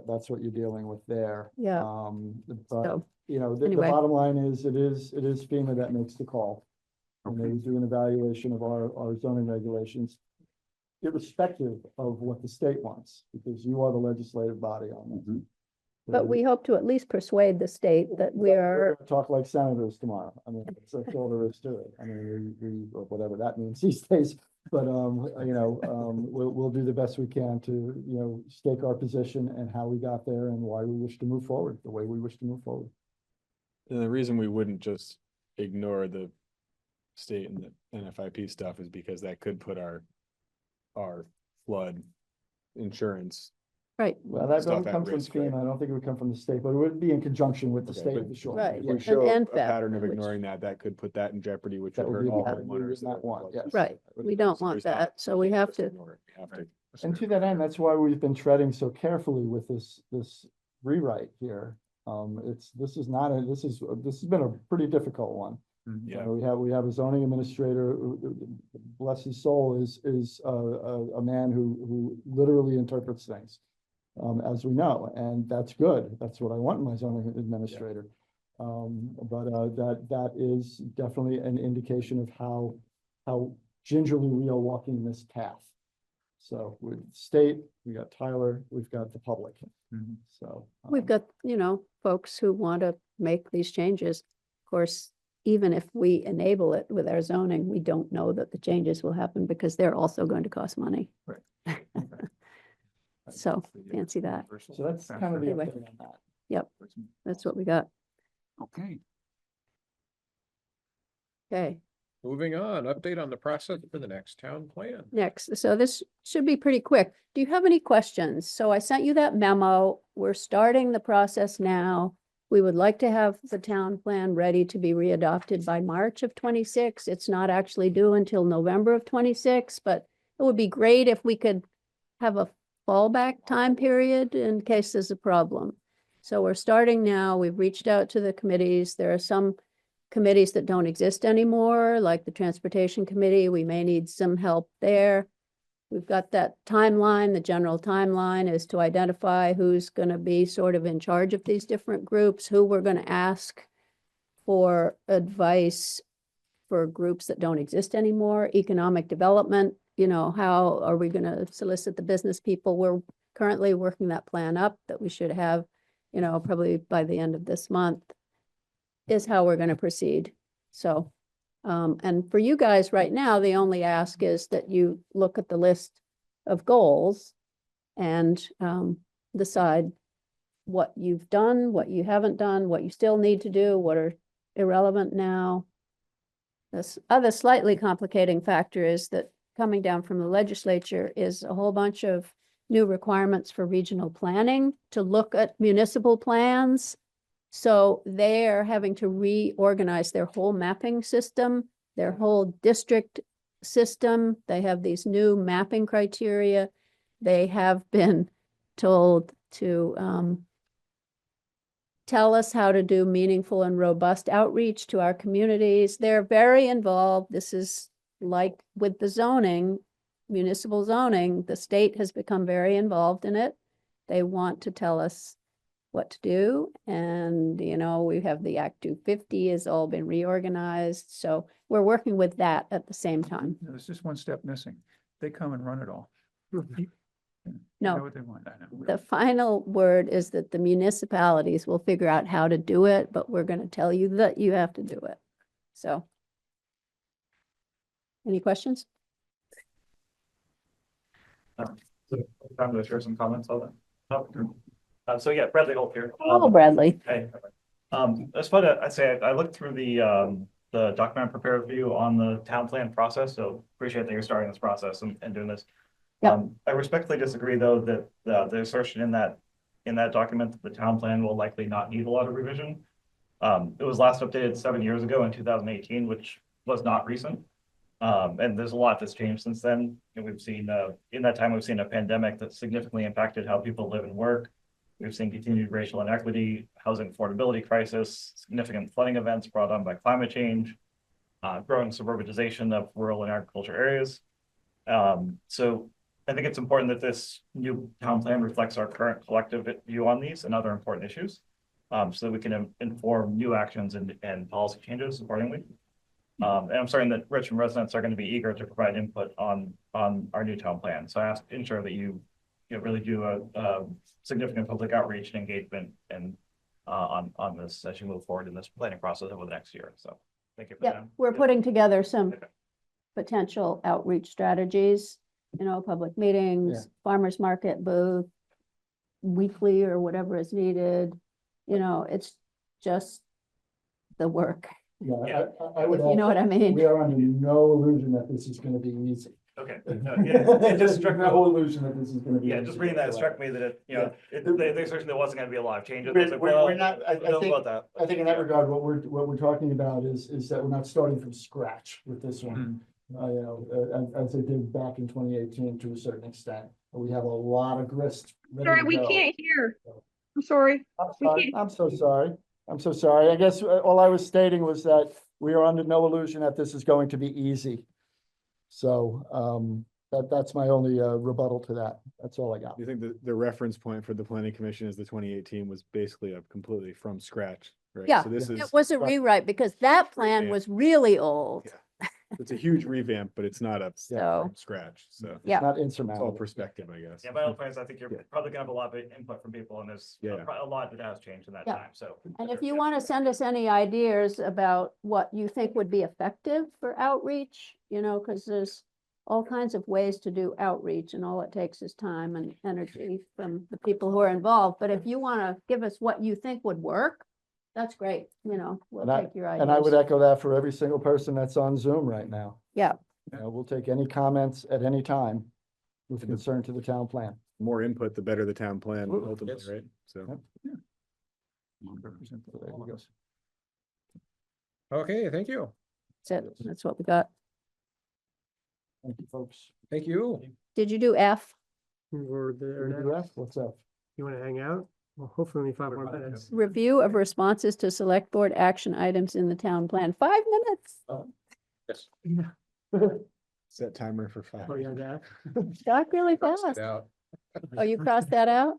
[SPEAKER 5] That's what you're dealing with there.
[SPEAKER 6] yeah.
[SPEAKER 5] But,
[SPEAKER 6] So,
[SPEAKER 5] you know, the
[SPEAKER 6] anyway.
[SPEAKER 5] bottom line is, it is FEMA that makes the call. And they do an evaluation of our zoning regulations, irrespective of what the state wants, because you are the legislative body on this.
[SPEAKER 6] But we hope to at least persuade the state that we
[SPEAKER 5] We're
[SPEAKER 6] are,
[SPEAKER 5] gonna talk like senators tomorrow. I mean, that's all there is to it. I mean, or whatever that means these days. But, you know, we'll do the best we can to, you know, stake our position and how we got there and why we wish to move forward, the way we wish to move forward.
[SPEAKER 7] And the reason we wouldn't just ignore the state and the NFIP stuff is because that could put our flood insurance.
[SPEAKER 6] right,
[SPEAKER 5] Well, that
[SPEAKER 7] Stuff
[SPEAKER 5] would
[SPEAKER 7] at
[SPEAKER 5] come from
[SPEAKER 7] risk, right?
[SPEAKER 5] FEMA. I don't think it would come from the state, but it would be in conjunction with the
[SPEAKER 7] Okay,
[SPEAKER 5] state
[SPEAKER 7] but-
[SPEAKER 5] for sure.
[SPEAKER 6] Right,
[SPEAKER 7] If
[SPEAKER 5] Yeah.
[SPEAKER 7] we show a
[SPEAKER 6] and FEMA,
[SPEAKER 7] pattern of
[SPEAKER 6] which-
[SPEAKER 7] ignoring that could put that in jeopardy, which
[SPEAKER 5] That
[SPEAKER 7] would
[SPEAKER 5] would
[SPEAKER 7] hurt
[SPEAKER 5] be
[SPEAKER 7] all
[SPEAKER 5] the-
[SPEAKER 7] homeowners.
[SPEAKER 5] not one, yes.
[SPEAKER 6] right. We don't want that, so we have to,
[SPEAKER 7] We have to.
[SPEAKER 5] And to that end, that's why we've been treading so carefully with this rewrite here. This has been a pretty difficult one.
[SPEAKER 7] Yeah.
[SPEAKER 5] We have a zoning administrator, bless his soul, is a man who literally interprets things, as we know, and that's good. That's what I want in my zoning administrator. That is definitely an indication of how gingerly we are walking this path. So with state, we got Tyler, we've got the public. So.
[SPEAKER 6] We've got, folks who want to make these changes. Of course, even if we enable it with our zoning, we don't know that the changes will happen because they're also going to cost money.
[SPEAKER 5] Right.
[SPEAKER 6] So fancy that.
[SPEAKER 5] So that's kind of the
[SPEAKER 6] Anyway.
[SPEAKER 5] update on that.
[SPEAKER 6] Yep, that's what we got.
[SPEAKER 3] Okay.
[SPEAKER 6] Okay,
[SPEAKER 1] Moving on, update on the process for the next town plan.
[SPEAKER 6] next. So this should be pretty quick. Do you have any questions? So I sent you that memo. We're starting the process now. We would like to have the town plan ready to be readopted by March of 26. It's not actually due until November of 26, but it would be great if we could have a fallback time period in case there's a problem. So we're starting now. We've reached out to the committees. There are some committees that don't exist anymore, like the Transportation Committee. We may need some help there. We've got that timeline. The general timeline is to identify who's going to be sort of in charge of these different groups, who we're going to ask for advice for groups that don't exist anymore. Economic development, how are we going to solicit the business people? We're currently working that plan up that we should have, probably by the end of this month is how we're going to proceed. So and for you guys right now, the only ask is that you look at the list of goals and decide what you've done, what you haven't done, what you still need to do, what are irrelevant now. This other slightly complicating factor is that coming down from the legislature is a whole bunch of new requirements for regional planning to look at municipal plans. So they're having to reorganize their whole mapping system, their whole district system. They have these new mapping criteria. They have been told to tell us how to do meaningful and robust outreach to our communities. They're very involved. This is like with the zoning, municipal zoning, the state has become very involved in it. They want to tell us what to do. And, we have the Act 250 has all been reorganized. So we're working with that at the same time.
[SPEAKER 4] There's just one step missing. They come and run it all. I
[SPEAKER 6] No.
[SPEAKER 4] know what they want. I know.
[SPEAKER 6] The final word is that the municipalities will figure out how to do it, but we're going to tell you that you have to do it. So. Any questions?
[SPEAKER 16] Time to share some comments on that. So yeah, Bradley Holt here.
[SPEAKER 6] Hello, Bradley.
[SPEAKER 16] Hey. That's fun. I'd say I looked through the document prepared for you on the town plan process. So appreciate that you're starting this process and doing this.
[SPEAKER 6] Yeah.
[SPEAKER 16] I respectfully disagree though that the assertion in that document that the town plan will likely not need a lot of revision. It was last updated 7 years ago in 2018, which was not recent. And there's a lot that's changed since then. And we've seen, in that time, we've seen a pandemic that significantly impacted how people live and work. We've seen continued racial inequity, housing affordability crisis, significant flooding events brought on by climate change, growing suburbanization of rural and agriculture areas. So I think it's important that this new town plan reflects our current collective view on these and other important issues, so that we can inform new actions and policy changes accordingly. And I'm certain that Richmond residents are going to be eager to provide input on our new town plan. So I ask ensure that you really do a significant public outreach and engagement and on this as you move forward in this planning process over the next year. So thank you for
[SPEAKER 6] Yeah,
[SPEAKER 16] that.
[SPEAKER 6] we're putting together some potential outreach strategies, public meetings, farmers market booth, weekly or whatever is needed. It's just the work.
[SPEAKER 5] Yeah, I would.
[SPEAKER 6] If you know what I mean.
[SPEAKER 5] We are under no illusion that this is gonna be easy.
[SPEAKER 16] Okay. It just struck me.
[SPEAKER 5] No illusion that this is gonna be.
[SPEAKER 16] Yeah,
[SPEAKER 5] easy.
[SPEAKER 16] just reading that, it struck me that they certainly there wasn't going to be a lot of changes. I was like,
[SPEAKER 5] We're not, I
[SPEAKER 16] don't know
[SPEAKER 5] think,
[SPEAKER 16] about that.
[SPEAKER 5] I think in that regard, what we're talking about is that we're not starting from scratch with this one. As they did back in 2018 to a certain extent, we have a lot of grist. ready
[SPEAKER 8] Sorry,
[SPEAKER 5] to
[SPEAKER 8] we
[SPEAKER 5] go.
[SPEAKER 8] can't hear. I'm sorry.
[SPEAKER 5] I'm so sorry. I'm so sorry. I guess all I was stating was that we are under no illusion that this is going to be easy. So that's my only rebuttal to that. That's all I got.
[SPEAKER 7] You think the reference point for the planning commission is the 2018 was basically a completely from scratch right?
[SPEAKER 6] Yeah,
[SPEAKER 7] So this
[SPEAKER 6] it
[SPEAKER 7] is,
[SPEAKER 6] was a rewrite because that plan
[SPEAKER 7] Revamp.
[SPEAKER 6] was really old.
[SPEAKER 7] it's a huge revamp, but it's not a
[SPEAKER 6] So,
[SPEAKER 7] from scratch, so.
[SPEAKER 6] yeah.
[SPEAKER 5] Not
[SPEAKER 7] It's all
[SPEAKER 5] insurmountable.
[SPEAKER 7] perspective, I guess.
[SPEAKER 16] Yeah, by all plans, I think you're probably gonna have a lot of input from people and there's
[SPEAKER 7] Yeah.
[SPEAKER 16] a lot that has changed in that
[SPEAKER 6] Yeah.
[SPEAKER 16] time, so.
[SPEAKER 6] And if you want to send us any ideas about what you think would be effective for outreach, you know, because there's all kinds of ways to do outreach and all it takes is time and energy from the people who are involved. But if you want to give us what you think would work, that's great. You know, we'll take your ideas.
[SPEAKER 5] And I would echo that for every single person that's on Zoom right now.
[SPEAKER 6] Yeah.
[SPEAKER 5] We'll take any comments at any time with concern to the town plan.
[SPEAKER 7] More input, the better the town plan
[SPEAKER 5] Absolutely.
[SPEAKER 7] ultimately,
[SPEAKER 1] Yes.
[SPEAKER 7] right? So.
[SPEAKER 5] So there you go.
[SPEAKER 1] Okay, thank you.
[SPEAKER 6] That's it. That's what we got.
[SPEAKER 5] Thank you, folks.
[SPEAKER 1] Thank you.
[SPEAKER 6] Did you do F?
[SPEAKER 12] Or the, or
[SPEAKER 5] Did
[SPEAKER 12] not.
[SPEAKER 5] you ask? What's up?
[SPEAKER 12] You want to hang out? Well, hopefully only 5 more minutes.
[SPEAKER 6] Review of responses to select board action items in the town plan. 5 minutes.
[SPEAKER 1] Yes.
[SPEAKER 12] Yeah.
[SPEAKER 7] Set timer for 5.
[SPEAKER 12] Oh, yeah, that.
[SPEAKER 6] Talk really
[SPEAKER 1] Crossed
[SPEAKER 6] fast.
[SPEAKER 1] it out.
[SPEAKER 6] Oh, you crossed that out?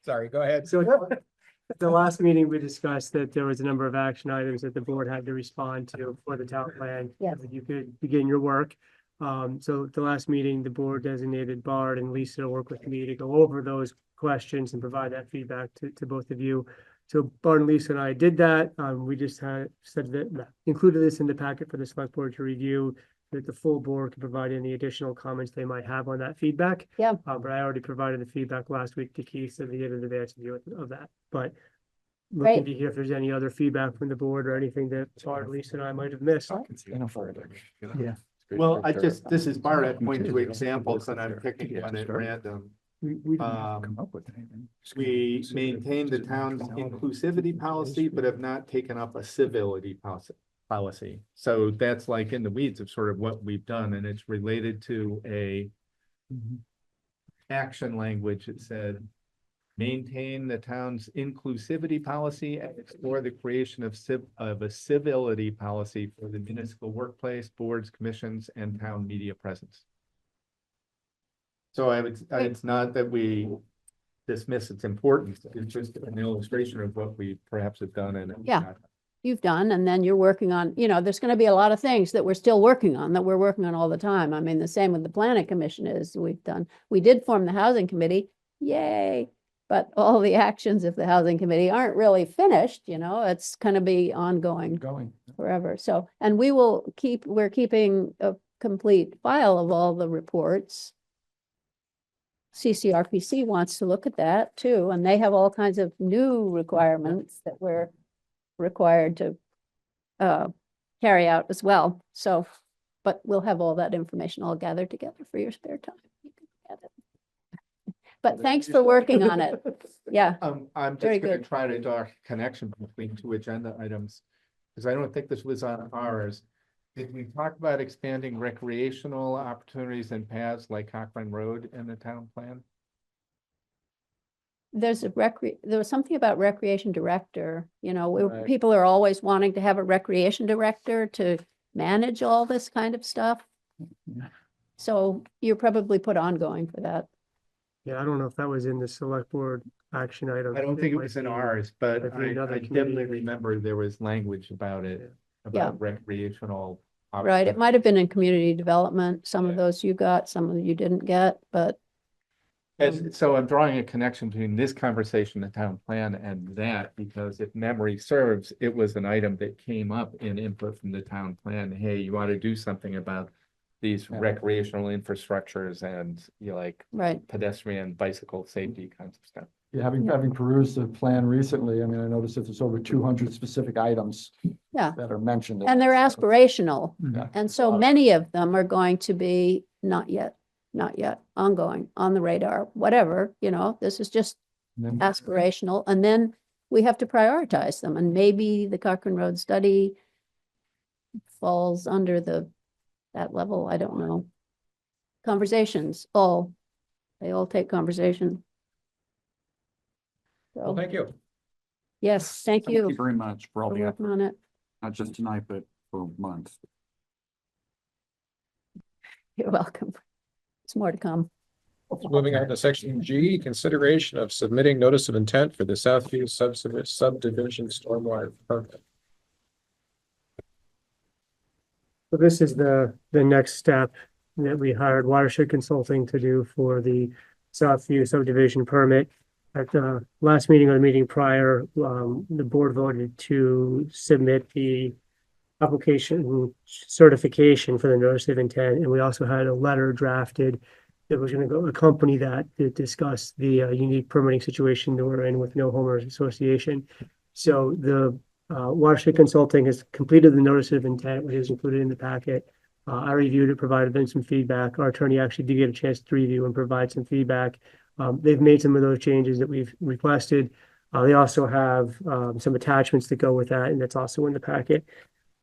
[SPEAKER 1] Sorry, go ahead.
[SPEAKER 12] So at the last meeting, we discussed that there was a number of action items that the board had to respond to for the town plan.
[SPEAKER 6] Yes.
[SPEAKER 12] so that you could begin your work. So at the last meeting, the board designated Bard and Lisa to work with me to go over those questions and provide that feedback to both of you. So Bard and Lisa and I did that. We just had said that included this in the packet for the select board to review, that the full board can provide any additional comments they might have on that feedback.
[SPEAKER 6] Yeah.
[SPEAKER 12] But I already provided the feedback last week to Keith, so the end of the day, it's review of that. But
[SPEAKER 6] Great.
[SPEAKER 12] looking to hear if there's any other feedback from the board or anything that Bard, Lisa and I might have missed.
[SPEAKER 5] Yeah.
[SPEAKER 2] Well, this is Bart, I point to examples and I'm picking one at random.
[SPEAKER 12] We didn't
[SPEAKER 2] Um,
[SPEAKER 5] Come up with anything.
[SPEAKER 2] We maintain the town's inclusivity policy, but have not taken up a civility policy. So that's like in the weeds of sort of what we've done, and it's related to a action language that said, maintain the town's inclusivity policy and explore the creation of a civility policy for the municipal workplace, boards, commissions, and town media presence. So it's not that we dismiss its importance, it's just an illustration of what we perhaps have done and.
[SPEAKER 6] Yeah. You've done, and then you're working on, you know, there's going to be a lot of things that we're still working on, that we're working on all the time. I mean, the same with the planning commission is we did form the housing committee, yay. But all the actions of the housing committee aren't really finished, you know, it's going to be ongoing forever. So, and we're keeping a complete file of all the reports. CCRPC wants to look at that too, and they have all kinds of new requirements that we're required to carry out as well. So, but we'll have all that information all gathered together for your spare time. You can look at it. But thanks for working on it. Yeah.
[SPEAKER 2] I'm
[SPEAKER 6] Very
[SPEAKER 2] just gonna
[SPEAKER 6] good.
[SPEAKER 2] try to draw a connection between two agenda items, because I don't think this was on ours. Did we talk about expanding recreational opportunities and paths like Cochran Road in the town plan?
[SPEAKER 6] There was something about recreation director, you know,
[SPEAKER 2] Right.
[SPEAKER 6] people are always wanting to have a recreation director to manage all this kind of stuff. So you're probably put ongoing for that.
[SPEAKER 12] Yeah, I don't know if that was in the select board action item.
[SPEAKER 2] I don't think it
[SPEAKER 12] might
[SPEAKER 2] was in
[SPEAKER 12] be-
[SPEAKER 2] ours, but
[SPEAKER 12] might be another
[SPEAKER 2] I definitely
[SPEAKER 12] committee.
[SPEAKER 2] remember there was language about it, about recreational.
[SPEAKER 6] Right, it might have been in community development. Some of those you got, some of you didn't get, but
[SPEAKER 2] So I'm drawing a connection between this conversation, the town plan, and that, because if memory serves, it was an item that came up in input from the town plan. Hey, you want to do something about these recreational infrastructures and
[SPEAKER 6] right.
[SPEAKER 2] pedestrian, bicycle safety kinds of stuff.
[SPEAKER 5] Yeah, having perused the plan recently, I mean, I noticed that there's over 200 specific items
[SPEAKER 6] Yeah.
[SPEAKER 5] that are mentioned.
[SPEAKER 6] And they're aspirational.
[SPEAKER 5] Yeah.
[SPEAKER 6] And so many of them are going to be not yet, ongoing, on the radar, whatever, you know, this is just aspirational. And then we have to prioritize them. And maybe the Cochran Road study falls under that level. I don't know. Conversations, they all take conversation.
[SPEAKER 1] Well,
[SPEAKER 6] So,
[SPEAKER 1] thank you.
[SPEAKER 6] yes, thank
[SPEAKER 3] Thank you
[SPEAKER 6] you
[SPEAKER 3] very much for all
[SPEAKER 6] for
[SPEAKER 3] the
[SPEAKER 6] working
[SPEAKER 3] effort,
[SPEAKER 6] on it.
[SPEAKER 3] not just tonight, but for months.
[SPEAKER 6] You're welcome. There's more to come.
[SPEAKER 1] Moving on to section G, consideration of submitting notice of intent for the Southview subdivision stormwater permit.
[SPEAKER 12] So this is the next step that we hired Watershed Consulting to do for the Southview subdivision permit. At the last meeting or the meeting prior, the board voted to submit the application certification for the notice of intent, and we also had a letter drafted that was going to go accompany that to discuss the unique permitting situation that we're in with no homeowners association. So the Watershed Consulting has completed the notice of intent, which is included in the packet. I reviewed it, provided them some feedback. Our attorney actually did get a chance to review and provide some feedback. They've made some of those changes that we've requested. They also have some attachments that go with that, and that's also in the packet.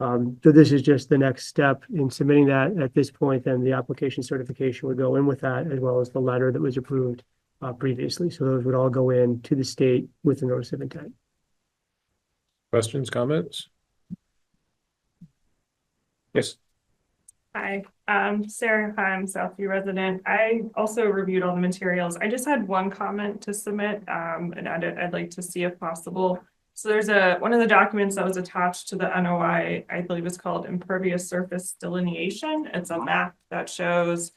[SPEAKER 12] So this is just the next step in submitting that. At this point, then the application certification would go in with that, as well as the letter that was approved previously. So those would all go in to the state with the notice of intent.
[SPEAKER 1] Questions, comments? Yes.
[SPEAKER 17] Hi, Sarah, I'm Southview resident. I also reviewed all the materials. I just had one comment to submit, and I'd like to see if possible. So there's one of the documents that was attached to the NOI, I believe it's called impervious surface delineation. It's a map that shows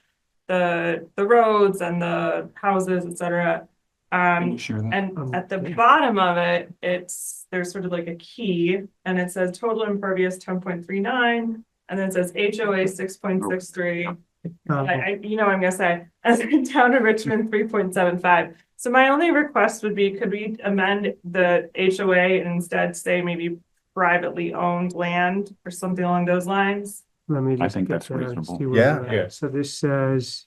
[SPEAKER 17] the roads and the houses, etc.
[SPEAKER 3] Can you share that?
[SPEAKER 17] And at the bottom of it, there's sort of like a key, and it says total impervious 10.39. And then it says HOA 6.63. You know what I'm gonna say, as in town of Richmond 3.75. So my only request would be, could we amend the HOA and instead say maybe privately owned land or something along those lines?
[SPEAKER 12] Let me
[SPEAKER 3] I
[SPEAKER 12] just
[SPEAKER 3] think
[SPEAKER 12] get
[SPEAKER 3] that's
[SPEAKER 12] there and
[SPEAKER 3] reasonable.
[SPEAKER 12] see where
[SPEAKER 2] Yeah.
[SPEAKER 12] we're at.
[SPEAKER 1] Yeah.
[SPEAKER 12] So this says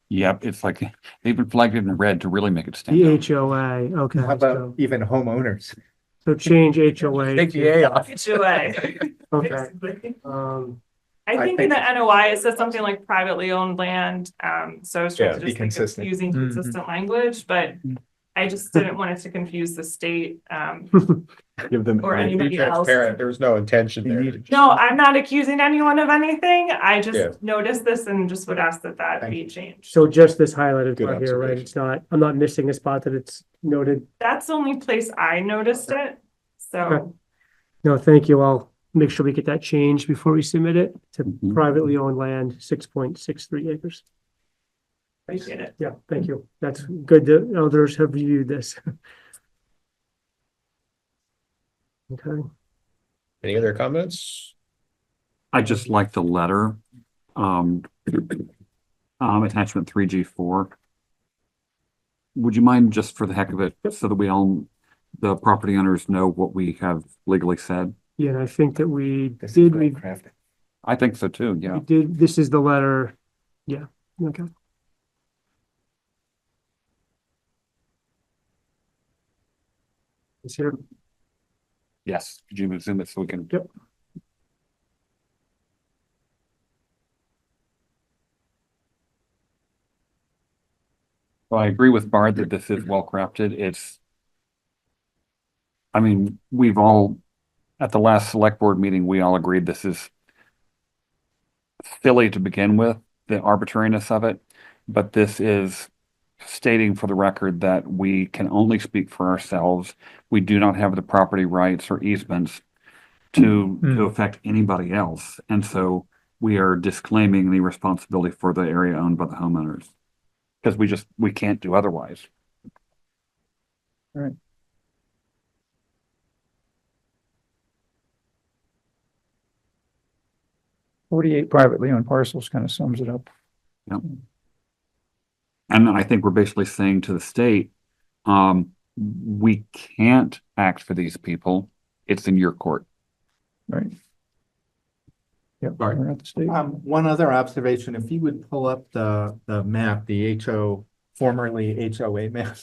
[SPEAKER 3] Yep, it's like, they even flagged it in red to really make it stand
[SPEAKER 12] the
[SPEAKER 3] out.
[SPEAKER 12] HOA. Okay.
[SPEAKER 2] How about even homeowners?
[SPEAKER 12] So change HOA.
[SPEAKER 1] Take the
[SPEAKER 12] to-
[SPEAKER 1] A off.
[SPEAKER 17] HOA.
[SPEAKER 12] Okay.
[SPEAKER 17] I think in the NOI, it says something like privately owned land. So I was trying
[SPEAKER 1] Yeah,
[SPEAKER 17] to
[SPEAKER 2] be
[SPEAKER 17] just think of
[SPEAKER 2] consistent.
[SPEAKER 17] using
[SPEAKER 12] Mhm.
[SPEAKER 17] consistent language, but I just didn't want it to confuse the state.
[SPEAKER 7] Give them.
[SPEAKER 17] Or
[SPEAKER 1] Be
[SPEAKER 17] anybody else.
[SPEAKER 1] transparent. There was no intention
[SPEAKER 2] You
[SPEAKER 1] there.
[SPEAKER 2] need-
[SPEAKER 17] No, I'm not accusing anyone of anything. I
[SPEAKER 1] Yeah.
[SPEAKER 17] just noticed this and just would ask that
[SPEAKER 2] Thank
[SPEAKER 17] be changed.
[SPEAKER 12] So just this highlighted
[SPEAKER 1] Good
[SPEAKER 12] part here, right?
[SPEAKER 1] observation.
[SPEAKER 12] It's not, I'm not missing a spot that it's noted.
[SPEAKER 17] That's the only place I noticed it. So.
[SPEAKER 12] Okay. No, thank you. I'll make sure we get that changed before we submit it to
[SPEAKER 3] Mhm.
[SPEAKER 12] privately owned land, 6.63 acres.
[SPEAKER 17] Appreciate it.
[SPEAKER 12] Yeah, thank you. That's good that others have reviewed this. Okay.
[SPEAKER 1] Any other comments?
[SPEAKER 3] I just like the letter, attachment 3G4. Would you mind, just for the heck of it, so that the property owners know what we have legally said?
[SPEAKER 12] Yeah, and I think that we
[SPEAKER 2] This is
[SPEAKER 12] did,
[SPEAKER 2] well
[SPEAKER 12] we
[SPEAKER 2] crafted.
[SPEAKER 3] I think so too, yeah.
[SPEAKER 12] did, this is the letter. Yeah, okay. It's here.
[SPEAKER 3] Yes, could you zoom it so we can?
[SPEAKER 12] Yep.
[SPEAKER 3] Well, I agree with Bard that this is well crafted. I mean, at the last select board meeting, we all agreed this is silly to begin with, the arbitrariness of it, but this is stating for the record that we can only speak for ourselves. We do not have the property rights or easements to affect anybody else. And so we are disclaiming any responsibility for the area owned by the homeowners. Because we can't do otherwise.
[SPEAKER 4] 48 privately owned parcels kind of sums it up.
[SPEAKER 3] Yep. And I think we're basically saying to the state, we can't act for these people. It's in your court.
[SPEAKER 4] Right. Yep.
[SPEAKER 1] Right.
[SPEAKER 4] We're at the state.
[SPEAKER 2] One other observation, if you would pull up the map, the formerly HOA map.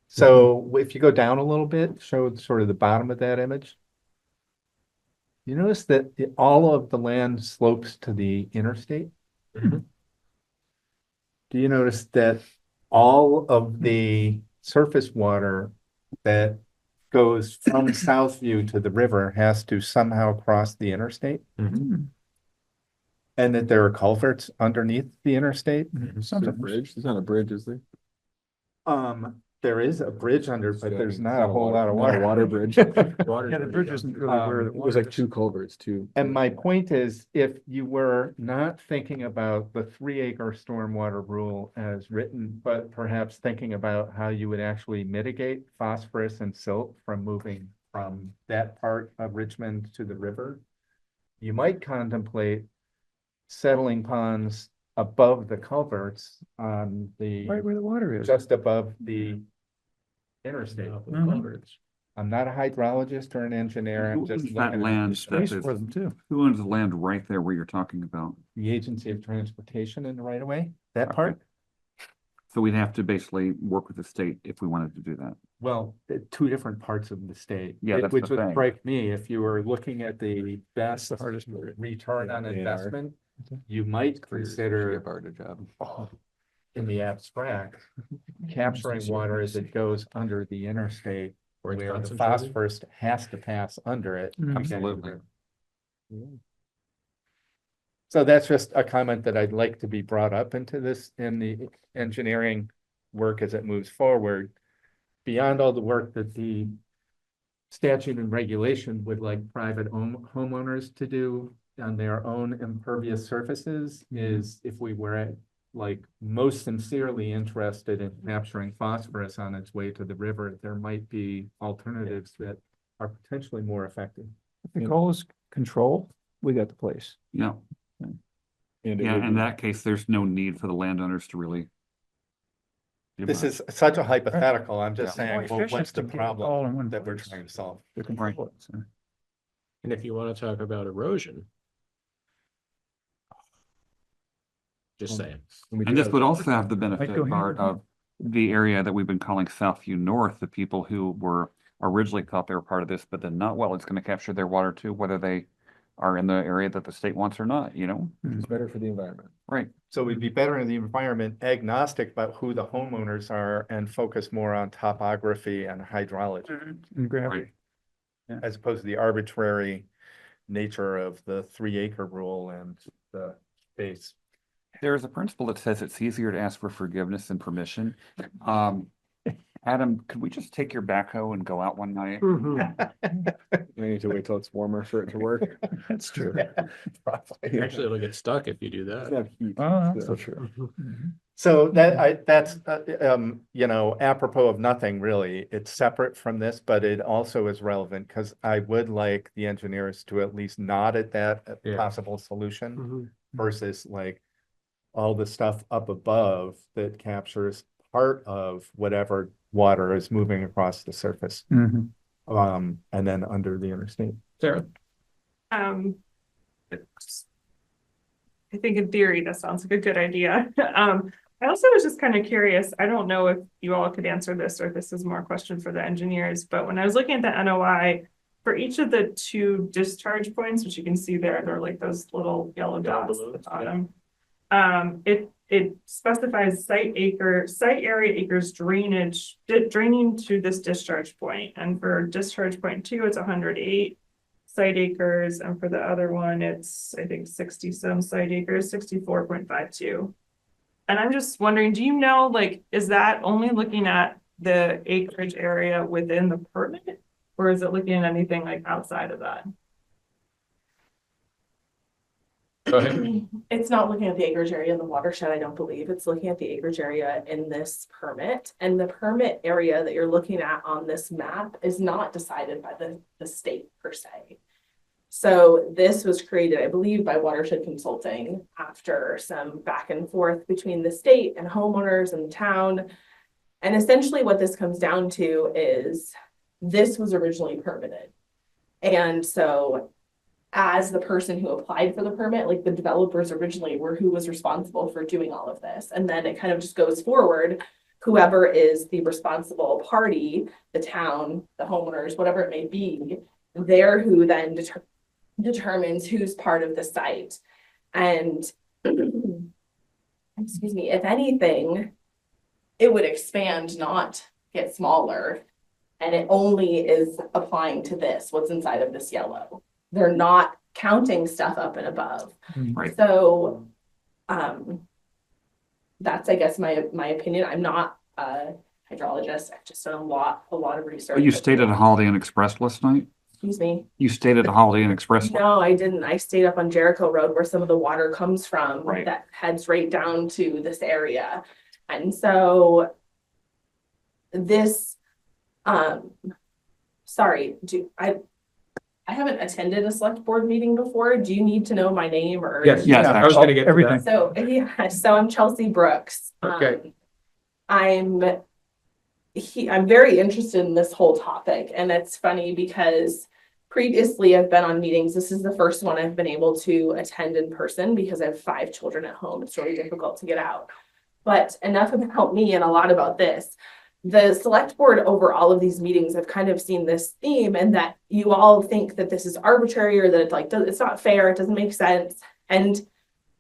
[SPEAKER 2] So if you go down a little bit, show sort of the bottom of that image. You notice that all of the land slopes to the interstate?
[SPEAKER 1] Mhm.
[SPEAKER 2] Do you notice that all of the surface water that goes from Southview to the river has to somehow cross the interstate?
[SPEAKER 1] Mhm.
[SPEAKER 2] And that there are culverts underneath the interstate.
[SPEAKER 4] Something.
[SPEAKER 7] Bridge, there's not a bridge, is there?
[SPEAKER 2] There is a bridge under, but there's not a whole lot of
[SPEAKER 7] Not a
[SPEAKER 2] water.
[SPEAKER 7] water bridge.
[SPEAKER 4] Yeah, the bridge isn't really where the
[SPEAKER 7] It was
[SPEAKER 4] water
[SPEAKER 7] like two culverts, too.
[SPEAKER 2] And my point is, if you were not thinking about the 3-acre stormwater rule as written, but perhaps thinking about how you would actually mitigate phosphorus and silt from moving from that part of Richmond to the river, you might contemplate settling ponds above the culverts on the,
[SPEAKER 4] right where the water is.
[SPEAKER 2] just above the interstate. I'm not a hydrologist or an engineer. I'm
[SPEAKER 3] Who
[SPEAKER 2] just
[SPEAKER 3] owns that
[SPEAKER 2] looking at
[SPEAKER 3] land?
[SPEAKER 2] the
[SPEAKER 3] That
[SPEAKER 4] Space
[SPEAKER 3] is-
[SPEAKER 4] for them too.
[SPEAKER 3] Who owns the land right there where you're talking about?
[SPEAKER 2] the Agency of Transportation in the right of way, that part.
[SPEAKER 3] So we'd have to basically work with the state if we wanted to do that.
[SPEAKER 2] Well, two different parts of the state.
[SPEAKER 3] Yeah, that's
[SPEAKER 2] Which
[SPEAKER 3] the
[SPEAKER 2] would
[SPEAKER 3] thing.
[SPEAKER 2] strike me, if you were looking at the best
[SPEAKER 4] the hardest part.
[SPEAKER 2] return on
[SPEAKER 7] Yeah, they are.
[SPEAKER 2] investment, you might consider
[SPEAKER 7] Part of the job.
[SPEAKER 2] in the abstract, capturing water as it goes under the interstate,
[SPEAKER 1] Where
[SPEAKER 2] where
[SPEAKER 1] it's
[SPEAKER 2] the
[SPEAKER 1] concentrated.
[SPEAKER 2] phosphorus has to pass under it.
[SPEAKER 4] Mhm.
[SPEAKER 3] Absolutely.
[SPEAKER 2] So that's just a comment that I'd like to be brought up into this, in the engineering work as it moves forward. Beyond all the work that the statute and regulation would like private homeowners to do on their own impervious surfaces, is if we were like most sincerely interested in capturing phosphorus on its way to the river, there might be alternatives that are potentially more effective.
[SPEAKER 4] If the goal is control, we got the place.
[SPEAKER 3] Yeah.
[SPEAKER 7] And it
[SPEAKER 3] Yeah,
[SPEAKER 7] would
[SPEAKER 3] in
[SPEAKER 7] be-
[SPEAKER 3] that case, there's no need for the landowners to really. do
[SPEAKER 2] This
[SPEAKER 3] much.
[SPEAKER 2] is such a hypothetical. I'm just
[SPEAKER 4] More
[SPEAKER 2] saying, well,
[SPEAKER 4] efficient
[SPEAKER 2] what's the
[SPEAKER 4] to get it all in
[SPEAKER 2] problem
[SPEAKER 4] one
[SPEAKER 2] that we're
[SPEAKER 4] place.
[SPEAKER 2] trying to solve?
[SPEAKER 4] To control it, so.
[SPEAKER 1] And if you want to talk about erosion. Just saying.
[SPEAKER 7] we
[SPEAKER 3] And
[SPEAKER 7] do
[SPEAKER 3] this
[SPEAKER 7] have-
[SPEAKER 3] would also have the benefit,
[SPEAKER 4] go hand
[SPEAKER 3] Bart,
[SPEAKER 4] in hand.
[SPEAKER 3] of the area that we've been calling Southview North, the people who were originally thought they were part of this, but then not, well, it's going to capture their water too, whether they are in the area that the state wants or not, you know?
[SPEAKER 7] It's better for the environment.
[SPEAKER 3] Right.
[SPEAKER 2] So we'd be better in the environment, agnostic about who the homeowners are, and focus more on topography and hydrology,
[SPEAKER 4] And gravity.
[SPEAKER 2] as opposed to the arbitrary nature of the 3-acre rule and the base.
[SPEAKER 3] There is a principle that says it's easier to ask for forgiveness than permission. Adam, could we just take your backhoe and go out one night?
[SPEAKER 7] I need to wait till it's warmer for it to work.
[SPEAKER 4] That's true.
[SPEAKER 1] Actually, it'll get stuck if you do
[SPEAKER 7] Doesn't
[SPEAKER 1] that.
[SPEAKER 7] have heat,
[SPEAKER 4] Oh, that's
[SPEAKER 7] so-
[SPEAKER 4] so true.
[SPEAKER 2] So that's, you know, apropos of nothing really. It's separate from this, but it also is relevant because I would like the engineers to at least nod at that
[SPEAKER 1] Yeah.
[SPEAKER 2] possible solution versus like all the stuff up above that captures part of whatever water is moving across the surface,
[SPEAKER 4] Mhm.
[SPEAKER 2] and then under the interstate.
[SPEAKER 1] Sarah?
[SPEAKER 17] It's- I think in theory, that sounds like a good idea. I also was just kind of curious, I don't know if you all could answer this or if this is more a question for the engineers, but when I was looking at the NOI, for each of the 2 discharge points, which you can see there, they're like those little yellow dots at the bottom. It specifies site area acres drainage, draining to this discharge point. And for discharge point 2, it's 108 site acres. And for the other one, it's, I think, 60 some site acres, 64.52. And I'm just wondering, do you know, like, is that only looking at the acreage area within the permit? Or is it looking at anything like outside of that?
[SPEAKER 1] Go ahead.
[SPEAKER 18] It's not looking at the acreage area in the watershed, I don't believe. It's looking at the acreage area in this permit. And the permit area that you're looking at on this map is not decided by the state per se. So this was created, I believe, by Watershed Consulting after some back and forth between the state and homeowners and the town. And essentially what this comes down to is this was originally permitted. And so as the person who applied for the permit, like the developers originally were who was responsible for doing all of this. And then it kind of just goes forward. Whoever is the responsible party, the town, the homeowners, whatever it may be, they're who then determines who's part of the site. And excuse me, if anything, it would expand, not get smaller. And it only is applying to this, what's inside of this yellow. They're not counting stuff up and above.
[SPEAKER 3] Right.
[SPEAKER 18] So, that's, I guess, my opinion. I'm not a hydrologist. I've just done a lot of research.
[SPEAKER 3] But you stayed at a Holiday Inn Express last night?
[SPEAKER 18] Excuse me?
[SPEAKER 3] You stayed at a Holiday Inn Express?
[SPEAKER 18] No, I didn't. I stayed up on Jericho Road where some of the water comes from.
[SPEAKER 3] Right.
[SPEAKER 18] That heads right down to this area. And so this, sorry, I haven't attended a select board meeting before. Do you need to know my name or?
[SPEAKER 1] Yes, I was gonna get to that.
[SPEAKER 18] So, yeah, so I'm Chelsea Brooks.
[SPEAKER 1] Okay.
[SPEAKER 18] I'm very interested in this whole topic, and it's funny because previously I've been on meetings. This is the first one I've been able to attend in person because I have 5 children at home. It's really difficult to get out. But enough about me and a lot about this. The select board over all of these meetings, I've kind of seen this theme, and that you all think that this is arbitrary or that it's like, it's not fair, it doesn't make sense. And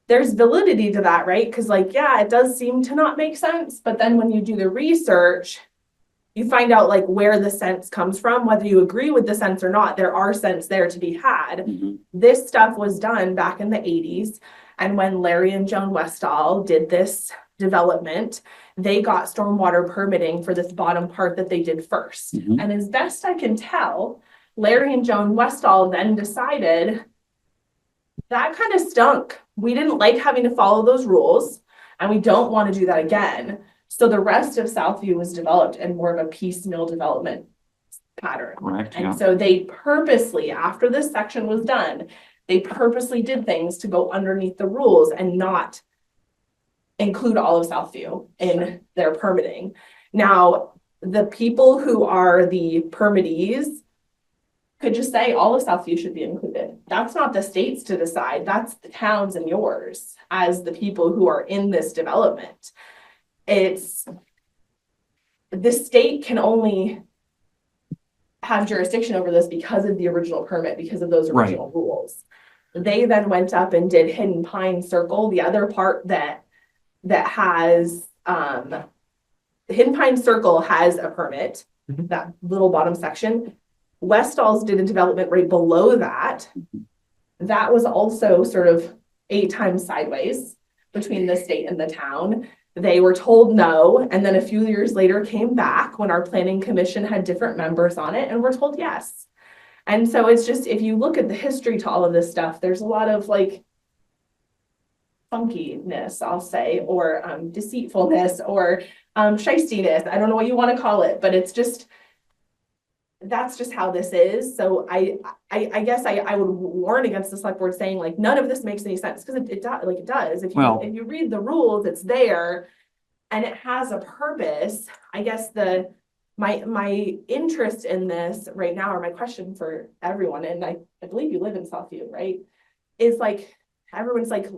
[SPEAKER 18] there's validity to that, right? Because like, yeah, it does seem to not make sense. But then when you do the research, you find out like where the sense comes from, whether you agree with the sense or not, there are sense there to be had. This stuff was done back in the 80s. And when Larry and Joan Westall did this development, they got stormwater permitting for this bottom part that they did first. And as best I can tell, Larry and Joan Westall then decided that kind of stunk. We didn't like having to follow those rules, and we don't want to do that again. So the rest of Southview was developed in more of a piecemeal development pattern.
[SPEAKER 3] Correct,
[SPEAKER 18] And
[SPEAKER 3] yeah.
[SPEAKER 18] so they purposely, after this section was done, they purposely did things to go underneath the rules and not include all of Southview in their permitting. Now, the people who are the permittees could just say all of Southview should be included. That's not the state's to decide. That's the towns and yours as the people who are in this development. It's the state can only have jurisdiction over this because of the original permit, because of those original rules. They then went up and did Hidden Pine Circle, the other part that has Hidden Pine Circle has a permit, that little bottom section. Westall's did a development right below that. That was also sort of 8 times sideways between the state and the town. They were told no, and then a few years later came back when our planning commission had different members on it and were told yes. And so it's just, if you look at the history to all of this stuff, there's a lot of like funkiness, I'll say, or deceitfulness or shystiness. I don't know what you want to call it, but it's just, that's just how this is. So I guess I would warn against the select board saying like none of this makes any sense, because it does. If you read the rules, it's there and it has a purpose. I guess my interest in this right now, or my question for everyone, and I believe you live in Southview, right? Is like everyone's like,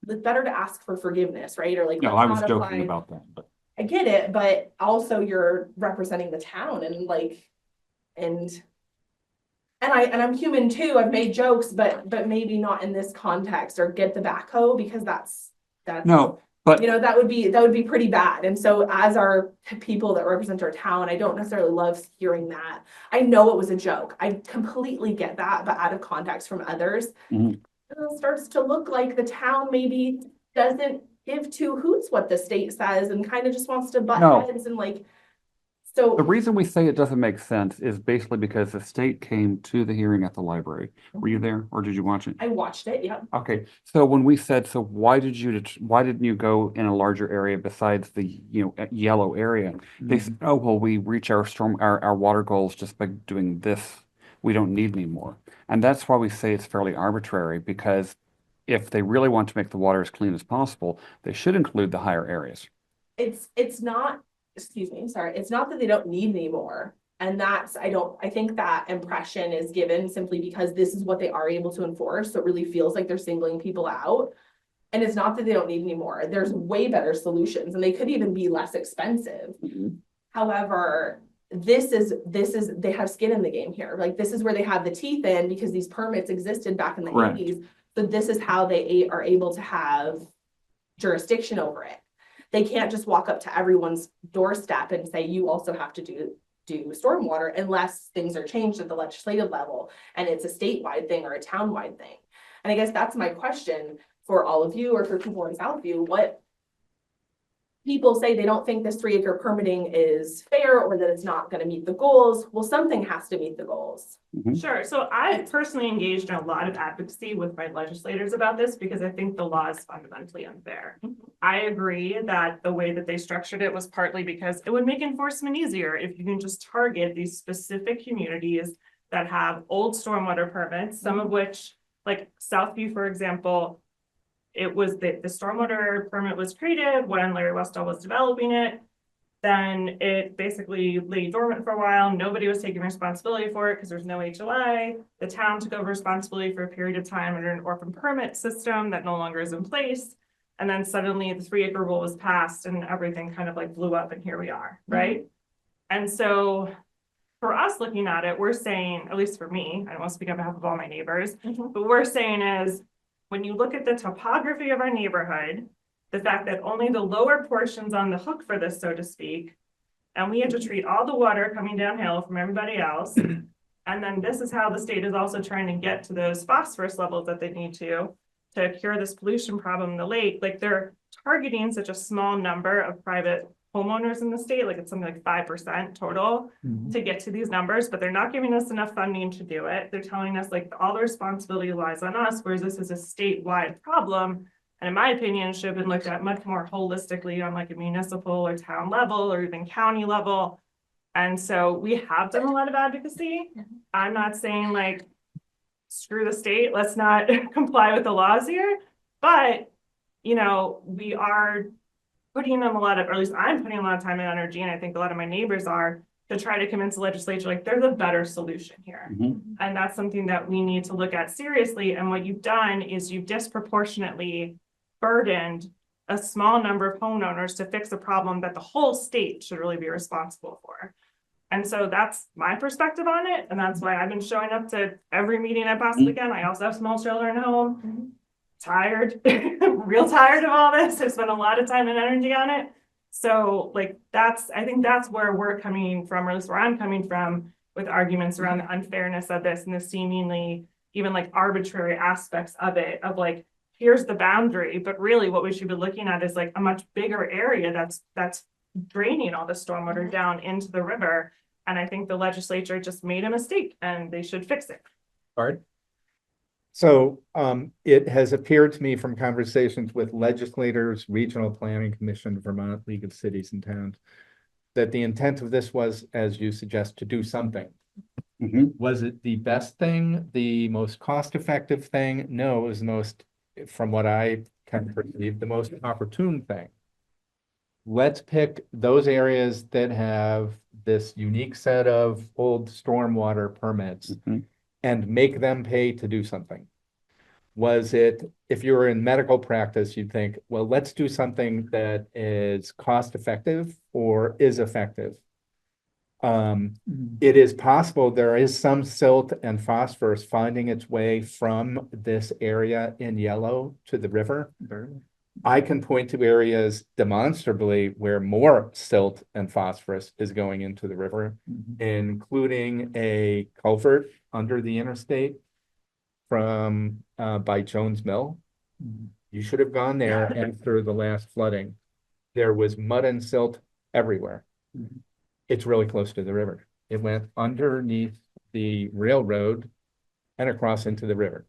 [SPEAKER 18] it's better to ask for forgiveness, right? Or like,
[SPEAKER 3] No, I was joking about that, but
[SPEAKER 18] I get it, but also you're representing the town and like, and I'm human too. I've made jokes, but maybe not in this context, or get the backhoe, because that's
[SPEAKER 3] no, but
[SPEAKER 18] you know, that would be pretty bad. And so as our people that represent our town, I don't necessarily love hearing that. I know it was a joke. I completely get that, but out of context from others, it starts to look like the town maybe doesn't give 2 hoots what the state says and kind of just wants to butt heads and like. So
[SPEAKER 3] the reason we say it doesn't make sense is basically because the state came to the hearing at the library. Were you there, or did you watch it?
[SPEAKER 18] I watched it, yeah.
[SPEAKER 3] Okay, so when we said, so why didn't you go in a larger area besides the yellow area? They said, oh well, we reach our water goals just by doing this. We don't need any more, and that's why we say it's fairly arbitrary, because if they really want to make the water as clean as possible, they should include the higher areas.
[SPEAKER 18] It's not. Excuse me, sorry. It's not that they don't need any more. And that's, I think that impression is given simply because this is what they are able to enforce. So it really feels like they're singling people out. And it's not that they don't need any more. There's way better solutions, and they could even be less expensive. However, this is, they have skin in the game here. Like this is where they have the teeth in, because these permits existed back in the 80s. So this is how they are able to have jurisdiction over it. They can't just walk up to everyone's doorstep and say, you also have to do do stormwater unless things are changed at the legislative level and it's a statewide thing or a townwide thing. And I guess that's my question for all of you or for people in Southview. What people say they don't think this 3-acre permitting is fair or that it's not going to meet the goals. Well, something has to meet the goals.
[SPEAKER 17] Sure. So I personally engaged in a lot of advocacy with my legislators about this because I think the law is fundamentally unfair. I agree that the way that they structured it was partly because it would make enforcement easier if you can just target these specific communities that have old stormwater permits, some of which, like Southview, for example, it was the stormwater permit was created when Larry Westall was developing it. Then it basically lay dormant for a while. Nobody was taking responsibility for it because there's no HOA. The town took over responsibility for a period of time under an orphan permit system that no longer is in place. And then suddenly the 3-acre rule was passed and everything kind of like blew up and here we are, right? And so for us looking at it, we're saying, at least for me, I don't want to speak on behalf of all my neighbors, but we're saying is when you look at the topography of our neighborhood, the fact that only the lower portion's on the hook for this, so to speak, and we have to treat all the water coming downhill from everybody else. And then this is how the state is also trying to get to those phosphorus levels that they need to cure this pollution problem in the lake. Like they're targeting such a small number of private homeowners in the state, like it's something like 5% total to get to these numbers, but they're not giving us enough funding to do it. They're telling us like all the responsibility lies on us, whereas this is a statewide problem. And in my opinion, it should have been looked at much more holistically on like a municipal or town level or even county level. And so we have done a lot of advocacy. I'm not saying like, screw the state, let's not comply with the laws here. But, you know, we are putting in a lot of, or at least I'm putting a lot of time and energy, and I think a lot of my neighbors are, to try to convince the legislature, like there's a better solution here. And that's something that we need to look at seriously. And what you've done is you've disproportionately burdened a small number of homeowners to fix a problem that the whole state should really be responsible for. And so that's my perspective on it. And that's why I've been showing up to every meeting I possibly can. I also have small children at home. Tired, real tired of all this. I spent a lot of time and energy on it. So like I think that's where we're coming from, or at least where I'm coming from with arguments around the unfairness of this and the seemingly even like arbitrary aspects of it, of like, here's the boundary, but really what we should be looking at is like a much bigger area that's draining all the stormwater down into the river. And I think the legislature just made a mistake and they should fix it.
[SPEAKER 2] Art? So it has appeared to me from conversations with legislators, Regional Planning Commission, Vermont League of Cities and Towns, that the intent of this was, as you suggest, to do something. Was it the best thing, the most cost-effective thing? No, it was the most, from what I can perceive, the most opportune thing. Let's pick those areas that have this unique set of old stormwater permits and make them pay to do something. Was it, if you were in medical practice, you'd think, well, let's do something that is cost effective or is effective. It is possible there is some silt and phosphorus finding its way from this area in yellow to the river. I can point to areas demonstrably where more silt and phosphorus is going into the river, including a culvert under the interstate from by Jones Mill. You should have gone there after the last flooding. There was mud and silt everywhere. It's really close to the river. It went underneath the railroad and across into the river.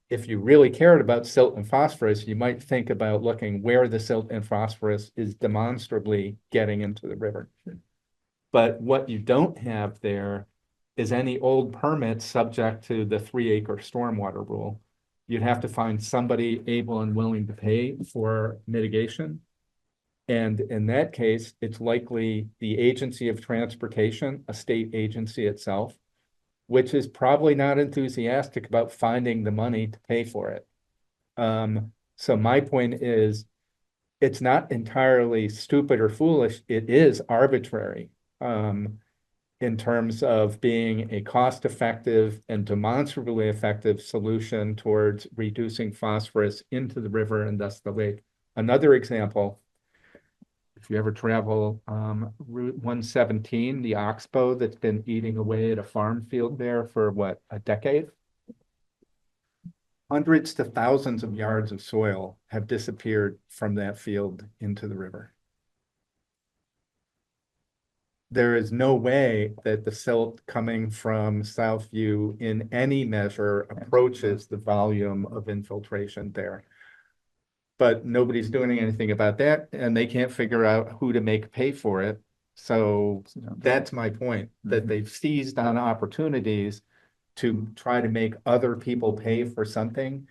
[SPEAKER 2] If you really cared about silt and phosphorus, you might think about looking where the silt and phosphorus is demonstrably getting into the river. But what you don't have there is any old permits subject to the 3-acre stormwater rule. You'd have to find somebody able and willing to pay for mitigation. And in that case, it's likely the Agency of Transportation, a state agency itself, which is probably not enthusiastic about finding the money to pay for it. So my point is, it's not entirely stupid or foolish. It is arbitrary in terms of being a cost-effective and demonstrably effective solution towards reducing phosphorus into the river and thus the lake. Another example, if you ever travel Route 117, the oxbow that's been eating away at a farm field there for what, a decade? Hundreds to thousands of yards of soil have disappeared from that field into the river. There is no way that the silt coming from Southview in any measure approaches the volume of infiltration there. But nobody's doing anything about that, and they can't figure out who to make pay for it. So that's my point, that they've seized on opportunities to try to make other people pay for something.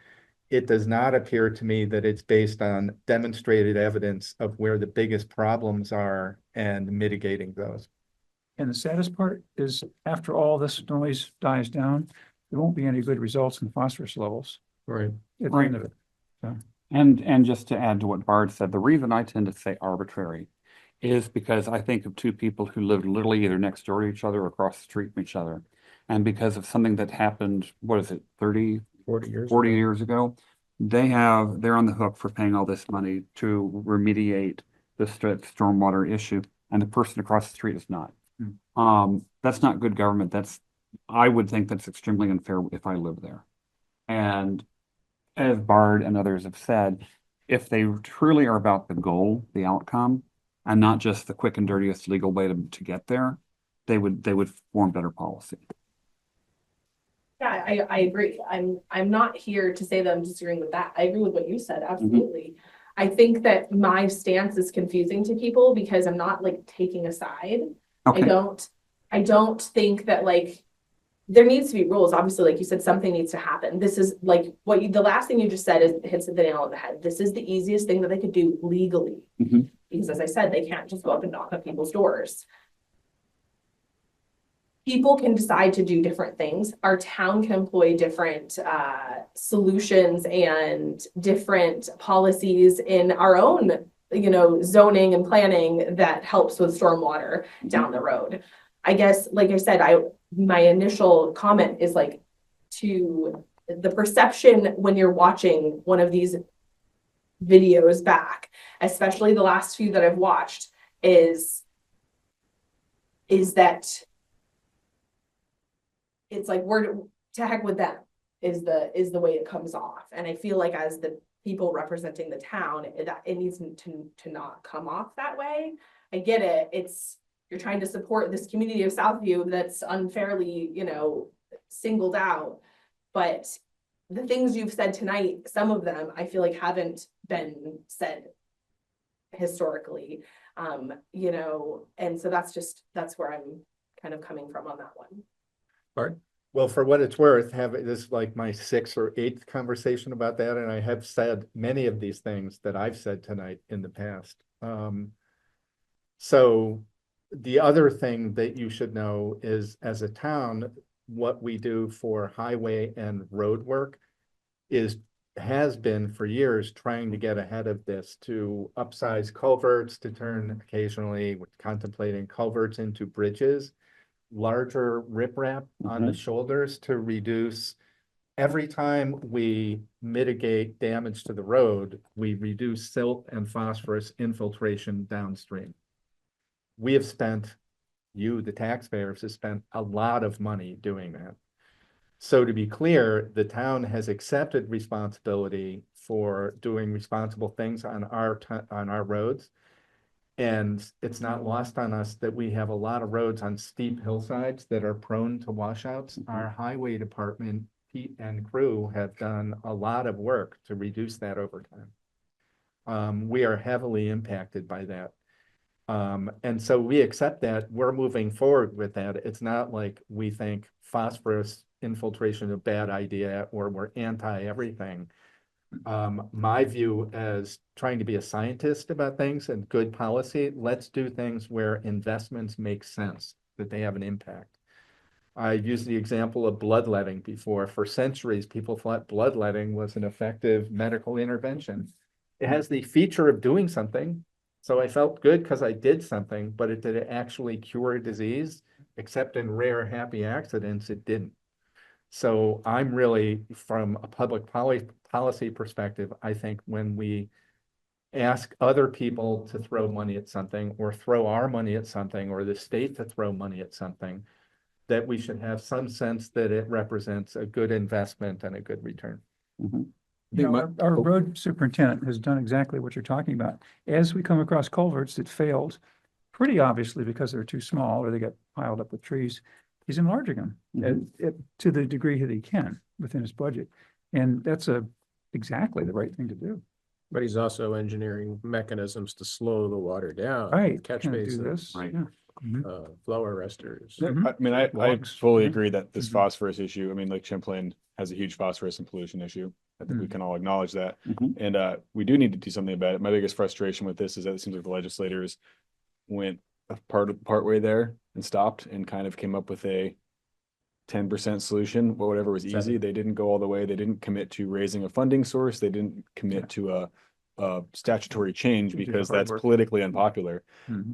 [SPEAKER 2] It does not appear to me that it's based on demonstrated evidence of where the biggest problems are and mitigating those.
[SPEAKER 4] And the saddest part is after all this noise dies down, there won't be any good results in phosphorus levels.
[SPEAKER 2] Right.
[SPEAKER 4] At the end of it. So.
[SPEAKER 3] And just to add to what Bard said, the reason I tend to say arbitrary is because I think of two people who lived literally either next door to each other or across the street from each other. And because of something that happened, what is it, 30, 40 years ago, they're on the hook for paying all this money to remediate the stormwater issue, and the person across the street is not. That's not good government. I would think that's extremely unfair if I lived there. And as Bard and others have said, if they truly are about the goal, the outcome, and not just the quick and dirtiest legal way to get there, they would form better policy.
[SPEAKER 18] Yeah, I agree. I'm not here to say that I'm disagreeing with that. I agree with what you said, absolutely. I think that my stance is confusing to people because I'm not like taking a side.
[SPEAKER 3] Okay.
[SPEAKER 18] I don't think that like there needs to be rules. Obviously, like you said, something needs to happen. This is like the last thing you just said hits the nail on the head. This is the easiest thing that they could do legally. Because as I said, they can't just go up and knock on people's doors. People can decide to do different things. Our town can employ different solutions and different policies in our own, zoning and planning that helps with stormwater down the road. I guess, like I said, my initial comment is like to the perception when you're watching one of these videos back, especially the last few that I've watched, is that it's like we're to heck with them is the way it comes off. And I feel like as the people representing the town, it needs to not come off that way. I get it. You're trying to support this community of Southview that's unfairly, singled out. But the things you've said tonight, some of them I feel like haven't been said historically, and so that's where I'm kind of coming from on that one.
[SPEAKER 2] Bart? Well, for what it's worth, this is like my 6th or 8th conversation about that, and I have said many of these things that I've said tonight in the past. So the other thing that you should know is, as a town, what we do for highway and road work has been for years trying to get ahead of this, to upsize culverts, to turn occasionally, we're contemplating culverts into bridges, larger riprap on the shoulders to reduce. Every time we mitigate damage to the road, we reduce silt and phosphorus infiltration downstream. We have spent, the taxpayers, have spent a lot of money doing that. So to be clear, the town has accepted responsibility for doing responsible things on our roads. And it's not lost on us that we have a lot of roads on steep hillsides that are prone to washouts. Our highway department, Pete and crew, have done a lot of work to reduce that over time. We are heavily impacted by that. And so we accept that. We're moving forward with that. It's not like we think phosphorus infiltration is a bad idea or we're anti everything. My view as trying to be a scientist about things and good policy, let's do things where investments make sense, that they have an impact. I've used the example of bloodletting before. For centuries, people thought bloodletting was an effective medical intervention. It has the feature of doing something. So I felt good because I did something, but did it actually cure a disease? Except in rare happy accidents, it didn't. So I'm really, from a public policy perspective, I think when we ask other people to throw money at something, or throw our money at something, or the state to throw money at something, that we should have some sense that it represents a good investment and a good return.
[SPEAKER 4] You know, our road superintendent has done exactly what you're talking about. As we come across culverts that failed, pretty obviously because they're too small or they get piled up with trees, he's enlarging them to the degree that he can within his budget. And that's exactly the right thing to do.
[SPEAKER 1] But he's also engineering mechanisms to slow the water down.
[SPEAKER 4] Right.
[SPEAKER 1] Catch
[SPEAKER 4] Can't do
[SPEAKER 1] basins,
[SPEAKER 4] this. Yeah.
[SPEAKER 1] flow arresters.
[SPEAKER 7] I mean, I
[SPEAKER 4] Logs.
[SPEAKER 7] fully
[SPEAKER 4] Yeah.
[SPEAKER 7] agree that this phosphorus issue, I mean, Lake Champlain has a huge phosphorus and pollution issue. I think we can all acknowledge that. And we do need to do something about it. My biggest frustration with this is that it seems like the legislators went part way there and stopped and kind of came up with a 10% solution, whatever was easy. They didn't go all the way. They didn't commit to raising a funding source. They didn't commit to a statutory change because that's politically unpopular.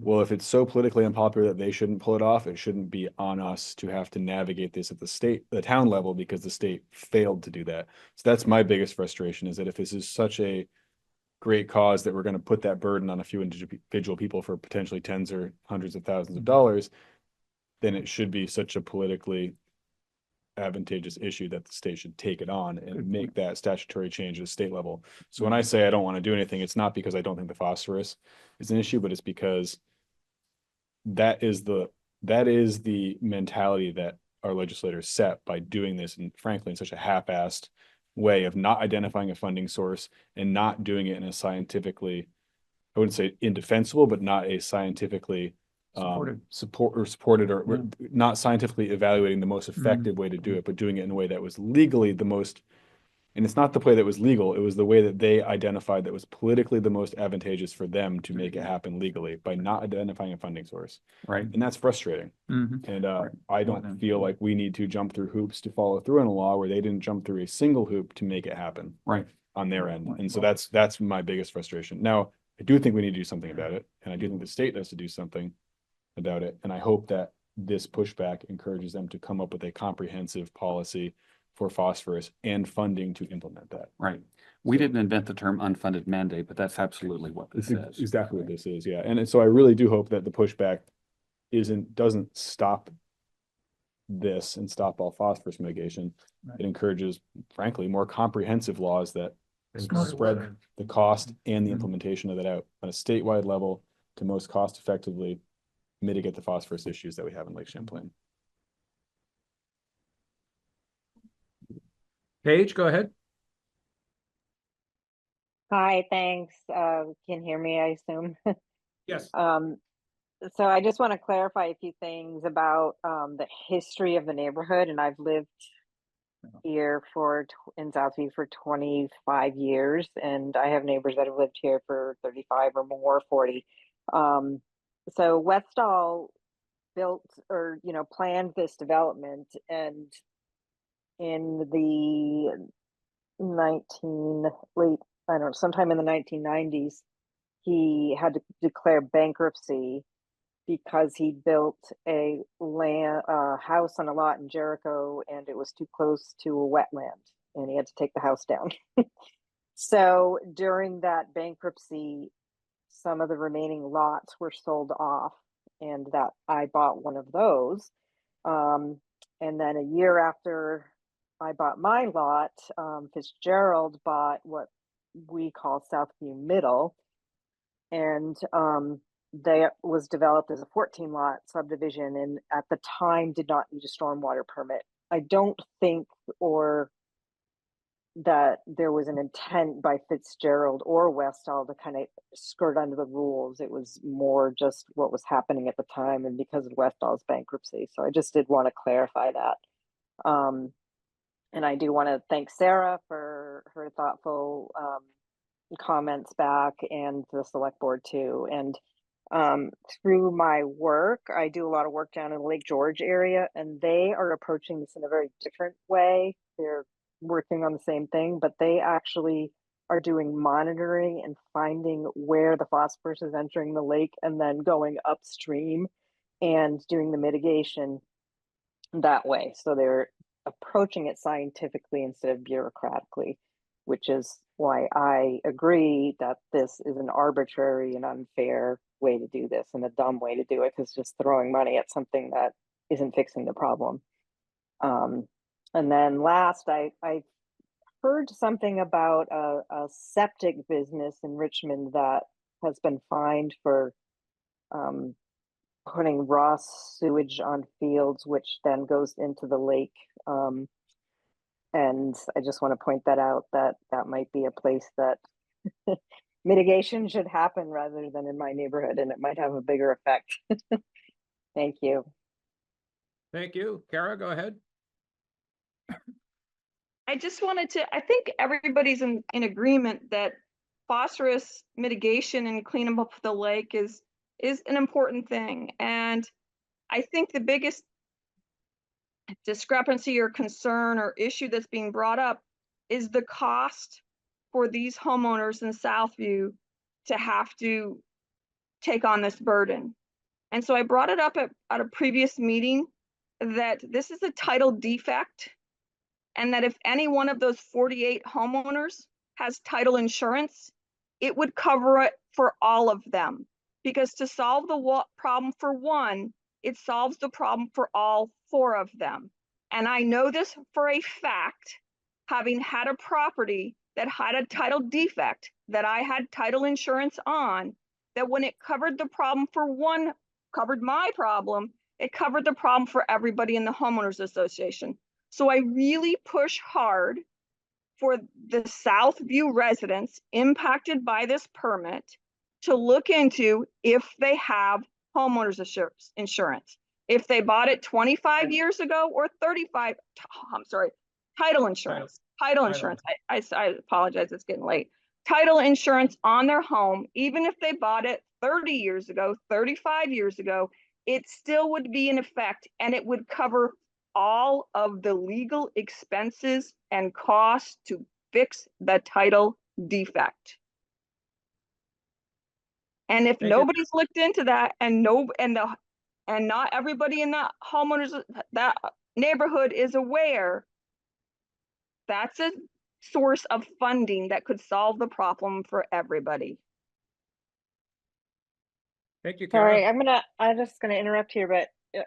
[SPEAKER 7] Well, if it's so politically unpopular that they shouldn't pull it off, it shouldn't be on us to have to navigate this at the town level because the state failed to do that. So that's my biggest frustration, is that if this is such a great cause that we're going to put that burden on a few individual people for potentially tens or hundreds of thousands of dollars, then it should be such a politically advantageous issue that the state should take it on and make that statutory change at the state level. So when I say I don't want to do anything, it's not because I don't think the phosphorus is an issue, but it's because that is the mentality that our legislators set by doing this, and frankly, in such a half-assed way of not identifying a funding source and not doing it in a scientifically, I wouldn't say indefensible, but not a scientifically supported or not scientifically evaluating the most effective way to do it, but doing it in a way that was legally the most, and it's not the way that was legal, it was the way that they identified that was politically the most advantageous for them to make it happen legally by not identifying a funding source.
[SPEAKER 3] Right.
[SPEAKER 7] And that's frustrating. And I don't feel like we need to jump through hoops to follow through on a law where they didn't jump through a single hoop to make it happen.
[SPEAKER 3] Right.
[SPEAKER 7] On their end. And so that's my biggest frustration. Now, I do think we need to do something about it. And I do think the state has to do something about it. And I hope that this pushback encourages them to come up with a comprehensive policy for phosphorus and funding to implement that.
[SPEAKER 3] Right. We didn't invent the term unfunded mandate, but that's absolutely what this is.
[SPEAKER 7] Exactly what this is, yeah. And so I really do hope that the pushback doesn't stop this and stop all phosphorus mitigation. It encourages, frankly, more comprehensive laws that spread the cost and the implementation of that out on a statewide level to most cost effectively mitigate the phosphorus issues that we have in Lake Champlain.
[SPEAKER 1] Paige, go ahead.
[SPEAKER 19] Hi, thanks. Can hear me, I assume.
[SPEAKER 1] Yes.
[SPEAKER 19] So I just want to clarify a few things about the history of the neighborhood, and I've lived here in Southview for 25 years, and I have neighbors that have lived here for 35 or more, 40. So Westall built or planned this development, and in the sometime in the 1990s, he had to declare bankruptcy because he built a house on a lot in Jericho, and it was too close to a wetland, and he had to take the house down. So during that bankruptcy, some of the remaining lots were sold off, and that I bought one of those. And then a year after I bought my lot, Fitzgerald bought what we call Southview Middle, and that was developed as a 14-lot subdivision, and at the time did not need a stormwater permit. I don't think that there was an intent by Fitzgerald or Westall to kind of skirt under the rules. It was more just what was happening at the time, and because of Westall's bankruptcy. So I just did want to clarify that. And I do want to thank Sarah for her thoughtful comments back, and the select board too. And through my work, I do a lot of work down in the Lake George area, and they are approaching this in a very different way. They're working on the same thing, but they actually are doing monitoring and finding where the phosphorus is entering the lake, and then going upstream and doing the mitigation that way. So they're approaching it scientifically instead of bureaucratically, which is why I agree that this is an arbitrary and unfair way to do this and a dumb way to do it, because just throwing money at something that isn't fixing the problem. And then last, I heard something about a septic business in Richmond that has been fined for putting raw sewage on fields, which then goes into the lake. And I just want to point that out, that might be a place that mitigation should happen rather than in my neighborhood, and it might have a bigger effect. Thank you.
[SPEAKER 1] Thank you. Kara, go ahead.
[SPEAKER 8] I just wanted to, I think everybody's in agreement that phosphorus mitigation and cleanup of the lake is an important thing. And I think the biggest discrepancy or concern or issue that's being brought up is the cost for these homeowners in Southview to have to take on this burden. And so I brought it up at a previous meeting that this is a title defect, and that if any one of those 48 homeowners has title insurance, it would cover it for all of them. Because to solve the problem for one, it solves the problem for all 4 of them. And I know this for a fact, having had a property that had a title defect that I had title insurance on, that when it covered the problem for one, covered my problem, it covered the problem for everybody in the homeowners association. So I really push hard for the Southview residents impacted by this permit to look into if they have homeowners insurance. If they bought it 25 years ago or 35, I'm sorry, title insurance. Title insurance. I apologize, it's getting late. Title insurance on their home, even if they bought it 30 years ago, 35 years ago, it still would be in effect, and it would cover all of the legal expenses and costs to fix the title defect. And if nobody's looked into that, and not everybody in that homeowners, that neighborhood is aware, that's a source of funding that could solve the problem for everybody.
[SPEAKER 1] Thank you, Kara.
[SPEAKER 19] Sorry, I'm just gonna interrupt here, but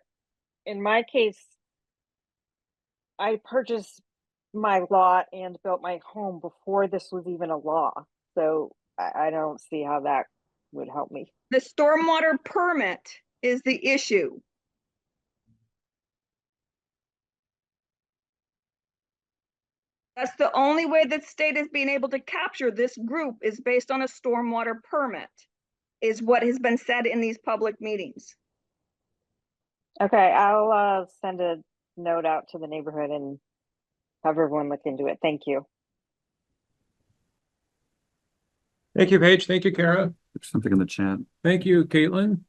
[SPEAKER 19] in my case, I purchased my lot and built my home before this was even a law. So I don't see how that would help me.
[SPEAKER 8] The stormwater permit is the issue. That's the only way that state is being able to capture this group, is based on a stormwater permit, is what has been said in these public meetings.
[SPEAKER 19] Okay, I'll send a note out to the neighborhood and have everyone look into it. Thank you.
[SPEAKER 1] Thank you, Paige. Thank you, Kara.
[SPEAKER 3] There's something in the chat.
[SPEAKER 1] Thank you, Caitlin.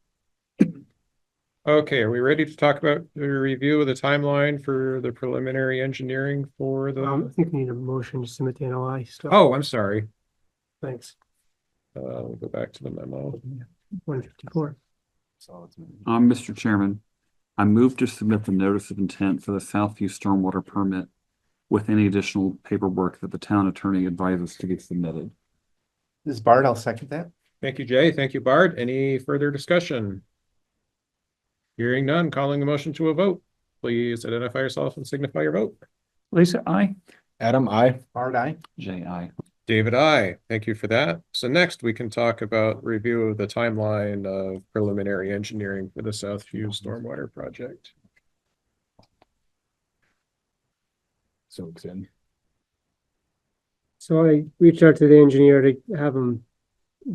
[SPEAKER 1] Okay, are we ready to talk about the review of the timeline for the preliminary engineering for the?
[SPEAKER 12] I think we need a motion to submit the NOI stuff.
[SPEAKER 1] Oh, I'm sorry.
[SPEAKER 12] Thanks.
[SPEAKER 1] We'll go back to the memo.
[SPEAKER 12] 154.
[SPEAKER 3] Mr. Chairman, I move to submit the notice of intent for the Southview stormwater permit with any additional paperwork that the town attorney advises to be submitted.
[SPEAKER 2] This is Bart. I'll second that.
[SPEAKER 1] Thank you, Jay. Thank you, Bart. Any further discussion? Hearing none, calling the motion to a vote. Please identify yourself and signify your vote.
[SPEAKER 4] Lisa, aye.
[SPEAKER 11] Adam, I.
[SPEAKER 2] Bart, aye.
[SPEAKER 3] Jay, aye.
[SPEAKER 1] David, aye. Thank you for that. So next we can talk about review of the timeline of preliminary engineering for the Southview stormwater project.
[SPEAKER 7] So excited.
[SPEAKER 12] So I reached out to the engineer to have him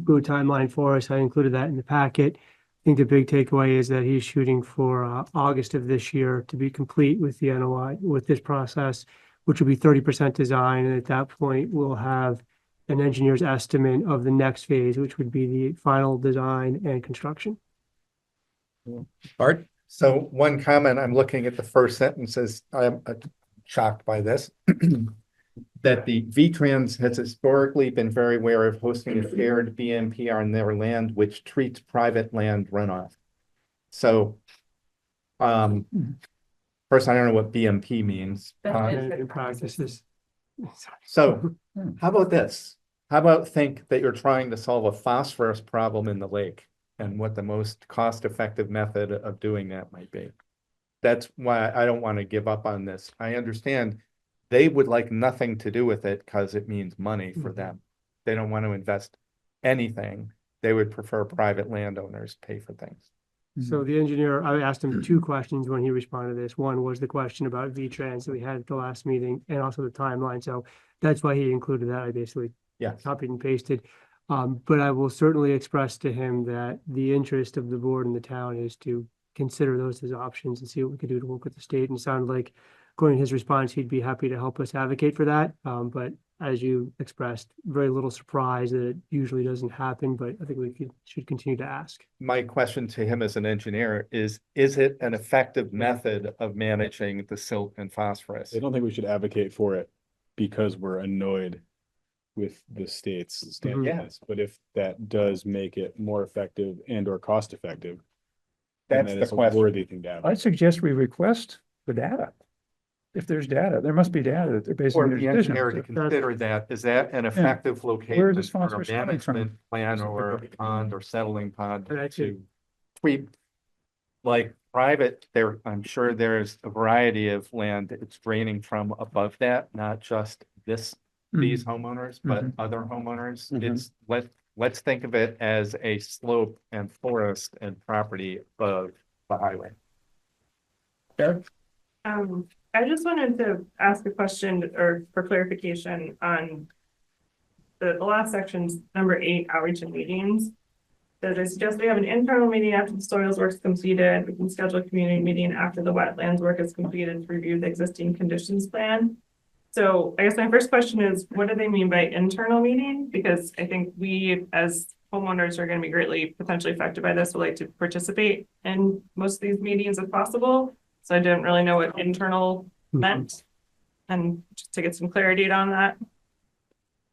[SPEAKER 12] do a timeline for us. I included that in the packet. I think the big takeaway is that he's shooting for August of this year to be complete with the NOI, with this process, which will be 30% design. And at that point, we'll have an engineer's estimate of the next phase, which would be the final design and construction.
[SPEAKER 2] Bart? So one comment, I'm looking at the first sentences. I'm shocked by this. That the VTrans has historically been very aware of hosting a shared BMP on their land, which treats private land runoff. So, first, I don't know what BMP means.
[SPEAKER 12] Management practices.
[SPEAKER 2] So how about this? How about think that you're trying to solve a phosphorus problem in the lake and what the most cost-effective method of doing that might be? That's why I don't want to give up on this. I understand they would like nothing to do with it because it means money for them. They don't want to invest anything. They would prefer private landowners pay for things.
[SPEAKER 12] So the engineer, I asked him two questions when he responded to this. One was the question about V-Trans that we had at the last meeting and also the timeline. So that's why he included that. I basically copied and pasted. But I will certainly express to him that the interest of the board and the town is to consider those as options and see what we could do to work with the state. And it sounded like, according to his response, he'd be happy to help us advocate for that. But as you expressed, very little surprise that it usually doesn't happen, but I think we should continue to ask.
[SPEAKER 2] My question to him as an engineer is it an effective method of managing the silt and phosphorus?
[SPEAKER 7] I don't think we should advocate for it because we're annoyed with the state's standards. But if that does make it more effective and or cost effective,
[SPEAKER 2] that's
[SPEAKER 7] then
[SPEAKER 2] the
[SPEAKER 7] it's a
[SPEAKER 2] question.
[SPEAKER 7] worthy thing to have.
[SPEAKER 4] I'd suggest we request the data. If there's data, there must be data that they're basing
[SPEAKER 2] Or
[SPEAKER 4] their
[SPEAKER 2] the
[SPEAKER 4] decision.
[SPEAKER 2] engineer to consider that, is that an effective
[SPEAKER 4] Where
[SPEAKER 2] location
[SPEAKER 4] is this
[SPEAKER 2] for a
[SPEAKER 4] phosphorus coming from?
[SPEAKER 2] management plan or pond or settling pond
[SPEAKER 12] And I
[SPEAKER 2] to treat like private, there, I'm sure there's a variety of land that it's draining from above that, not just these homeowners, but other homeowners. It's, let's think of it as a slope and forest and property above the highway.
[SPEAKER 17] I just wanted to ask a question or for clarification on the last section's number 8, outreach and meetings. Does it suggest we have an internal meeting after the soils work is completed? We can schedule a community meeting after the wetlands work is completed to review the existing conditions plan. So I guess my first question is, what do they mean by internal meeting? Because I think we as homeowners are going to be greatly potentially affected by this. Would like to participate in most of these meetings if possible. So I didn't really know what internal meant, and just to get some clarity on that.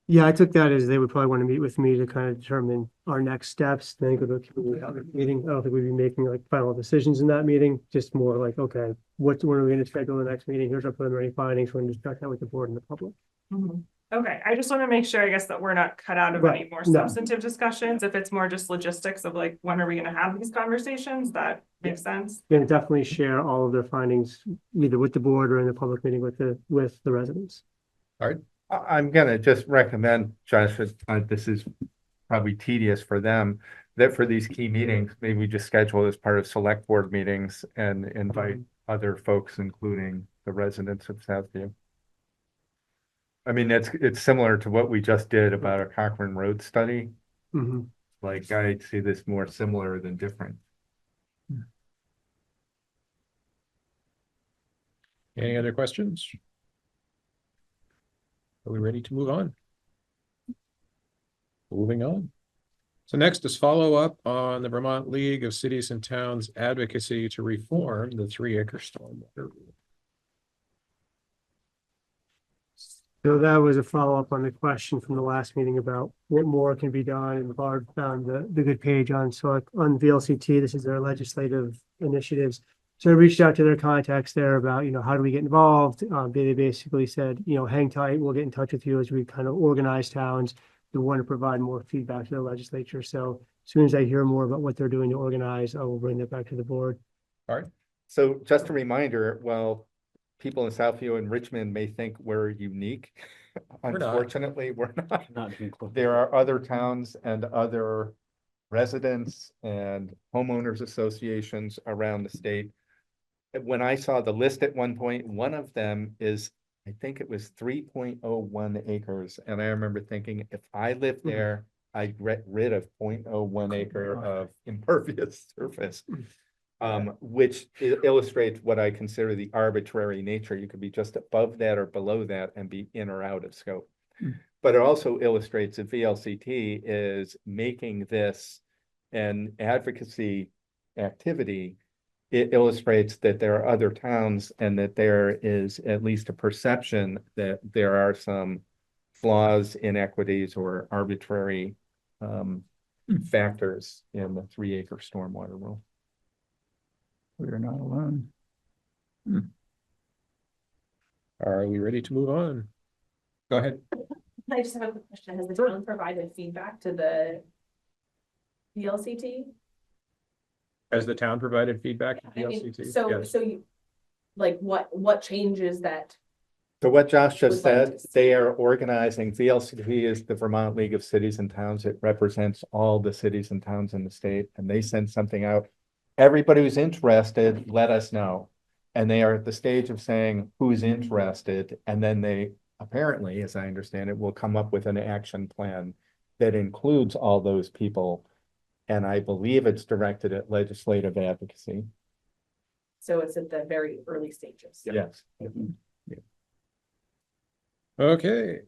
[SPEAKER 12] Yeah, I took that as they would probably want to meet with me to kind of determine our next steps. Then go to a community meeting. I don't think we'd be making like final decisions in that meeting, just more like, okay, when are we going to schedule the next meeting? Here's our preliminary findings. We're going to discuss that with the board and the public.
[SPEAKER 17] Okay, I just want to make sure, I guess, that we're not cut out of any more substantive discussions. If it's more just logistics of like, when are we going to have these conversations? That makes sense.
[SPEAKER 12] Going to definitely share all of their findings either with the board or in the public meeting with the residents.
[SPEAKER 2] All right. I'm gonna just recommend, Josh, this is probably tedious for them, that for these key meetings, maybe we just schedule as part of select board meetings and invite other folks, including the residents of Southview. I mean, it's similar to what we just did about a Cochran Road study. Like, I see this more similar than different.
[SPEAKER 1] Any other questions? Are we ready to move on? Moving on. So next is follow up on the Vermont League of Cities and Towns advocacy to reform the 3-acre stormwater rule.
[SPEAKER 12] So that was a follow-up on the question from the last meeting about what more can be done, and Barb found the good page on VLCT. This is their legislative initiatives. So I reached out to their contacts there about, how do we get involved? They basically said, hang tight, we'll get in touch with you as we kind of organize towns that want to provide more feedback to the legislature. So as soon as I hear more about what they're doing to organize, I will bring that back to the board.
[SPEAKER 2] All right. So just a reminder, well, people in Southview and Richmond may think we're unique. Unfortunately, we're not. There are other towns and other residents and homeowners associations around the state. When I saw the list at one point, one of them is, I think it was 3.01 acres. And I remember thinking, if I lived there, I'd get rid of 0.01 acre of impervious surface. Which illustrates what I consider the arbitrary nature. You could be just above that or below that and be in or out of scope. But it also illustrates that VLCT is making this an advocacy activity. It illustrates that there are other towns and that there is at least a perception that there are some flaws, inequities, or arbitrary factors in the 3-acre stormwater rule.
[SPEAKER 4] We are not alone.
[SPEAKER 1] Are we ready to move on? Go ahead.
[SPEAKER 18] I just have a quick question. Has the town provided feedback to the VLCT?
[SPEAKER 1] Has the town provided feedback to
[SPEAKER 18] I mean,
[SPEAKER 1] VLCT?
[SPEAKER 18] so,
[SPEAKER 1] Yes.
[SPEAKER 18] so you, like, what changes that?
[SPEAKER 2] So what Josh just
[SPEAKER 18] Would like
[SPEAKER 2] said,
[SPEAKER 18] to see.
[SPEAKER 2] they are organizing, VLCT is the Vermont League of Cities and Towns. It represents all the cities and towns in the state, and they send something out. Everybody who's interested, let us know. And they are at the stage of saying who's interested, and then they apparently, as I understand it, will come up with an action plan that includes all those people. And I believe it's directed at legislative advocacy.
[SPEAKER 18] So it's at the very early stages.
[SPEAKER 2] Yes.
[SPEAKER 1] Okay.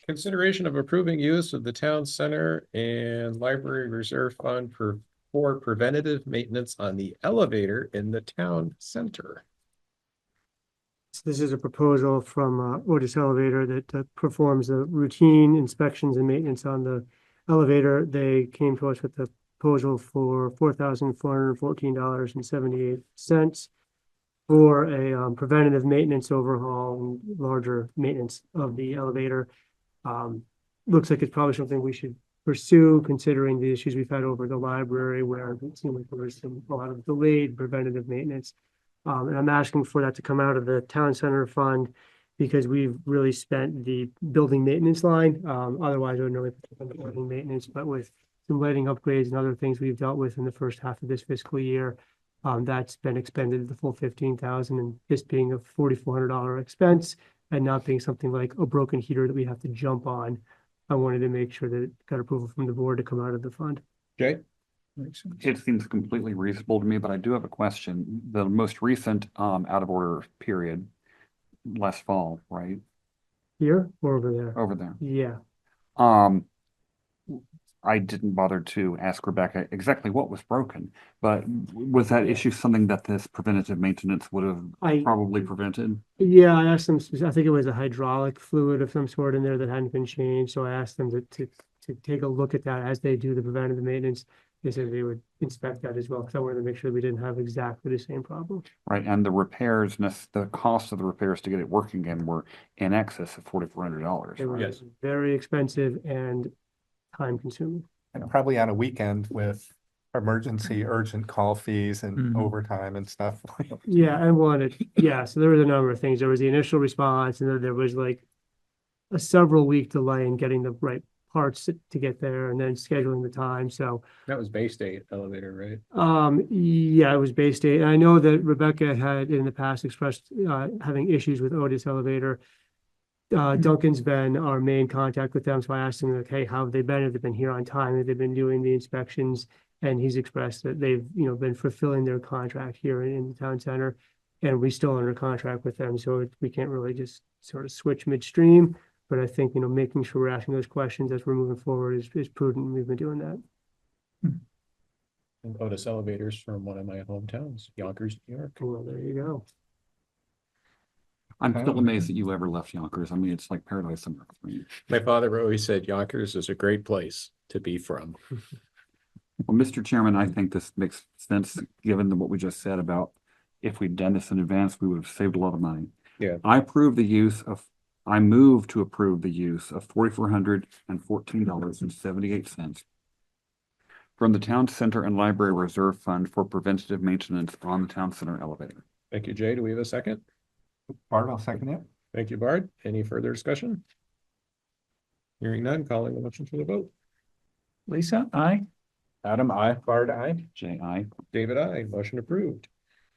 [SPEAKER 1] Consideration of approving use of the town center and library reserve fund for preventative maintenance on the elevator in the town center.
[SPEAKER 12] So this is a proposal from Otis Elevator that performs the routine inspections and maintenance on the elevator. They came to us with a proposal for $4,414.78 for a preventative maintenance overhaul and larger maintenance of the elevator. Looks like it's probably something we should pursue, considering the issues we've had over the library, where it seemed like there was a lot of delayed preventative maintenance. And I'm asking for that to come out of the town center fund, because we've really spent the building maintenance line. Otherwise, I would normally put it on the building maintenance, but with some lighting upgrades and other things we've dealt with in the first half of this fiscal year, that's been expended the full 15,000, and this being a $4,400 expense and not being something like a broken heater that we have to jump on. I wanted to make sure that it got approval from the board to come out of the fund.
[SPEAKER 1] Jay?
[SPEAKER 3] It seems completely reasonable to me, but I do have a question. The most recent out of order period, last fall, right?
[SPEAKER 12] Here or over there?
[SPEAKER 3] Over there.
[SPEAKER 12] Yeah.
[SPEAKER 3] I didn't bother to ask Rebecca exactly what was broken, but was that issue something that this preventative maintenance would have probably prevented?
[SPEAKER 12] Yeah, I asked them, I think it was a hydraulic fluid of some sort in there that hadn't been changed, so I asked them to take a look at that as they do the preventative maintenance. They said they would inspect that as well, because I wanted to make sure we didn't have exactly the same problem.
[SPEAKER 3] Right, and the repairs, the cost of the repairs to get it working again were in excess of $4,400.
[SPEAKER 12] It was
[SPEAKER 1] Yes.
[SPEAKER 12] very expensive and time consuming.
[SPEAKER 2] And probably on a weekend with emergency urgent call fees and overtime and stuff.
[SPEAKER 12] Yeah, I wanted, yeah, so there was a number of things. There was the initial response, and then there was like a several week delay in getting the right parts to get there, and then scheduling the time, so.
[SPEAKER 1] That was Bay State elevator, right?
[SPEAKER 12] Yeah, it was Bay State. And I know that Rebecca had in the past expressed having issues with Otis Elevator. Duncan's been our main contact with them, so I asked him, like, hey, how have they been? Have they been here on time? Have they been doing the inspections? And he's expressed that they've, been fulfilling their contract here in the town center, and we're still under contract with them, so we can't really just sort of switch midstream. But I think, making sure we're asking those questions as we're moving forward is prudent, and we've been doing that.
[SPEAKER 1] And Otis elevators from one of my hometowns, Yonkers, New York.
[SPEAKER 12] Well, there you go.
[SPEAKER 3] I'm still amazed that you ever left Yonkers. I mean, it's like paradise on earth for me.
[SPEAKER 1] My father always said Yonkers is a great place to be from.
[SPEAKER 3] Well, Mr. Chairman, I think this makes sense, given what we just said about if we'd done this in advance, we would have saved a lot of money.
[SPEAKER 1] Yeah.
[SPEAKER 3] I move to approve the use of $4,414.78 from the town center and library reserve fund for preventative maintenance on the town center elevator.
[SPEAKER 1] Thank you, Jay. Do we have a second?
[SPEAKER 2] Bart, I'll second it.
[SPEAKER 1] Thank you, Bard. Any further discussion? Hearing none, calling the motion for the vote.
[SPEAKER 4] Lisa, aye.
[SPEAKER 1] Adam, I. Bard, I.
[SPEAKER 3] Jay, aye.
[SPEAKER 1] David, I. Motion approved.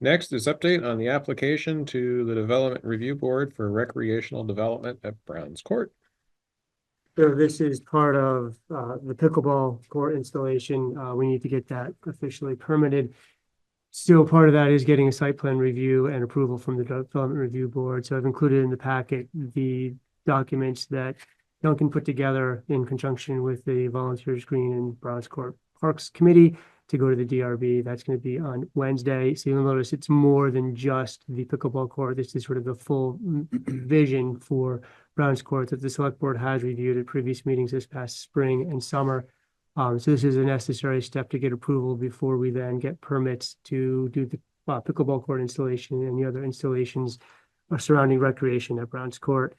[SPEAKER 1] Next is update on the application to the Development Review Board for recreational development at Browns Court.
[SPEAKER 12] So this is part of the pickleball court installation. We need to get that officially permitted. Still, part of that is getting a site plan review and approval from the Development Review Board. So I've included in the packet the documents that Duncan put together in conjunction with the Volunteers Green and Browns Court Parks Committee to go to the DRB. That's going to be on Wednesday. So you'll notice it's more than just the pickleball court. This is sort of the full vision for Browns Court that the Select Board has reviewed at previous meetings this past spring and summer. So this is a necessary step to get approval before we then get permits to do the pickleball court installation and the other installations surrounding recreation at Browns Court.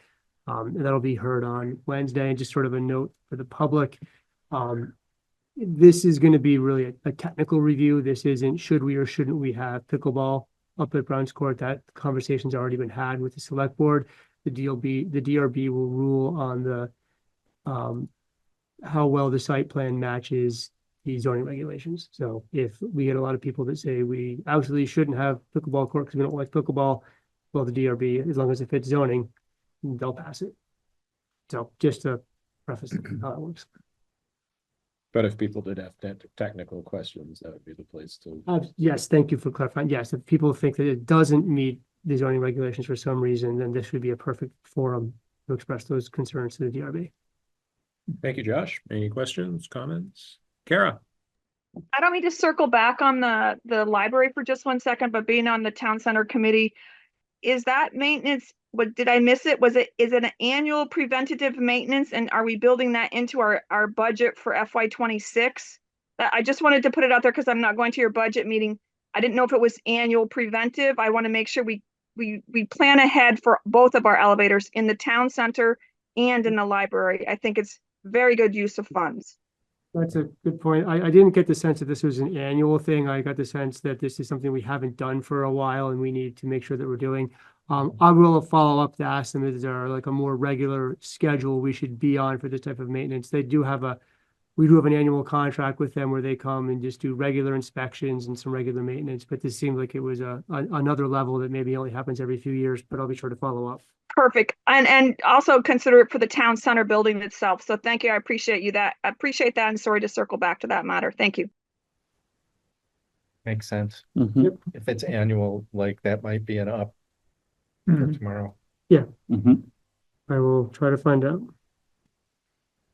[SPEAKER 12] And that'll be heard on Wednesday. And just sort of a note for the public. This is going to be really a technical review. This isn't should we or shouldn't we have pickleball up at Browns Court. That conversation's already been had with the select board. The DRB will rule on the how well the site plan matches the zoning regulations. So if we get a lot of people that say we absolutely shouldn't have pickleball court because we don't like pickleball, well, the DRB, as long as it fits zoning, they'll pass it. So just to preface how that works.
[SPEAKER 1] But if people did have technical questions, that would be the place to.
[SPEAKER 12] Yes, thank you for clarifying. Yes, if people think that it doesn't meet the zoning regulations for some reason, then this would be a perfect forum to express those concerns to the DRB.
[SPEAKER 1] Thank you, Josh. Any questions, comments? Kara?
[SPEAKER 8] I don't mean to circle back on the library for just 1 second, but being on the town center committee, is that maintenance, what, did I miss it? Is it an annual preventative maintenance, and are we building that into our budget for FY26? I just wanted to put it out there because I'm not going to your budget meeting. I didn't know if it was annual preventive. I want to make sure we plan ahead for both of our elevators in the town center and in the library. I think it's very good use of funds.
[SPEAKER 12] That's a good point. I didn't get the sense that this was an annual thing. I got the sense that this is something we haven't done for a while and we need to make sure that we're doing. I will follow up to ask them, is there like a more regular schedule we should be on for this type of maintenance? We do have an annual contract with them where they come and just do regular inspections and some regular maintenance, but this seemed like it was another level that maybe only happens every few years, but I'll be sure to follow up.
[SPEAKER 8] Perfect. And also consider it for the town center building itself. So thank you. I appreciate that. And sorry to circle back to that matter. Thank you.
[SPEAKER 2] Makes sense.
[SPEAKER 12] Yep.
[SPEAKER 2] If it's annual, like that might be an up for tomorrow.
[SPEAKER 12] Yeah. I will try to find out.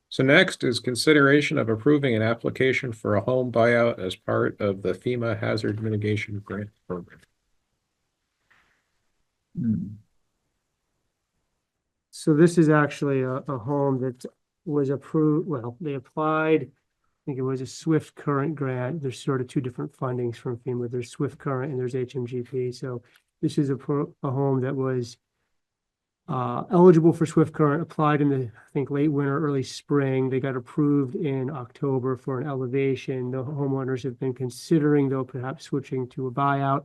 [SPEAKER 1] So next is consideration of approving an application for a home buyout as part of the FEMA Hazard Mitigation Grant Program.
[SPEAKER 12] So this is actually a home that was approved, well, they applied, I think it was a Swift Current grant. There's sort of two different fundings from FEMA. There's Swift Current and there's HMGP. So this is a home that was eligible for Swift Current, applied in the, I think, late winter, early spring. They got approved in October for an elevation. The homeowners have been considering, though, perhaps switching to a buyout.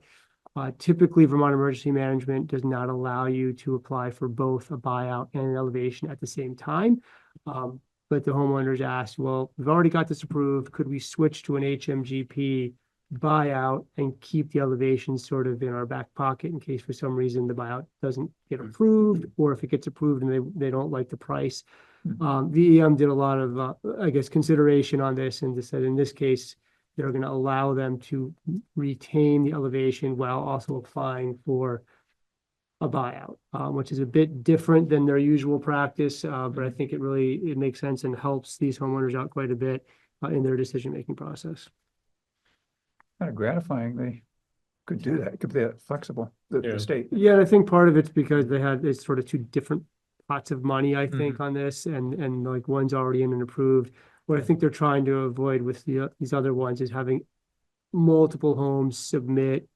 [SPEAKER 12] Typically, Vermont Emergency Management does not allow you to apply for both a buyout and an elevation at the same time. But the homeowners asked, well, we've already got this approved. Could we switch to an HMGP buyout and keep the elevation sort of in our back pocket in case for some reason the buyout doesn't get approved, or if it gets approved and they don't like the price. VEM did a lot of, I guess, consideration on this and said in this case, they're going to allow them to retain the elevation while also applying for a buyout, which is a bit different than their usual practice. But I think it makes sense and helps these homeowners out quite a bit in their decision-making process.
[SPEAKER 5] Kind of gratifying. They could do that. It could be that flexible, the state.
[SPEAKER 12] Yeah, and I think part of it's because it's sort of two different pots of money, I think, on this, and like one's already in and approved. What I think they're trying to avoid with these other ones is having multiple homes submit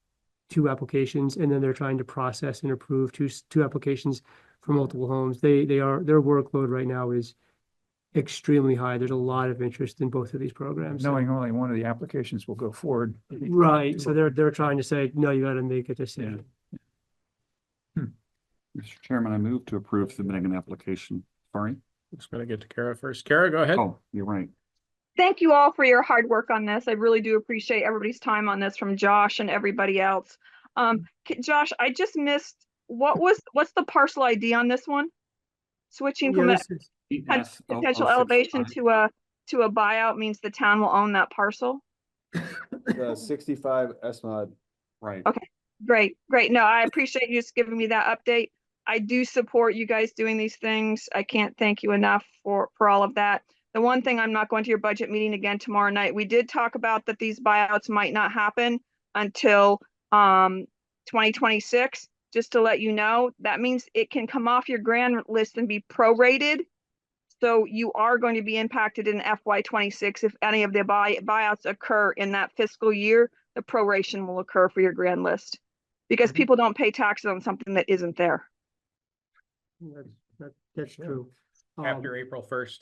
[SPEAKER 12] 2 applications, and then they're trying to process and approve two applications for multiple homes. Their workload right now is extremely high. There's a lot of interest in both of these programs.
[SPEAKER 5] Knowing only one of the applications will go forward.
[SPEAKER 12] Right. So they're trying to say, no, you got to make a decision.
[SPEAKER 3] Mr. Chairman, I move to approve submitting an application. Sorry.
[SPEAKER 1] Just going to get to Kara first. Kara, go ahead.
[SPEAKER 3] Oh, you're right.
[SPEAKER 8] Thank you all for your hard work on this. I really do appreciate everybody's time on this, from Josh and everybody else. Josh, I just missed, what's the parcel ID on this one? Switching from that potential elevation to a buyout means the town will own that parcel?
[SPEAKER 7] The 65 SMOD.
[SPEAKER 3] Right.
[SPEAKER 8] Okay, great. No, I appreciate you just giving me that update. I do support you guys doing these things. I can't thank you enough for all of that. The one thing, I'm not going to your budget meeting again tomorrow night. We did talk about that these buyouts might not happen until 2026. Just to let you know, that means it can come off your grant list and be prorated. So you are going to be impacted in FY26 if any of the buyouts occur in that fiscal year. The proration will occur for your grant list because people don't pay taxes on something that isn't there.
[SPEAKER 12] That's true.
[SPEAKER 1] After April 1st.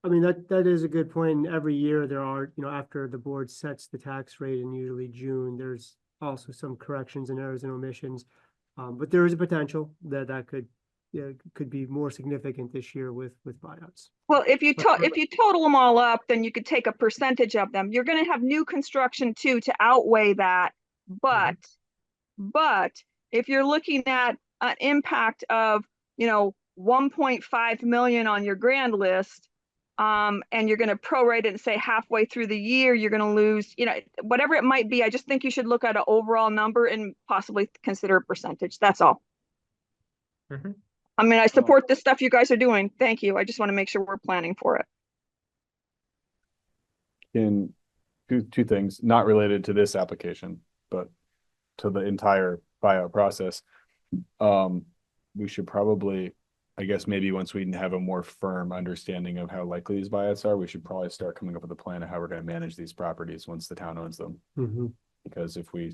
[SPEAKER 12] I mean, that is a good point. Every year there are, after the board sets the tax rate in usually June, there's also some corrections and errors and omissions. But there is a potential that could be more significant this year with buyouts.
[SPEAKER 8] Well, if you total them all up, then you could take a percentage of them. You're going to have new construction too to outweigh that. But if you're looking at an impact of 1.5 million on your grand list, and you're going to prorate it and say halfway through the year you're going to lose, whatever it might be. I just think you should look at an overall number and possibly consider a percentage. That's all.
[SPEAKER 1] Mhm.
[SPEAKER 8] I mean, I support the stuff you guys are doing. Thank you. I just want to make sure we're planning for it.
[SPEAKER 7] In two things, not related to this application, but to the entire buyout process. We should probably, I guess maybe once we have a more firm understanding of how likely these buyouts are, we should probably start coming up with a plan of how we're going to manage these properties once the town owns them. Because if we're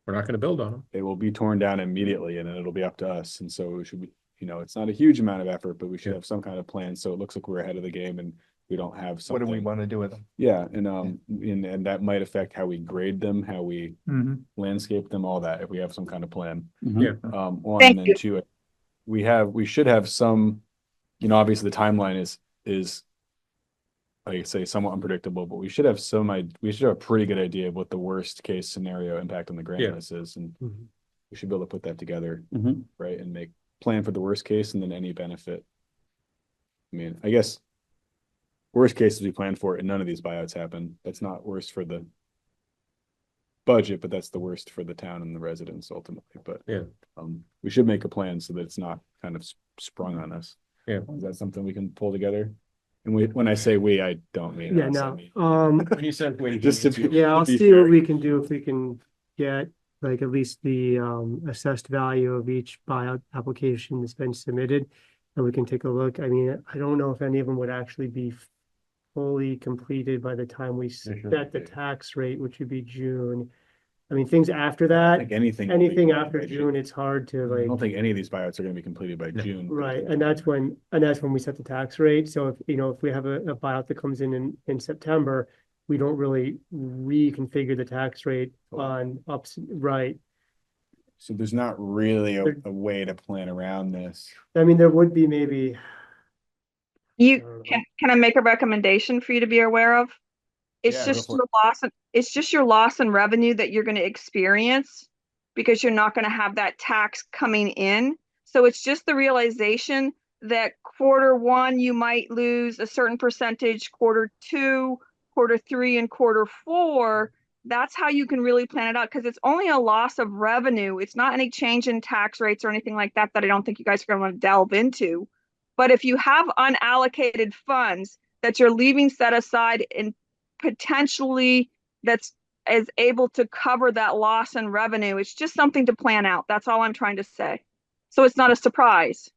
[SPEAKER 1] not going to build on them,
[SPEAKER 7] they will be torn down immediately and then it'll be up to us. And so we should be, it's not a huge amount of effort, but we should have some kind of plan. So it looks like we're ahead of the game and we don't have something.
[SPEAKER 2] What do we want to do with them?
[SPEAKER 7] Yeah. And that might affect how we grade them, how we landscape them, all that, if we have some kind of plan.
[SPEAKER 1] Yeah.
[SPEAKER 7] One, and then two, we should have some, obviously the timeline is like I say, somewhat unpredictable, but we should have a pretty good idea of what the worst case scenario impact on the grant list is. And we should be able to put that together, right? And make plan for the worst case and then any benefit. I mean, I guess worst case is we plan for it and none of these buyouts happen. That's not worst for the budget, but that's the worst for the town and the residents ultimately. But we should make a plan so that it's not kind of sprung on us.
[SPEAKER 1] Yeah.
[SPEAKER 7] Is that something we can pull together? And when I say we, I don't mean
[SPEAKER 12] Yeah,
[SPEAKER 7] us, I
[SPEAKER 12] no.
[SPEAKER 7] mean-
[SPEAKER 1] When you said we,
[SPEAKER 7] Just to be-
[SPEAKER 12] Yeah, I'll
[SPEAKER 7] to be
[SPEAKER 12] see
[SPEAKER 7] fair.
[SPEAKER 12] what we can do, if we can get like at least the assessed value of each buyout application that's been submitted. And we can take a look. I mean, I don't know if any of them would actually be fully completed by the time we set the tax rate, which would be June. I mean, things after
[SPEAKER 7] I
[SPEAKER 12] that,
[SPEAKER 7] think anything
[SPEAKER 12] after June, it's hard to
[SPEAKER 7] I
[SPEAKER 12] like.
[SPEAKER 7] don't think any of these buyouts are going to be completed by June.
[SPEAKER 12] Right, and that's when we set the tax rate. So if, if we have a buyout that comes in September, we don't really reconfigure the tax rate on ups, right?
[SPEAKER 7] So there's not really a way to plan around this.
[SPEAKER 12] I mean, there would be maybe.
[SPEAKER 8] Can I make a recommendation for you to be aware of? It's
[SPEAKER 7] Yeah, go
[SPEAKER 8] just
[SPEAKER 7] for
[SPEAKER 8] your loss. It's just your loss in revenue that you're going to experience because you're not going to have that tax coming in. So it's just the realization that Q1, you might lose a certain percentage, Q2, Q3, and Q4. That's how you can really plan it out because it's only a loss of revenue. It's not any change in tax rates or anything like that I don't think you guys are going to want to delve into. But if you have unallocated funds that you're leaving set aside and potentially that's is able to cover that loss in revenue, it's just something to plan out. That's all I'm trying to say. So it's not a surprise.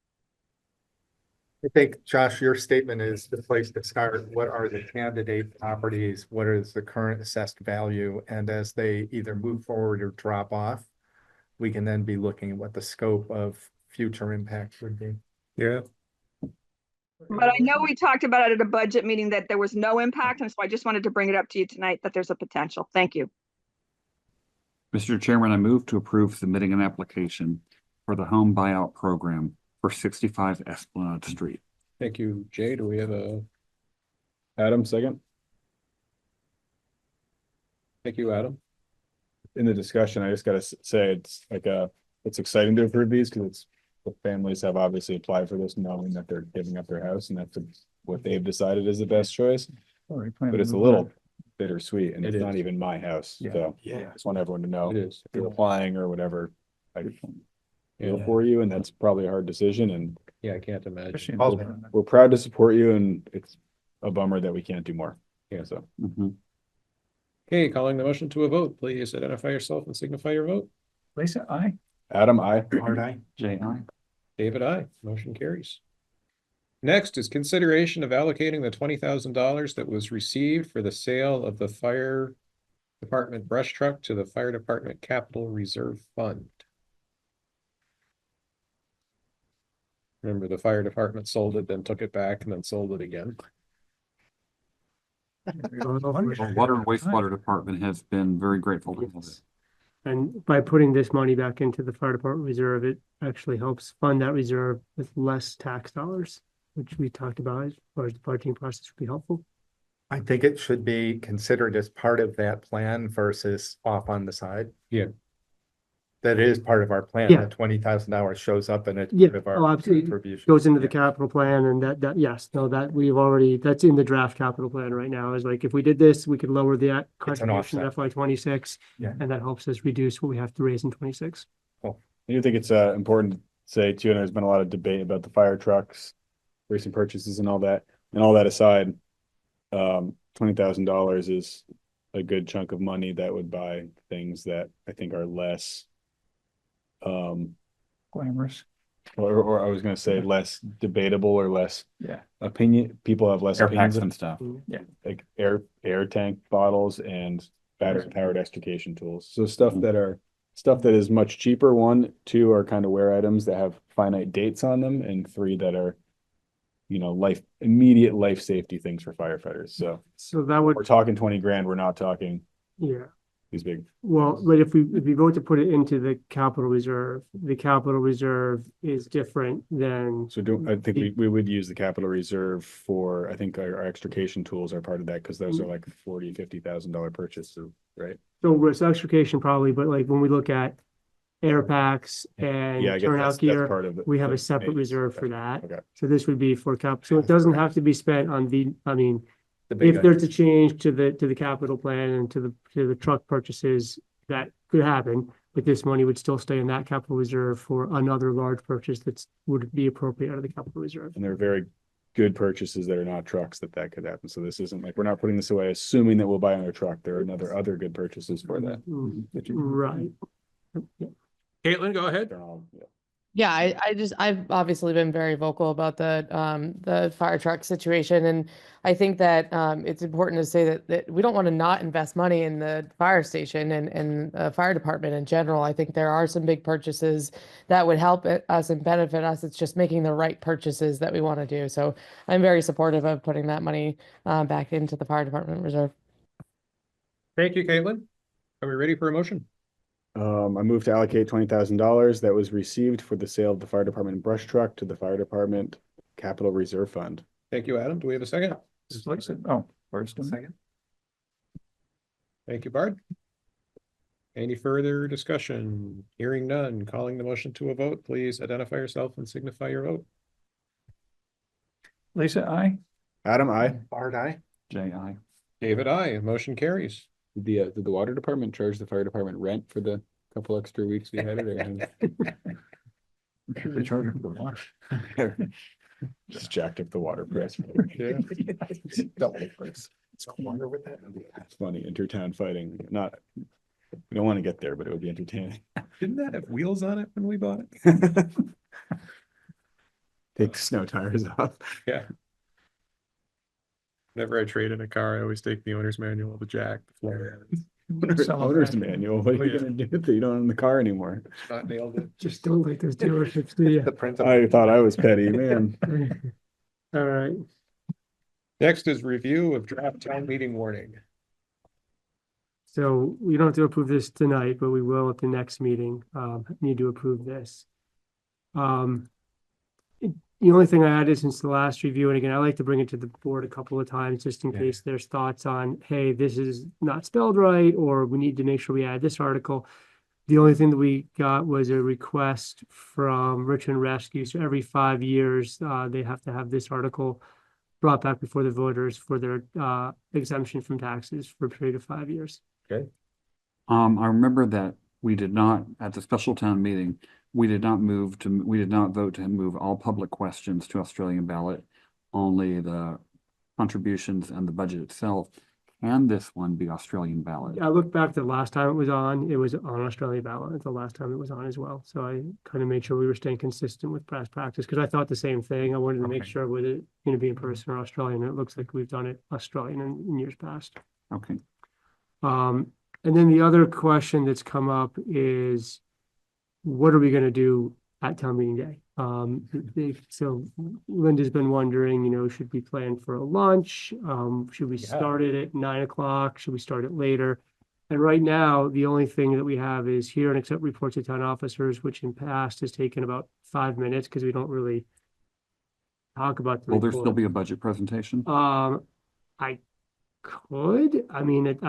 [SPEAKER 2] I think, Josh, your statement is the place to start. What are the candidate properties? What is the current assessed value? And as they either move forward or drop off, we can then be looking at what the scope of future impact would be.
[SPEAKER 1] Yeah.
[SPEAKER 8] But I know we talked about it at a budget meeting that there was no impact. And so I just wanted to bring it up to you tonight that there's a potential. Thank you.
[SPEAKER 3] Mr. Chairman, I move to approve submitting an application for the home buyout program for 65 Esplanade Street.
[SPEAKER 1] Thank you, Jay. Do we have Adam second? Thank you, Adam.
[SPEAKER 7] In the discussion, I just gotta say, it's like it's exciting to approve these because the families have obviously applied for this knowing that they're giving up their house and that's what they've decided is the best choice. But it's a little bittersweet and it's not even my house. So I just want everyone to know if you're applying or whatever, I feel for you, and that's probably a hard decision. And
[SPEAKER 1] yeah, I can't imagine.
[SPEAKER 7] We're proud to support you, and it's a bummer that we can't do more. Yeah. So.
[SPEAKER 1] Okay, calling the motion to a vote. Please identify yourself and signify your vote.
[SPEAKER 4] Lisa, aye.
[SPEAKER 7] Adam, aye.
[SPEAKER 2] Art, aye.
[SPEAKER 3] Jay, aye.
[SPEAKER 1] David, aye. Motion carries. Next is consideration of allocating the $20,000 that was received for the sale of the fire department brush truck to the fire department capital reserve fund. Remember, the fire department sold it, then took it back and then sold it again.
[SPEAKER 3] The Water and Wastewater Department has been very grateful to us.
[SPEAKER 12] And by putting this money back into the fire department reserve, it actually helps fund that reserve with less tax dollars, which we talked about as far as the budgeting process would be helpful.
[SPEAKER 2] I think it should be considered as part of that plan versus off on the side.
[SPEAKER 1] Yeah.
[SPEAKER 2] That is part of our plan.
[SPEAKER 12] Yeah.
[SPEAKER 2] That $20,000 shows up and it's
[SPEAKER 12] Yeah,
[SPEAKER 2] part of
[SPEAKER 12] oh,
[SPEAKER 2] our
[SPEAKER 12] absolutely.
[SPEAKER 2] contribution.
[SPEAKER 12] Goes into the capital plan and that, yes, no, that we've already, that's in the draft capital plan right now, is like, if we did this, we could lower the contribution in
[SPEAKER 2] offset.
[SPEAKER 12] FY 26.
[SPEAKER 2] Yeah.
[SPEAKER 12] And that helps us reduce what we have to raise in 26.
[SPEAKER 7] I do think it's important to say too, and there's been a lot of debate about the fire trucks, recent purchases and all that. And all that aside, $20,000 is a good chunk of money that would buy things that I think are less
[SPEAKER 4] Glamorous.
[SPEAKER 7] or I was gonna say less debatable or less
[SPEAKER 4] Yeah.
[SPEAKER 7] opinion. People have less
[SPEAKER 3] Air
[SPEAKER 7] opinions
[SPEAKER 3] packs
[SPEAKER 7] of
[SPEAKER 3] and stuff.
[SPEAKER 4] Yeah.
[SPEAKER 7] like air tank bottles and battery powered extrication tools. So stuff that is much cheaper. 1, 2 are kind of wear items that have finite dates on them, and 3 that are, immediate life safety things for firefighters. So
[SPEAKER 12] So that would,
[SPEAKER 7] we're talking 20 grand. We're not talking
[SPEAKER 12] yeah.
[SPEAKER 7] these big.
[SPEAKER 12] Well, but if we vote to put it into the capital reserve, the capital reserve is different than.
[SPEAKER 7] So I think we would use the capital reserve for, I think our extrication tools are part of that, because those are like $40,000-$50,000 purchases, right?
[SPEAKER 12] So risk extrication probably, but like when we look at air packs and
[SPEAKER 7] Yeah, I guess
[SPEAKER 12] turnout
[SPEAKER 7] that's
[SPEAKER 12] gear,
[SPEAKER 7] part of it.
[SPEAKER 12] we have a
[SPEAKER 7] Like,
[SPEAKER 12] separate
[SPEAKER 7] maybe.
[SPEAKER 12] reserve for that.
[SPEAKER 7] Okay.
[SPEAKER 12] So this would be for so it doesn't have to be spent on
[SPEAKER 2] The big
[SPEAKER 12] if there's
[SPEAKER 2] items.
[SPEAKER 12] a change to the capital plan and to the truck purchases, that could happen. But this money would still stay in that capital reserve for another large purchase would be appropriate out of the capital reserve.
[SPEAKER 7] And they're very good purchases that are not trucks that could happen. So this isn't like, we're not putting this away assuming that we'll buy another truck. There are other good purchases for that.
[SPEAKER 12] Right.
[SPEAKER 1] Caitlin, go ahead.
[SPEAKER 7] They're all, yeah.
[SPEAKER 10] Yeah, I've obviously been very vocal about the fire truck situation, and I think that it's important to say that we don't want to not invest money in the fire station and fire department in general. I think there are some big purchases that would help us and benefit us. It's just making the right purchases that we want to do. So I'm very supportive of putting that money back into the fire department reserve.
[SPEAKER 1] Thank you, Caitlin. Are we ready for a motion?
[SPEAKER 7] I moved to allocate $20,000 that was received for the sale of the fire department brush truck to the fire department capital reserve fund.
[SPEAKER 1] Thank you, Adam. Do we have a second?
[SPEAKER 4] First.
[SPEAKER 2] Second.
[SPEAKER 1] Thank you, Bard. Any further discussion? Hearing none, calling the motion to a vote, please identify yourself and signify your vote.
[SPEAKER 4] Lisa, aye.
[SPEAKER 7] Adam, I.
[SPEAKER 2] Bard, aye.
[SPEAKER 3] Jay, I.
[SPEAKER 1] David, aye. Motion carries.
[SPEAKER 7] Did the water department charge the fire department rent for the couple extra weeks we had it?
[SPEAKER 4] I'm sure they charge for the water.
[SPEAKER 7] Just jacked up the water price.
[SPEAKER 1] Yeah.
[SPEAKER 2] Double the price. It's water with that.
[SPEAKER 7] It's funny, intertown fighting. We don't want to get there, but it would be entertaining.
[SPEAKER 1] Didn't that have wheels on it when we bought it?
[SPEAKER 7] Take the snow tires off.
[SPEAKER 1] Yeah. Whenever I trade in a car, I always take the owner's manual, the jack, the floor.
[SPEAKER 7] Owner's manual. What are you
[SPEAKER 1] Yeah.
[SPEAKER 7] gonna do if you don't own the car anymore?
[SPEAKER 1] Not nailed it.
[SPEAKER 12] Just don't like those dealerships, do you?
[SPEAKER 2] The print.
[SPEAKER 7] I thought I was petty, man.
[SPEAKER 12] All right.
[SPEAKER 1] Next is review of draft town meeting warning.
[SPEAKER 12] So we don't have to approve this tonight, but we will at the next meeting. Need to approve this. The only thing I added since the last review, and again, I like to bring it to the board a couple of times just in case there's thoughts on, hey, this is not spelled right, or we need to make sure we add this article. The only thing that we got was a request from Richmond Rescue. So every 5 years, they have to have this article brought back before the voters for their exemption from taxes for a period of 5 years.
[SPEAKER 1] Okay.
[SPEAKER 3] I remember that we did not, at the special town meeting, we did not vote to move all public questions to Australian ballot, only the contributions and the budget itself. Can this one be Australian ballot?
[SPEAKER 12] I looked back to the last time it was on Australian ballot. It's the last time it was on as well. So I kind of made sure we were staying consistent with past practice because I thought the same thing. I wanted to make sure whether it's going to be in person or Australian. It looks like we've done it Australian in years past.
[SPEAKER 3] Okay.
[SPEAKER 12] And then the other question that's come up is, what are we going to do at town meeting day? So Linda's been wondering, should we plan for a lunch? Should we
[SPEAKER 2] Yeah.
[SPEAKER 12] start it at 9 o'clock? Should we start it later? And right now, the only thing that we have is hear and accept reports of town officers, which in past has taken about 5 minutes because we don't really talk about the
[SPEAKER 3] Will there still
[SPEAKER 12] report.
[SPEAKER 3] be a budget presentation?
[SPEAKER 12] I could, I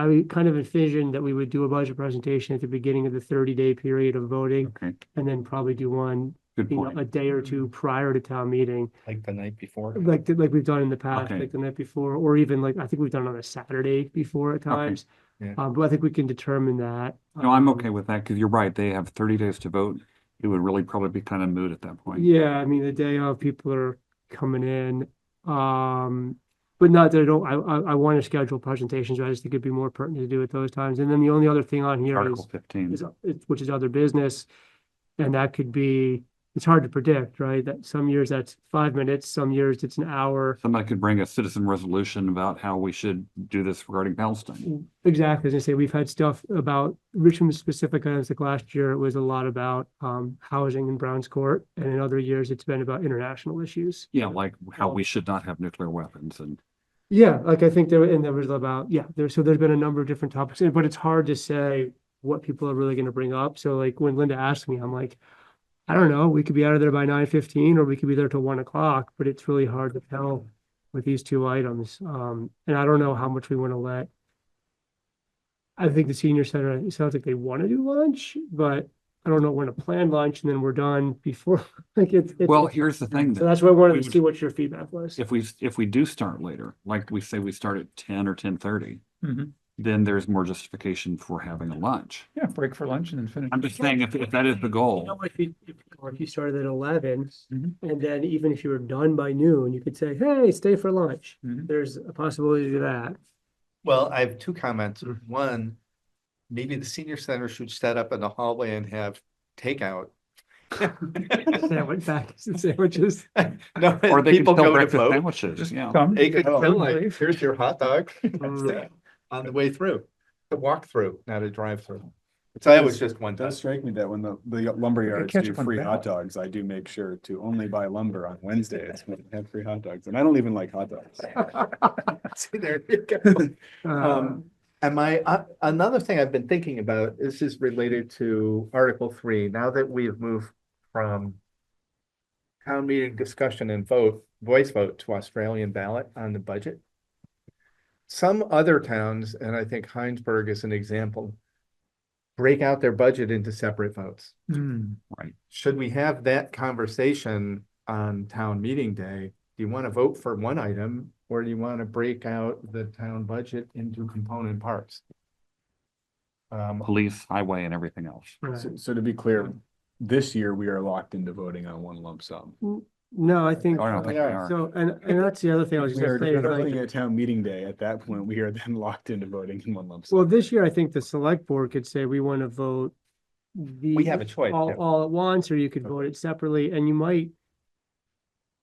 [SPEAKER 12] would kind of envision that we would do a budget presentation at the beginning of the 30-day period of voting,
[SPEAKER 3] Okay,
[SPEAKER 12] and then probably do one,
[SPEAKER 3] good point.
[SPEAKER 12] a day or two prior to town meeting,
[SPEAKER 2] Like the night before.
[SPEAKER 12] like we've done in the past,
[SPEAKER 3] Okay.
[SPEAKER 12] like the night before, or even like, I think we've done it on a Saturday before at times.
[SPEAKER 2] Yeah.
[SPEAKER 12] But I think we can determine that.
[SPEAKER 3] No, I'm okay with that because you're right. They have 30 days to vote. It would really probably be kind of moot at that point.
[SPEAKER 12] Yeah, the day of, people are coming in. But not that I want to schedule presentations, I just think it'd be more pertinent to do at those times. And then the only other thing on here
[SPEAKER 3] Article 15.
[SPEAKER 12] which is other business. And that could be, it's hard to predict, right? That some years that's 5 minutes, some years it's an hour.
[SPEAKER 3] Somebody could bring a citizen resolution about how we should do this regarding Palestine.
[SPEAKER 12] Exactly, as I say, we've had stuff about Richmond specific items, like last year, it was a lot about housing in Browns Court. And in other years, it's been about international issues.
[SPEAKER 3] Yeah, like how we should not have nuclear weapons and
[SPEAKER 12] Yeah, like I think there was about, there's been a number of different topics, but it's hard to say what people are really gonna bring up. So like when Linda asked me, I'm like, I don't know, we could be out of there by 9:15 or we could be there till 1 o'clock, but it's really hard to tell with these two items. And I don't know how much we want to let. I think the senior center, it sounds like they want to do lunch, but I don't know when to plan lunch and then we're done before, like it's.
[SPEAKER 3] well, here's the thing.
[SPEAKER 12] So that's why I wanted to see what your feedback was.
[SPEAKER 3] If we do start later, like we say we start at 10 or 10:30,
[SPEAKER 4] Mhm.
[SPEAKER 3] then there's more justification for having a lunch.
[SPEAKER 4] Yeah, break for lunch and then finish.
[SPEAKER 3] I'm just saying if that is the goal.
[SPEAKER 12] If you started at 11,
[SPEAKER 4] Mhm.
[SPEAKER 12] and then even if you were done by noon, you could say, hey, stay for lunch.
[SPEAKER 4] Mhm.
[SPEAKER 12] There's a possibility to do that.
[SPEAKER 2] Well, I have two comments. One, maybe the senior center should set up in the hallway and have takeout.
[SPEAKER 12] Sandwiches.
[SPEAKER 2] No,
[SPEAKER 3] Or they can
[SPEAKER 2] people
[SPEAKER 3] sell
[SPEAKER 2] go to
[SPEAKER 3] breakfast
[SPEAKER 2] vote.
[SPEAKER 3] sandwiches, yeah.
[SPEAKER 4] Come.
[SPEAKER 2] They could
[SPEAKER 4] Oh,
[SPEAKER 2] tell like,
[SPEAKER 4] leave.
[SPEAKER 2] here's your hot dog
[SPEAKER 12] Mm.
[SPEAKER 2] on the way through, the walk through, not a drive through. So that was just one.
[SPEAKER 7] It does strike me that when the lumber yards
[SPEAKER 4] catch
[SPEAKER 7] do
[SPEAKER 4] up on
[SPEAKER 7] free
[SPEAKER 4] that.
[SPEAKER 7] hot dogs, I do make sure to only buy lumber on Wednesdays when they have free hot dogs. And I don't even like hot dogs.
[SPEAKER 2] See, there you go.
[SPEAKER 12] Uh,
[SPEAKER 2] And another thing I've been thinking about, this is related to Article 3. Now that we've moved from town meeting discussion and voice vote to Australian ballot on the budget. Some other towns, and I think Heinsberg is an example, break out their budget into separate votes.
[SPEAKER 3] Right.
[SPEAKER 2] Should we have that conversation on town meeting day? Do you want to vote for one item or do you want to break out the town budget into component parts?
[SPEAKER 3] Police, highway and everything else.
[SPEAKER 7] So to be clear, this year we are locked into voting on one lump sum.
[SPEAKER 12] No, I think,
[SPEAKER 3] Oh, I don't think we are.
[SPEAKER 12] so, and that's the other thing I was
[SPEAKER 7] We
[SPEAKER 12] gonna
[SPEAKER 7] are
[SPEAKER 12] say, is
[SPEAKER 7] voting
[SPEAKER 12] like,
[SPEAKER 7] at town meeting day. At that point, we are then locked into voting in one lump sum.
[SPEAKER 12] well, this year, I think the select board could say, we want to vote
[SPEAKER 2] We have a choice. yeah.
[SPEAKER 12] all at once, or you could vote it separately, and you might,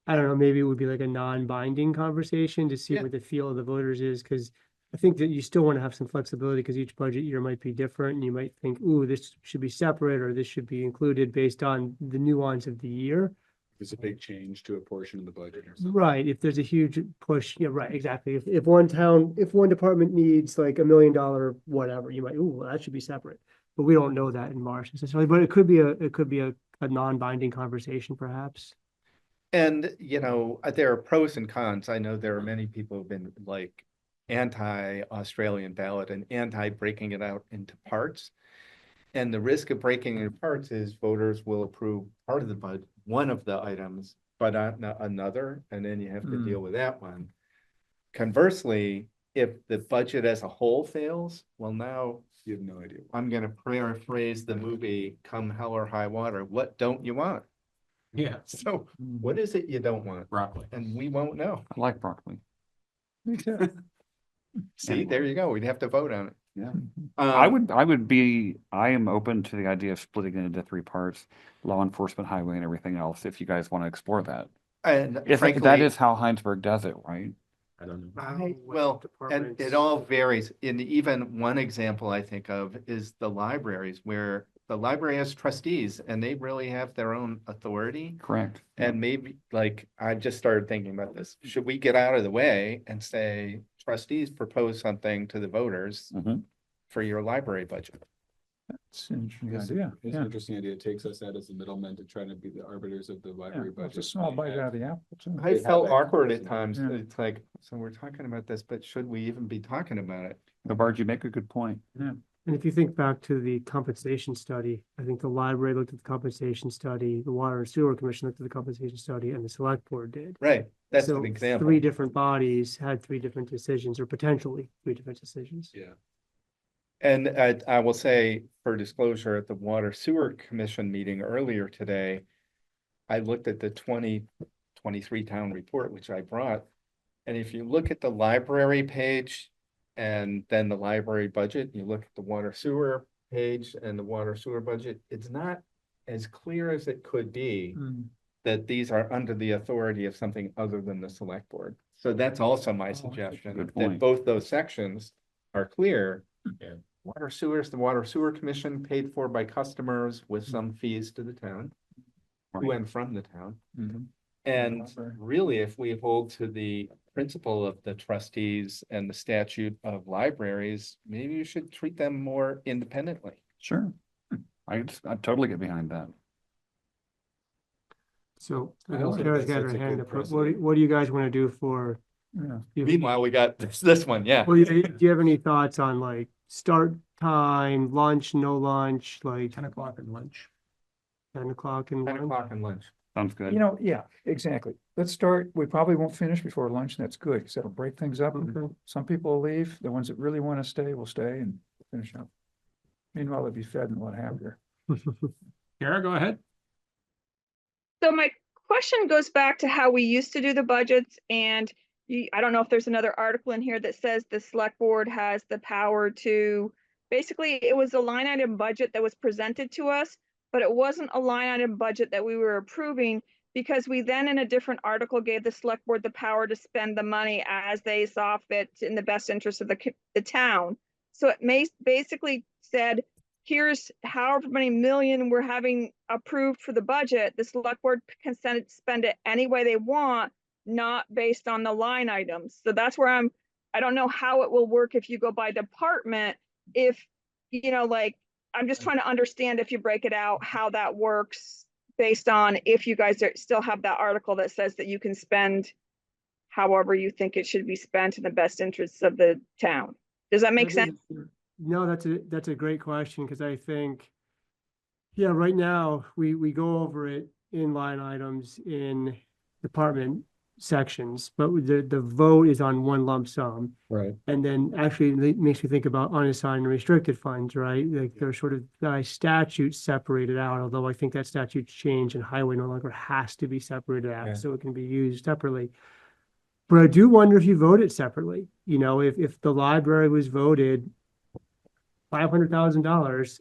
[SPEAKER 12] I don't know, maybe it would be like a non-binding conversation to see
[SPEAKER 2] Yeah.
[SPEAKER 12] what the feel of the voters is, because I think that you still want to have some flexibility, because each budget year might be different, and you might think, ooh, this should be separate, or this should be included based on the nuance of the year.
[SPEAKER 7] There's a big change to a portion of the budget or something.
[SPEAKER 12] Right, if there's a huge push, yeah, right, exactly. If one department needs like $1 million, whatever, you might, ooh, well, that should be separate. But we don't know that in March necessarily, but it could be a non-binding conversation perhaps.
[SPEAKER 2] And, there are pros and cons. I know there are many people who've been like anti-Australian ballot and anti-breaking it out into parts. And the risk of breaking it apart is voters will approve part of the budget, one of the items, but not another, and then you have to deal with that one. Conversely, if the budget as a whole fails, well, now
[SPEAKER 7] You have no idea.
[SPEAKER 2] I'm gonna paraphrase the movie Come Hell or High Water. What don't you want?
[SPEAKER 1] Yeah.
[SPEAKER 2] So what is it you don't want?
[SPEAKER 3] Broccoli.
[SPEAKER 2] And we won't know.
[SPEAKER 3] I like broccoli.
[SPEAKER 2] See,
[SPEAKER 3] Anyway.
[SPEAKER 2] there you go. We'd have to vote on it.
[SPEAKER 3] Yeah.
[SPEAKER 2] Um,
[SPEAKER 3] I am open to the idea of splitting it into three parts, law enforcement, highway and everything else, if you guys want to explore that.
[SPEAKER 2] And
[SPEAKER 3] If that
[SPEAKER 2] frankly,
[SPEAKER 3] is how Heinsberg does it, right?
[SPEAKER 1] I don't know.
[SPEAKER 2] Well, and it all varies. In even one example I think of is the libraries, where the library has trustees and they really have their own authority.
[SPEAKER 3] Correct.
[SPEAKER 2] And maybe, like, I just started thinking about this. Should we get out of the way and say, trustees propose something to the voters for your library budget?
[SPEAKER 4] It's an interesting
[SPEAKER 7] It's
[SPEAKER 4] idea.
[SPEAKER 7] it's
[SPEAKER 4] Yeah.
[SPEAKER 7] an interesting idea. It takes us out as the middlemen to try to be the arbiters of the
[SPEAKER 4] Yeah,
[SPEAKER 7] library
[SPEAKER 4] well,
[SPEAKER 7] budget.
[SPEAKER 4] it's a small
[SPEAKER 7] They
[SPEAKER 4] bite
[SPEAKER 7] have-
[SPEAKER 4] out of the apple too.
[SPEAKER 2] I
[SPEAKER 7] have
[SPEAKER 2] felt
[SPEAKER 7] that
[SPEAKER 2] awkward at
[SPEAKER 7] capacity.
[SPEAKER 2] times.
[SPEAKER 4] Yeah.
[SPEAKER 2] It's like, so we're talking about this, but should we even be talking about it?
[SPEAKER 3] Bart, you make a good point.
[SPEAKER 12] And if you think back to the compensation study, I think the library looked at the compensation study, the Water and Sewer Commission looked at the compensation study, and the Select Board did.
[SPEAKER 2] Right, that's
[SPEAKER 12] So
[SPEAKER 2] an example.
[SPEAKER 12] 3 different bodies had 3 different decisions, or potentially 3 different decisions.
[SPEAKER 7] Yeah.
[SPEAKER 2] And I will say, for disclosure, at the Water Sewer Commission meeting earlier today, I looked at the 2023 town report, which I brought. And if you look at the library page and then the library budget, you look at the water sewer page and the water sewer budget, it's not as clear as it could be that these are under the authority of something other than the select board. So that's also my suggestion,
[SPEAKER 3] Good
[SPEAKER 2] that
[SPEAKER 3] point.
[SPEAKER 2] both those sections are clear.
[SPEAKER 1] Yeah.
[SPEAKER 2] Water sewers, the Water Sewer Commission paid for by customers with some fees to the town, to and from the town. And really, if we hold to the principle of the trustees and the statute of libraries, maybe you should treat them more independently.
[SPEAKER 3] Sure. I totally get behind that.
[SPEAKER 12] So,
[SPEAKER 7] I also
[SPEAKER 12] Kara's
[SPEAKER 7] think
[SPEAKER 12] got
[SPEAKER 7] that's
[SPEAKER 12] her
[SPEAKER 7] a
[SPEAKER 12] hand
[SPEAKER 7] good
[SPEAKER 12] up.
[SPEAKER 7] precedent.
[SPEAKER 12] What do you guys want to do for?
[SPEAKER 2] Meanwhile, we got this one, yeah.
[SPEAKER 12] Well, do you have any thoughts on like start time, lunch, no lunch, like
[SPEAKER 4] 10 o'clock and lunch.
[SPEAKER 12] 10 o'clock and
[SPEAKER 2] 10
[SPEAKER 12] lunch?
[SPEAKER 2] o'clock and lunch.
[SPEAKER 3] Sounds good.
[SPEAKER 4] You know, yeah, exactly. Let's start, we probably won't finish before lunch, and that's good, because that'll break things up.
[SPEAKER 12] Okay.
[SPEAKER 4] Some people will leave, the ones that really want to stay will stay and finish up. Meanwhile, they'll be fed and a lot happier.
[SPEAKER 1] Kara, go ahead.
[SPEAKER 8] So my question goes back to how we used to do the budgets, and I don't know if there's another article in here that says the select board has the power to, basically, it was a line item budget that was presented to us, but it wasn't a line item budget that we were approving, because we then in a different article gave the select board the power to spend the money as they saw fit in the best interest of the town. So it basically said, here's however many million we're having approved for the budget. The select board can spend it any way they want, not based on the line items. So that's where I don't know how it will work if you go by department. If, like, I'm just trying to understand, if you break it out, how that works based on if you guys still have that article that says that you can spend however you think it should be spent in the best interests of the town. Does that make sense?
[SPEAKER 12] No, that's a great question, because I think, yeah, right now, we go over it in line items in department sections, but the vote is on one lump sum.
[SPEAKER 1] Right.
[SPEAKER 12] And then actually it makes me think about unassigned and restricted funds, right? Like they're sort of by statute separated out, although I think that statute's changed and highway no longer has to be separated out,
[SPEAKER 2] Yeah.
[SPEAKER 12] so it can be used separately. But I do wonder if you vote it separately, if the library was voted $500,000,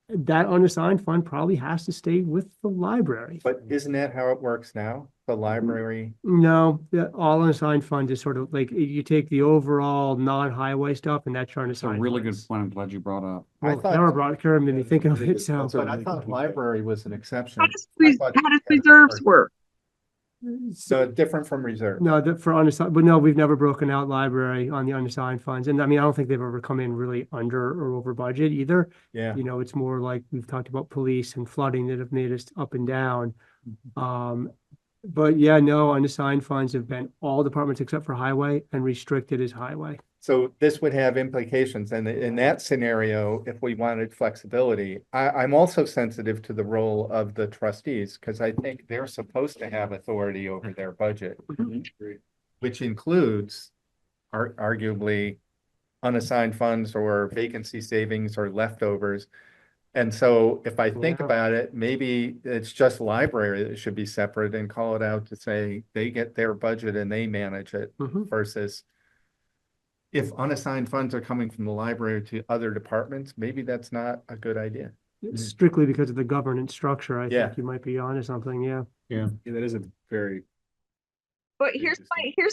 [SPEAKER 12] that unassigned fund probably has to stay with the library.
[SPEAKER 2] But isn't that how it works now? The library?
[SPEAKER 12] No, the all unassigned funds is sort of like you take the overall non-highway stuff and that's your
[SPEAKER 3] It's a
[SPEAKER 12] unassigned
[SPEAKER 3] really good
[SPEAKER 12] funds.
[SPEAKER 3] point. I'm glad you brought up.
[SPEAKER 2] I
[SPEAKER 12] Well,
[SPEAKER 2] thought-
[SPEAKER 12] Kara made me think of it, so.
[SPEAKER 2] But I thought library was an exception.
[SPEAKER 8] How does
[SPEAKER 2] I thought-
[SPEAKER 8] reserves work?
[SPEAKER 2] So different from reserve.
[SPEAKER 12] No, for unassigned, but no, we've never broken out library on the unassigned funds. And I mean, I don't think they've ever come in really under or over budget either.
[SPEAKER 2] Yeah.
[SPEAKER 12] It's more like we've talked about police and flooding that have made us up and down. But yeah, no, unassigned funds have been all departments except for highway, and restricted is highway.
[SPEAKER 2] So this would have implications, and in that scenario, if we wanted flexibility, I'm also sensitive to the role of the trustees, because I think they're supposed to have authority over their budget, which includes arguably unassigned funds or vacancy savings or leftovers. And so if I think about it, maybe it's just library that should be separate and call it out to say they get their budget and they manage it versus if unassigned funds are coming from the library to other departments, maybe that's not a good idea.
[SPEAKER 12] Strictly because of the governance structure, I
[SPEAKER 2] Yeah.
[SPEAKER 12] think you might be onto something, yeah.
[SPEAKER 7] Yeah, that is a very
[SPEAKER 8] But here's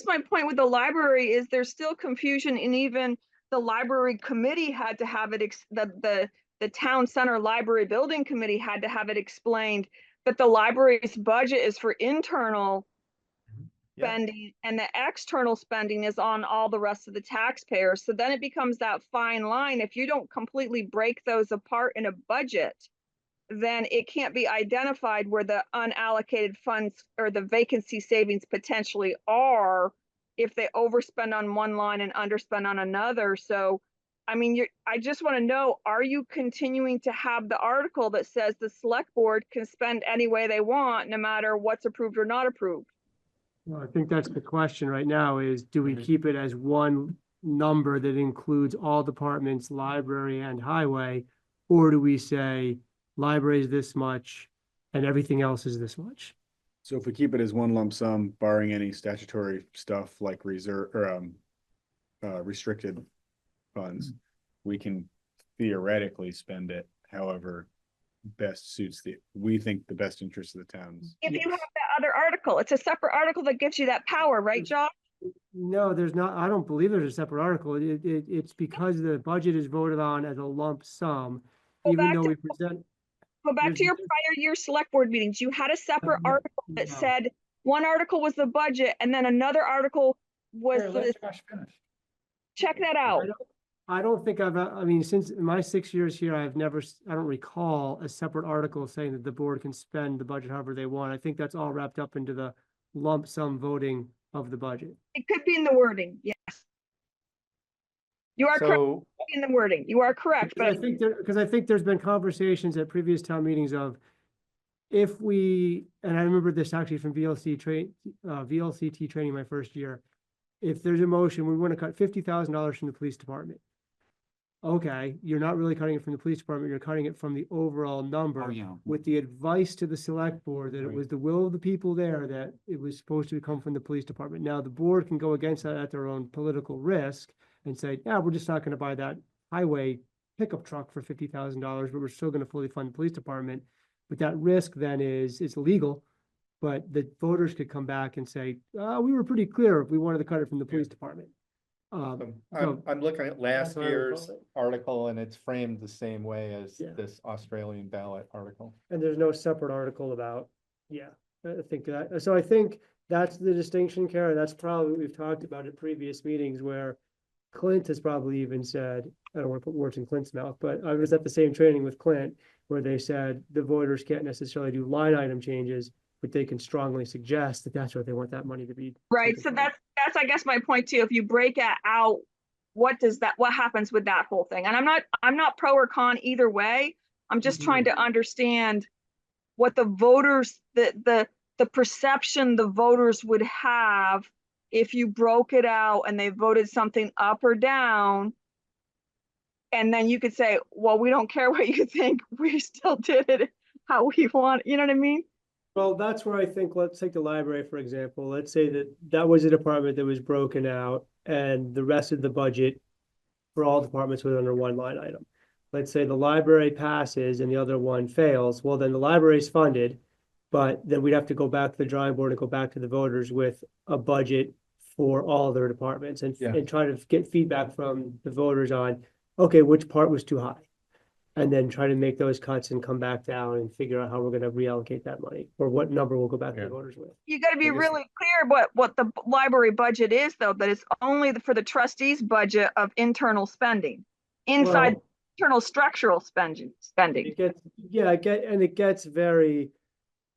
[SPEAKER 8] my point with the library is there's still confusion, and even the library committee had to have it, the town center library building committee had to have it explained that the library's budget is for internal spending and the external spending is on all the rest of the taxpayers. So then it becomes that fine line. If you don't completely break those apart in a budget, then it can't be identified where the unallocated funds or the vacancy savings potentially are if they overspend on one line and underspend on another. So, I mean, I just want to know, are you continuing to have the article that says the select board can spend any way they want, no matter what's approved or not approved?
[SPEAKER 12] Well, I think that's the question right now is, do we keep it as one number that includes all departments, library and highway? Or do we say library is this much and everything else is this much?
[SPEAKER 7] So if we keep it as one lump sum, barring any statutory stuff like reserve or restricted funds, we can theoretically spend it however best suits we think the best interest of the towns.
[SPEAKER 8] If you have that other article, it's a separate article that gives you that power, right, Josh?
[SPEAKER 12] No, there's not. I don't believe there's a separate article. It's because the budget is voted on as a lump sum, even though we present.
[SPEAKER 8] Go back to your prior year select board meetings. You had a separate article that said one article was the budget and then another article was check that out.
[SPEAKER 12] I don't think I mean, since my 6 years here, I don't recall a separate article saying that the board can spend the budget however they want. I think that's all wrapped up into the lump sum voting of the budget.
[SPEAKER 8] It could be in the wording, yes. You are correct in the wording. You are correct, but
[SPEAKER 12] I think there's been conversations at previous town meetings of if we, and I remember this actually from VLCT training my first year. If there's a motion, we want to cut $50,000 from the police department. Okay, you're not really cutting it from the police department, you're cutting it from the overall number. With the advice to the select board that it was the will of the people there that it was supposed to come from the police department. Now, the board can go against that at their own political risk and say, yeah, we're just not gonna buy that highway pickup truck for $50,000, but we're still gonna fully fund the police department. But that risk then it's illegal, but the voters could come back and say, we were pretty clear if we wanted to cut it from the police department.
[SPEAKER 2] I'm looking at last year's article and it's framed the same way as this Australian ballot article.
[SPEAKER 12] And there's no separate article about, I think that, so I think that's the distinction, Kara. That's probably what we've talked about at previous meetings where Clint has probably even said, I don't want to put words in Clint's mouth, but I was at the same training with Clint where they said the voters can't necessarily do line item changes, but they can strongly suggest that that's what they want that money to be.
[SPEAKER 8] right. So that's I guess my point too. If you break it out, what happens with that whole thing? And I'm not pro or con either way. I'm just trying to understand what the voters, the perception the voters would have if you broke it out and they voted something up or down. And then you could say, well, we don't care what you think. We still did it how we want. You know what I mean?
[SPEAKER 12] Well, that's where I think, let's take the library, for example. Let's say that was a department that was broken out and the rest of the budget for all departments was under one line item. Let's say the library passes and the other one fails. Well, then the library is funded, but then we'd have to go back to the drawing board and go back to the voters with a budget for all their departments and try to get feedback from the voters on, okay, which part was too high? And then try to make those cuts and come back down and figure out how we're going to reallocate that money or what number we'll go back to the voters with.
[SPEAKER 8] You got to be really clear what the library budget is, though, that it's only for the trustees' budget of internal spending, inside internal structural spending.
[SPEAKER 12] It gets very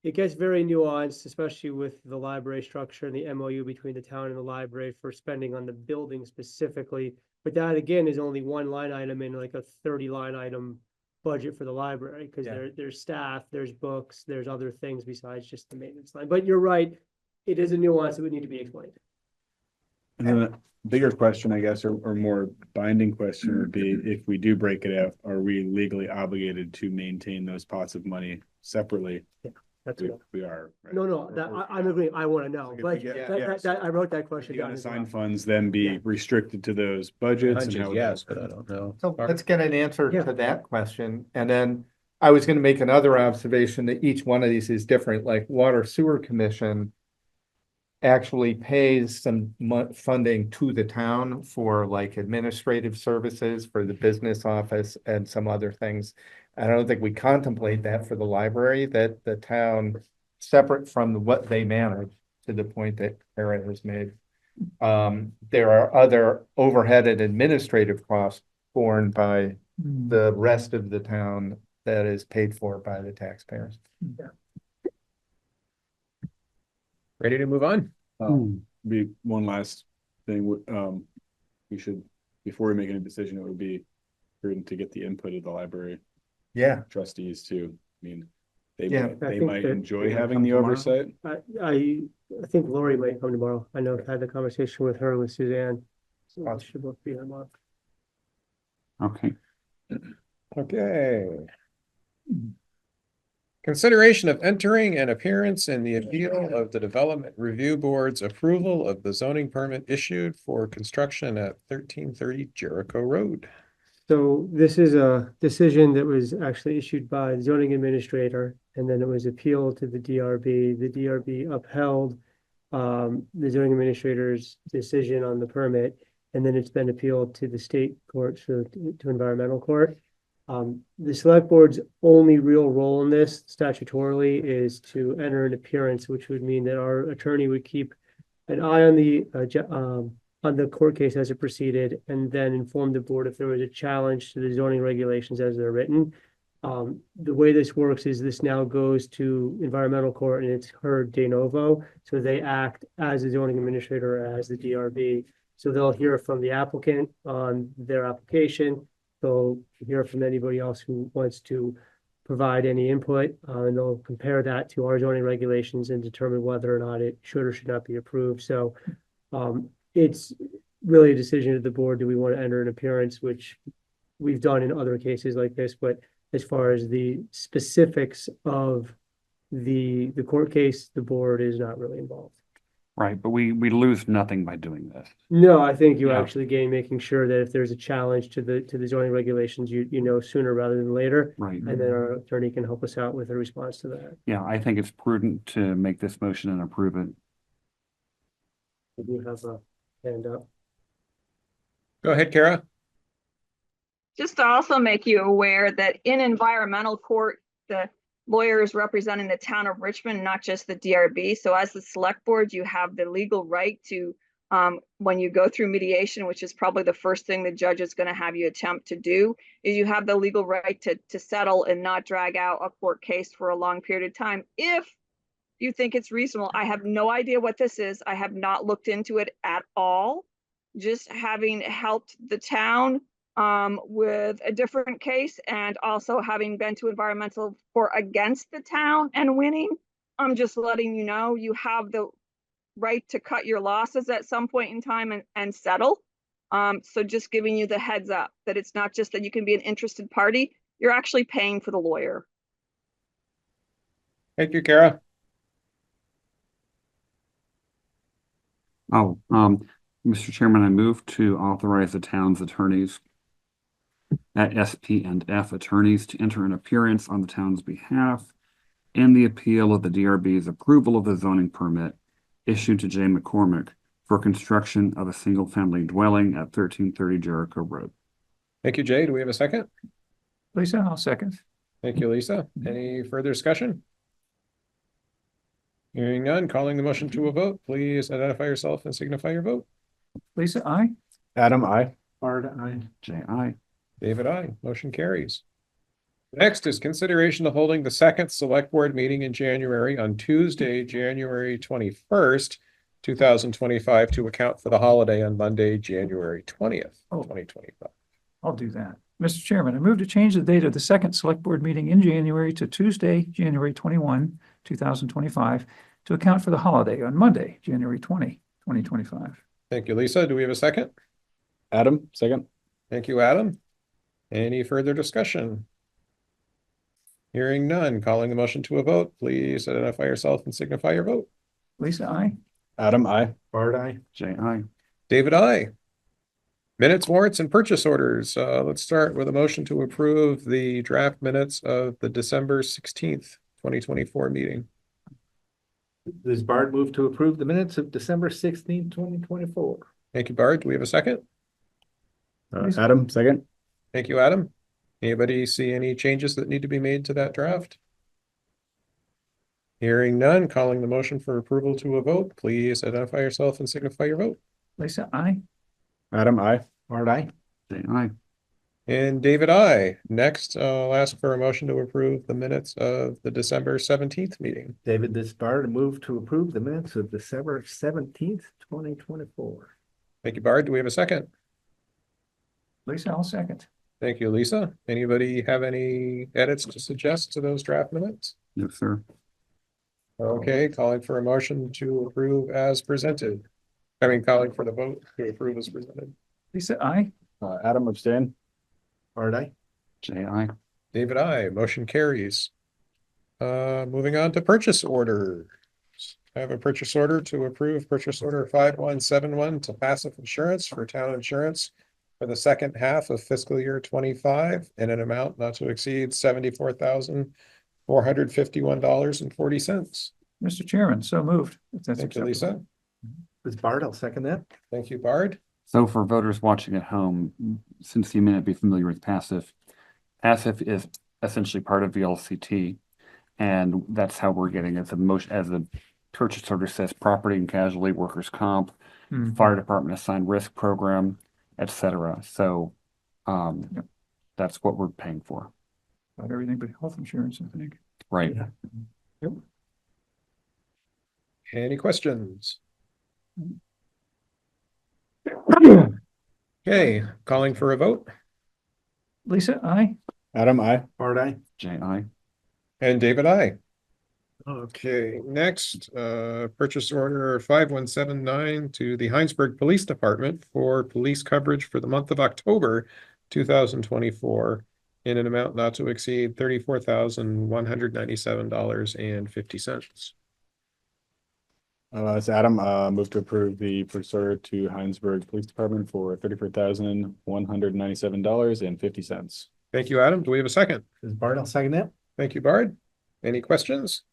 [SPEAKER 12] nuanced, especially with the library structure and the MOU between the town and the library for spending on the building specifically. But that again is only one line item in like a 30 line item budget for the library because there's staff, there's books, there's other things besides just the maintenance line. But you're right, it is a nuance that would need to be explained.
[SPEAKER 7] And then a bigger question, I guess, or more binding question would be, if we do break it out, are we legally obligated to maintain those pots of money separately?
[SPEAKER 12] Yeah, that's
[SPEAKER 7] we are. Right?
[SPEAKER 12] No, I'm agreeing. I want to know. But I wrote that question down.
[SPEAKER 7] Unassigned funds then be restricted to those budgets?
[SPEAKER 2] Yes,
[SPEAKER 7] but I don't know.
[SPEAKER 2] So let's get an answer to that question. And then I was going to make another observation that each one of these is different, like Water Sewer Commission. actually pays some funding to the town for like administrative services for the business office and some other things. I don't think we contemplate that for the library, that the town, separate from what they manage, to the point that Kara has made. There are other overhead and administrative costs borne by the rest of the town that is paid for by the taxpayers.
[SPEAKER 1] Ready to move on?
[SPEAKER 7] Be one last thing, we should, before we make any decision, it would be prudent to get the input of the library trustees too. I mean, they might enjoy having the oversight.
[SPEAKER 12] I think Lori might come tomorrow. I know I've had the conversation with her and with Suzanne. So they should both be here tomorrow.
[SPEAKER 3] Okay.
[SPEAKER 1] Okay. Consideration of entering an appearance in the appeal of the Development Review Board's approval of the zoning permit issued for construction at 1330 Jericho Road.
[SPEAKER 12] So this is a decision that was actually issued by the zoning administrator, and then it was appealed to the DRB. The DRB upheld the zoning administrator's decision on the permit, and then it's been appealed to the state court, to environmental court. The select board's only real role in this statutorily is to enter an appearance, which would mean that our attorney would keep an eye on the court case as it proceeded, and then inform the board if there was a challenge to the zoning regulations as they're written. The way this works is this now goes to environmental court and it's heard de novo. So they act as the zoning administrator, as the DRB. So they'll hear from the applicant on their application. They'll hear from anybody else who wants to provide any input, and they'll compare that to our zoning regulations and determine whether or not it should or should not be approved. So it's really a decision of the board. Do we want to enter an appearance, which we've done in other cases like this, but as far as the specifics of the court case, the board is not really involved.
[SPEAKER 3] Right, but we lose nothing by doing this.
[SPEAKER 12] No, I think you actually gain making sure that if there's a challenge to the zoning regulations, you know sooner rather than later.
[SPEAKER 3] Right.
[SPEAKER 12] And then our attorney can help us out with a response to that.
[SPEAKER 3] Yeah, I think it's prudent to make this motion and approve it.
[SPEAKER 12] We do have a hand up.
[SPEAKER 1] Go ahead, Kara.
[SPEAKER 8] Just to also make you aware that in environmental court, the lawyer is representing the town of Richmond, not just the DRB. So as the select board, you have the legal right to, when you go through mediation, which is probably the first thing the judge is going to have you attempt to do, is you have the legal right to settle and not drag out a court case for a long period of time if you think it's reasonable. I have no idea what this is. I have not looked into it at all. Just having helped the town with a different case, and also having been to environmental court against the town and winning, I'm just letting you know you have the right to cut your losses at some point in time and settle. So just giving you the heads up that it's not just that you can be an interested party, you're actually paying for the lawyer.
[SPEAKER 1] Thank you, Kara.
[SPEAKER 3] Mr. Chairman, I move to authorize the town's attorneys at SP and F attorneys to enter an appearance on the town's behalf in the appeal of the DRB's approval of the zoning permit issued to J. McCormick for construction of a single-family dwelling at 1330 Jericho Road.
[SPEAKER 1] Thank you, Jay. Do we have a second?
[SPEAKER 4] Lisa, I'll second.
[SPEAKER 1] Thank you, Lisa. Any further discussion? Hearing none, calling the motion to a vote. Please identify yourself and signify your vote.
[SPEAKER 4] Lisa, aye.
[SPEAKER 7] Adam, I.
[SPEAKER 5] Bard, aye.
[SPEAKER 3] Jay, aye.
[SPEAKER 1] David, aye. Motion carries. Next is consideration of holding the second select board meeting in January on Tuesday, January 21st, 2025, to account for the holiday on Monday, January 20th, 2025.
[SPEAKER 4] I'll do that. Mr. Chairman, I move to change the date of the second select board meeting in January to Tuesday, January 21, 2025, to account for the holiday on Monday, January 20, 2025.
[SPEAKER 1] Thank you, Lisa. Do we have a second?
[SPEAKER 7] Adam, second.
[SPEAKER 1] Thank you, Adam. Any further discussion? Hearing none, calling the motion to a vote. Please identify yourself and signify your vote.
[SPEAKER 4] Lisa, aye.
[SPEAKER 7] Adam, I.
[SPEAKER 5] Bard, aye.
[SPEAKER 3] Jay, aye.
[SPEAKER 1] David, aye. Minutes, warrants, and purchase orders. Let's start with a motion to approve the draft minutes of the December 16th, 2024 meeting.
[SPEAKER 2] Does Bard move to approve the minutes of December 16th, 2024?
[SPEAKER 1] Thank you, Bard. Do we have a second?
[SPEAKER 7] Adam, second.
[SPEAKER 1] Thank you, Adam. Anybody see any changes that need to be made to that draft? Hearing none, calling the motion for approval to a vote, please identify yourself and signify your vote.
[SPEAKER 4] Lisa, I.
[SPEAKER 7] Adam, I.
[SPEAKER 2] Bard, aye.
[SPEAKER 3] Jay, aye.
[SPEAKER 1] And David, I. Next, I'll ask for a motion to approve the minutes of the December 17th meeting.
[SPEAKER 2] David, this Bard move to approve the minutes of December 17th, 2024.
[SPEAKER 1] Thank you, Bard. Do we have a second?
[SPEAKER 4] Lisa, I'll second.
[SPEAKER 1] Thank you, Lisa. Anybody have any edits to suggest to those draft minutes?
[SPEAKER 3] Yes, sir.
[SPEAKER 1] Okay, calling for a motion to approve as presented. Calling for the vote to approve as presented.
[SPEAKER 4] Lisa, I.
[SPEAKER 7] Adam, abstain.
[SPEAKER 2] Bard, aye.
[SPEAKER 3] Jay, aye.
[SPEAKER 1] David, I. Motion carries. Moving on to purchase order. I have a purchase order to approve purchase order 5171 to Passive Insurance for town insurance for the second half of fiscal year 25 in an amount not to exceed $74,451.40.
[SPEAKER 4] Mr. Chairman, so moved. If that's
[SPEAKER 1] Thank you,
[SPEAKER 4] acceptable.
[SPEAKER 1] Lisa.
[SPEAKER 2] This Bard, I'll second that.
[SPEAKER 1] Thank you, Bard.
[SPEAKER 3] So for voters watching at home, since you may not be familiar with passive is essentially part of VLCT. And that's how we're getting it. As the purchase order says, property and casualty, workers' comp, fire department assigned risk program, etc. So that's what we're paying for.
[SPEAKER 4] About everything but health insurance, I think.
[SPEAKER 3] Right.
[SPEAKER 4] Yep.
[SPEAKER 1] Any questions? Okay, calling for a vote.
[SPEAKER 4] Lisa, I.
[SPEAKER 7] Adam, I.
[SPEAKER 2] Bard, aye.
[SPEAKER 3] Jay, aye.
[SPEAKER 1] And David, I. Okay, next, purchase order 5179 to the Heinsberg Police Department for police coverage for the month of October 2024 in an amount not to exceed $34,197.50.
[SPEAKER 7] It's Adam, move to approve the purchase order to Heinsberg Police Department for $34,197.50.
[SPEAKER 1] Thank you, Adam. Do we have a second?
[SPEAKER 2] This Bard, I'll second that.
[SPEAKER 1] Thank you, Bard. Any questions?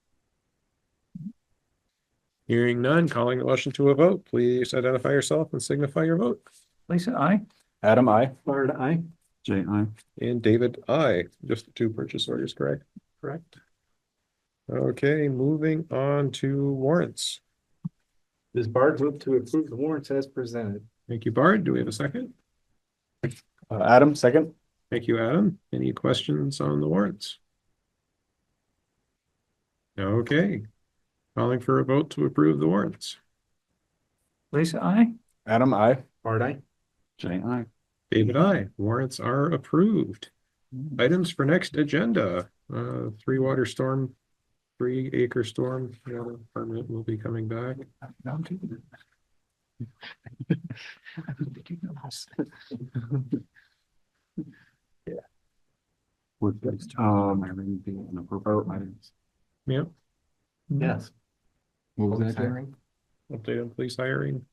[SPEAKER 1] Hearing none, calling the motion to a vote. Please identify yourself and signify your vote.
[SPEAKER 4] Lisa, I.
[SPEAKER 7] Adam, I.
[SPEAKER 2] Bard, aye.
[SPEAKER 3] Jay, aye.
[SPEAKER 1] And David, I. Just the two purchase orders, correct?
[SPEAKER 2] Correct.
[SPEAKER 1] Okay, moving on to warrants.
[SPEAKER 2] This Bard move to approve the warrants as presented.
[SPEAKER 1] Thank you, Bard. Do we have a second?
[SPEAKER 7] Adam, second.
[SPEAKER 1] Thank you, Adam. Any questions on the warrants? Okay, calling for a vote to approve the warrants.
[SPEAKER 4] Lisa, I.
[SPEAKER 7] Adam, I.
[SPEAKER 2] Bard, aye.
[SPEAKER 3] Jay, aye.
[SPEAKER 1] David, I. Warrants are approved. Items for next agenda, 3-acre storm permit will be coming back.
[SPEAKER 3] Would having the appropriate items.
[SPEAKER 1] Yep.
[SPEAKER 2] Yes.
[SPEAKER 3] What was that?
[SPEAKER 2] Hiring?
[SPEAKER 1] Update on police hiring.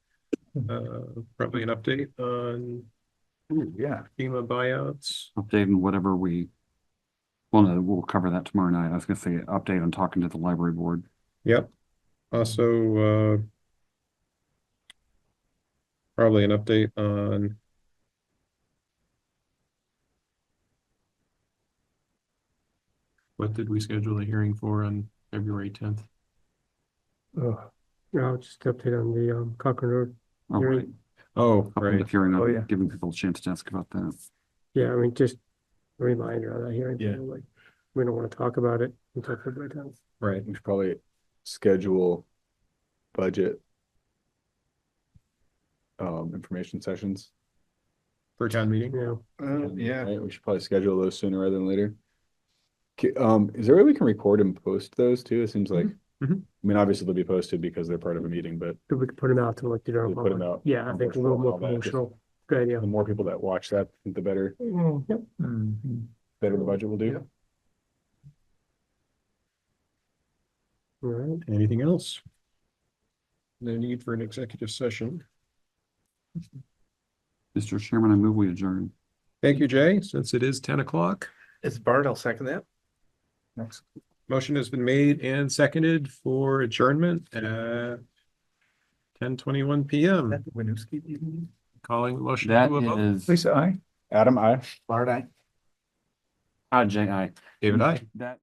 [SPEAKER 1] Probably an update on
[SPEAKER 2] Yeah.
[SPEAKER 1] FEMA buyouts.
[SPEAKER 3] Update on whatever well, no, we'll cover that tomorrow night. I was gonna say update on talking to the library board.
[SPEAKER 1] Yep. Also, probably an update on what did we schedule a hearing for on February 10th?
[SPEAKER 12] No, just update on the Cochran Road.
[SPEAKER 3] Oh,
[SPEAKER 12] hearing.
[SPEAKER 3] right.
[SPEAKER 1] Oh,
[SPEAKER 3] Public
[SPEAKER 1] right.
[SPEAKER 3] hearing,
[SPEAKER 12] Oh, yeah.
[SPEAKER 3] giving people a chance to ask about that.
[SPEAKER 12] Yeah, I mean, just a reminder on that hearing.
[SPEAKER 7] Yeah.
[SPEAKER 12] Like, we don't want to talk about it until February 10th.
[SPEAKER 1] Right.
[SPEAKER 7] We should probably schedule budget information sessions.
[SPEAKER 1] For town meeting?
[SPEAKER 12] Yeah.
[SPEAKER 2] Yeah.
[SPEAKER 7] Right? We should probably schedule those sooner rather than later. Is there a way we can record and post those too? It seems like,
[SPEAKER 1] Mhm.
[SPEAKER 7] I mean, obviously they'll be posted because they're part of a meeting, but
[SPEAKER 12] If we could put them out to like the general
[SPEAKER 7] we put them
[SPEAKER 12] public.
[SPEAKER 7] out.
[SPEAKER 12] Yeah, I think a little more
[SPEAKER 7] all that, just
[SPEAKER 12] promotional. Good idea.
[SPEAKER 7] The more people that watch that, I think the better,
[SPEAKER 12] Yep.
[SPEAKER 7] better the budget will do.
[SPEAKER 2] Yep.
[SPEAKER 12] All right.
[SPEAKER 1] Anything else? No need for an executive session.
[SPEAKER 3] Mr. Chairman, I move we adjourn.
[SPEAKER 1] Thank you, Jay. Since it is 10 o'clock.
[SPEAKER 2] It's Bard, I'll second that.
[SPEAKER 1] Next. Motion has been made and seconded for adjournment at 10:21 PM. Calling the motion
[SPEAKER 3] That
[SPEAKER 1] to a vote.
[SPEAKER 3] is
[SPEAKER 4] Lisa, I.
[SPEAKER 7] Adam, I.
[SPEAKER 3] Jay, I.
[SPEAKER 1] David, aye.
[SPEAKER 3] That.